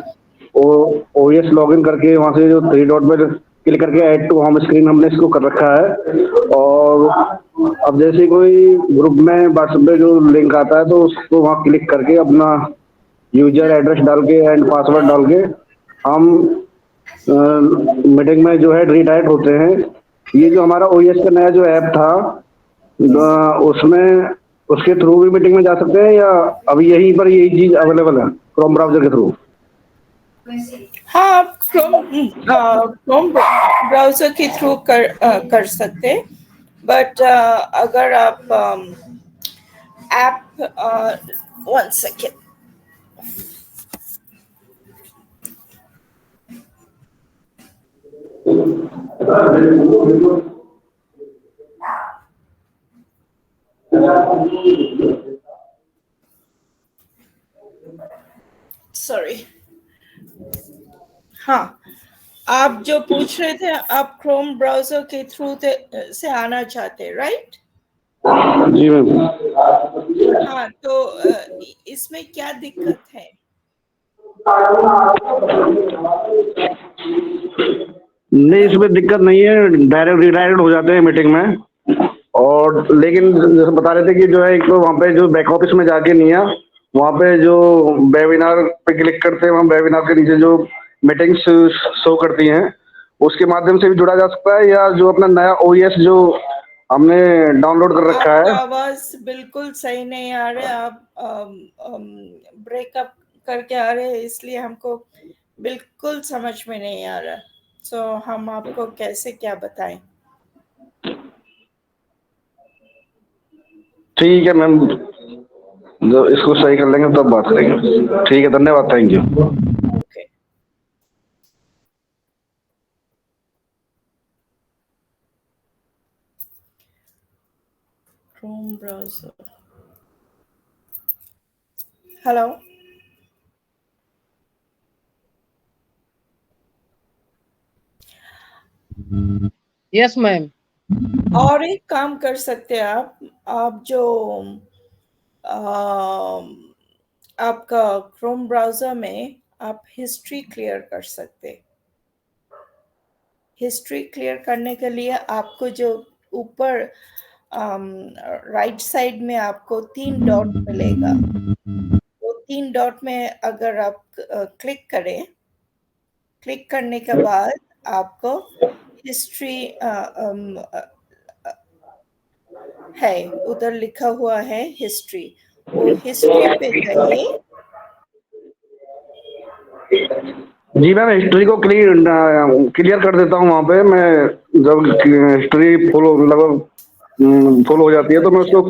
OS लॉगिन करके वहाँ से जो 3 डॉट पर क्लिक करके ऐड टू होम स्क्रीन हमने इसको कर रखा है। और अब जैसे कोई ग्रुप में व्हाट्सएप पे जो लिंक आता है तो उसको वहाँ क्लिक करके अपना यूजर एड्रेस डाल के एंड पासवर्ड डाल के हम मीटिंग में जो है रीडायरेक्ट होते हैं। ये जो हमारा OS का नया जो ऐप था, उसमें उसके थ्रू भी मीटिंग में जा सकते हैं, या अभी यहीं पर यही चीज अवेलेबल है क्रोम ब्राउजर के थ्रू? हाँ, आप क्रोम ब्राउजर के थ्रू कर सकते, बट अगर आप ऐप 1 सेकेंड, सॉरी। हाँ, आप जो पूछ रहे थे, आप क्रोम ब्राउजर के थ्रू से आना चाहते, राइट? जी मैम। हाँ, तो इसमें क्या दिक्कत है? नहीं, इसमें दिक्कत नहीं है, डायरेक्ट रीडायरेक्ट हो जाते हैं मीटिंग में। और लेकिन जैसे बता रहे थे कि जो है, एक तो वहाँ पे जो बैक ऑफिस में जाके नहीं है, वहाँ पे जो वेबिनार पे क्लिक करते हैं, वहाँ वेबिनार के नीचे जो मीटिंग्स शो करती हैं, उसके माध्यम से भी जुड़ा जा सकता है, या जो अपना नया OS जो हमने डाउनलोड कर रखा है। आपका आवाज बिल्कुल सही नहीं आ रहा है, आप ब्रेकअप करके आ रहे हैं, इसलिए हमको बिल्कुल समझ में नहीं आ रहा। सो हम आपको कैसे क्या बताएं? ठीक है मैम, जो इसको सही कर लेंगे तब बात करेंगे। ठीक है, धन्यवाद, thank you. Okay. Chrome browser. Hello. Yes ma'am. और एक काम कर सकते हैं आप जो आपका क्रोम ब्राउजर में आप हिस्ट्री क्लियर कर सकते। हिस्ट्री क्लियर करने के लिए आपको जो ऊपर राइट साइड में आपको 3 डॉट मिलेगा, वो 3 डॉट में अगर आप क्लिक करें, क्लिक करने के बाद आपको हिस्ट्री है, उधर लिखा हुआ है हिस्ट्री, वो हिस्ट्री पे जाइए। जी मैम, हिस्ट्री को क्लियर कर देता हूँ वहाँ पे। मैं जब हिस्ट्री फुल हो जाती है तो मैं उसको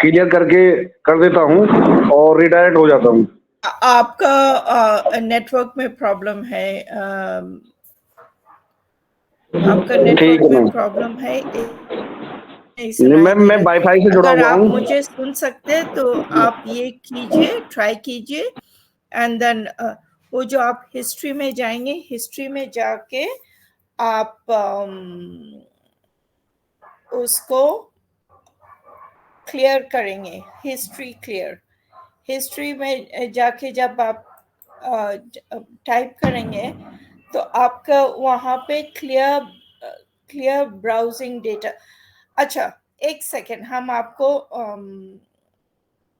क्लियर करके कर देता हूँ और रिडायरेक्ट हो जाता हूँ। आपका नेटवर्क में प्रॉब्लम है, आपका नेटवर्क में प्रॉब्लम है, मैम मैं वाईफाई से जुड़ा अगर हुआ आप हूँ। मुझे सुन सकते हैं तो आप ये कीजिए, ट्राई कीजिए, एंड देन वो जो आप हिस्ट्री में जाएंगे, हिस्ट्री में जाके आप उसको क्लियर करेंगे, हिस्ट्री क्लियर। हिस्ट्री में जाके जब आप टाइप करेंगे तो आपका वहाँ पे क्लियर ब्राउजिंग डेटा। अच्छा, एक सेकेंड, हम आपको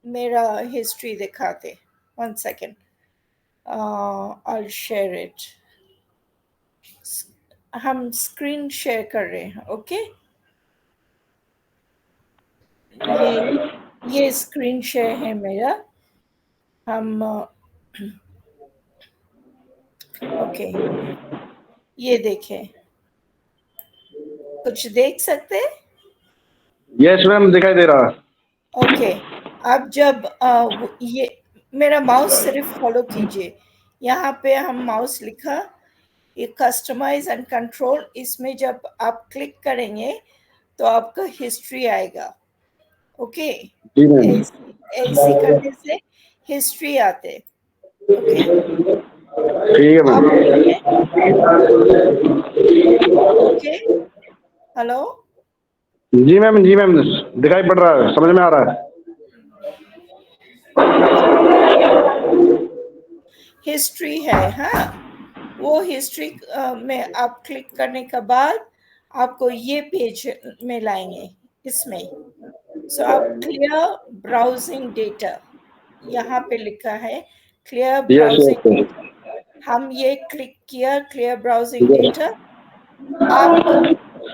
मेरा हिस्ट्री दिखाते। 1 सेकेंड, आई शेयर इट। हम स्क्रीन शेयर कर रहे हैं, ओके? ये स्क्रीन शेयर है मेरा। हम ओके, ये देखें, कुछ देख सकते हैं? यस मैम, दिखाई दे रहा है। ओके, अब जब ये मेरा माउस सिर्फ फॉलो कीजिए, यहाँ पे हम माउस लिखा, ये कस्टमाइज एंड कंट्रोल, इसमें जब आप क्लिक करेंगे तो आपका हिस्ट्री आएगा, ओके? ऐसे करने से हिस्ट्री आते, ओके? ठीक है मैम। Okay, hello? जी मैम, जी मैम, दिखाई पड़ रहा है, समझ में आ रहा है। हिस्ट्री है, हाँ, वो हिस्ट्री में आप क्लिक करने के बाद आपको ये पेज में लाएंगे, इसमें। सो आप क्लियर ब्राउजिंग डेटा, यहाँ पे लिखा है क्लियर ब्राउजिंग डेटा। हम ये क्लिक किया, क्लियर ब्राउजिंग डेटा, आप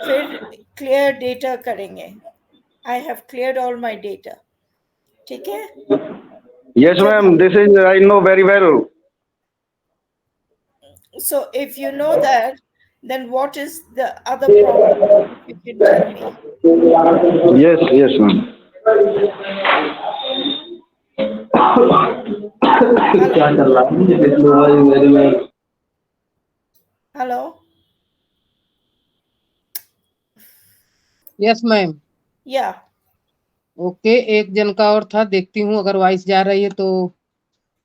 फिर क्लियर डेटा करेंगे। I have cleared all my data, ठीक है? Yes ma'am, this is I know very well. So if you know that, then what is the other problem? If you can tell me. Yes, yes ma'am. Hello. Yes ma'am. Yeah. Okay, एक जन का और था, देखती हूँ अगर वॉइस जा रही है तो।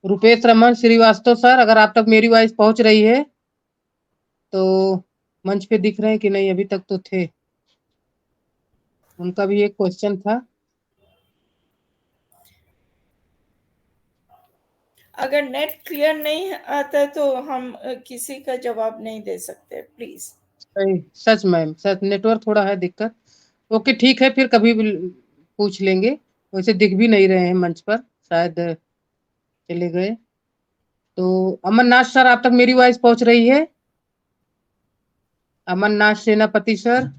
रुपेश रमन श्रीवास्तव सर, अगर आप तक मेरी वॉइस पहुंच रही है तो मंच पे दिख रहे हैं कि नहीं? अभी तक तो थे, उनका भी एक क्वेश्चन था। अगर नेट क्लियर नहीं आता तो हम किसी का जवाब नहीं दे सकते, please. Such ma'am, such network थोड़ा है दिक्कत। ओके ठीक है, फिर कभी भी पूछ लेंगे। वैसे दिख भी नहीं रहे हैं मंच पर, शायद चले गए। तो अमरनाथ सर, आप तक मेरी वॉइस पहुंच रही है? Amarnath Senapati sir.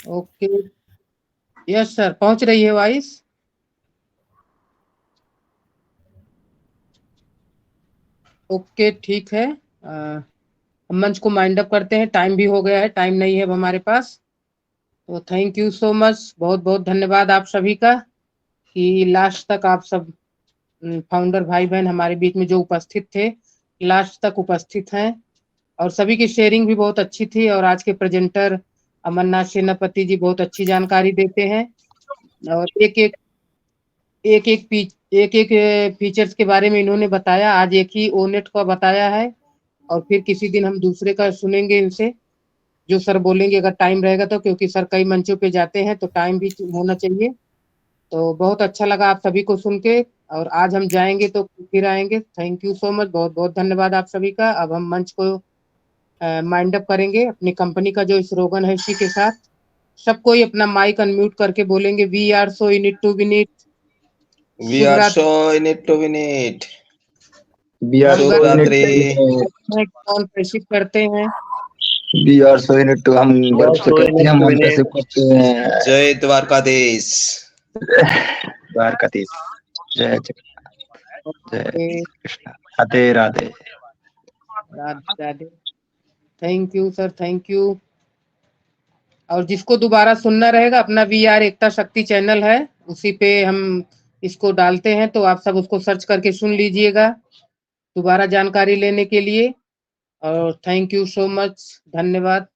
Okay, yes sir, पहुंच रही है वॉइस? ओके ठीक है, हम मंच को माइंड अप करते हैं, टाइम भी हो गया है, टाइम नहीं है अब हमारे पास। तो थैंक यू सो मच, बहुत बहुत धन्यवाद आप सभी का कि लास्ट तक आप सब फाउंडर भाई बहन हमारे बीच में जो उपस्थित थे, लास्ट तक उपस्थित हैं, और सभी की शेयरिंग भी बहुत अच्छी थी। और आज के प्रेजेंटर अमरनाथ सेनापति जी बहुत अच्छी जानकारी देते हैं, और एक एक फीचर्स के बारे में इन्होंने बताया। आज एक ही ओनेट का बताया है, और फिर किसी दिन हम दूसरे का सुनेंगे इनसे, जो सर बोलेंगे अगर टाइम रहेगा तो, क्योंकि सर कई मंचों पे जाते हैं तो टाइम भी होना चाहिए। तो बहुत अच्छा लगा आप सभी को सुन के, और आज हम जाएंगे तो फिर आएंगे। थैंक यू सो मच, बहुत बहुत धन्यवाद आप सभी का। अब हम मंच को माइंड अप करेंगे अपनी कंपनी का जो स्लोगन है इसी के साथ। सब कोई अपना माइक अनम्यूट करके बोलेंगे we are so in it to win it. We are so in it to win it. We are so in it रात्रि कौन प्रेषित करते हैं? We are so in it to हम गर्व से करते हैं, हम कैसे करते हैं। जय द्वारकाधीश। द्वारकाधीश। जय जय Krishna. Radhe Radhe. Radhe Radhe. Thank you sir, thank you. और जिसको दोबारा सुनना रहेगा, अपना VR एकता शक्ति चैनल है, उसी पे हम इसको डालते हैं, तो आप सब उसको सर्च करके सुन लीजिएगा दोबारा जानकारी लेने के लिए। और थैंक यू सो मच, धन्यवाद।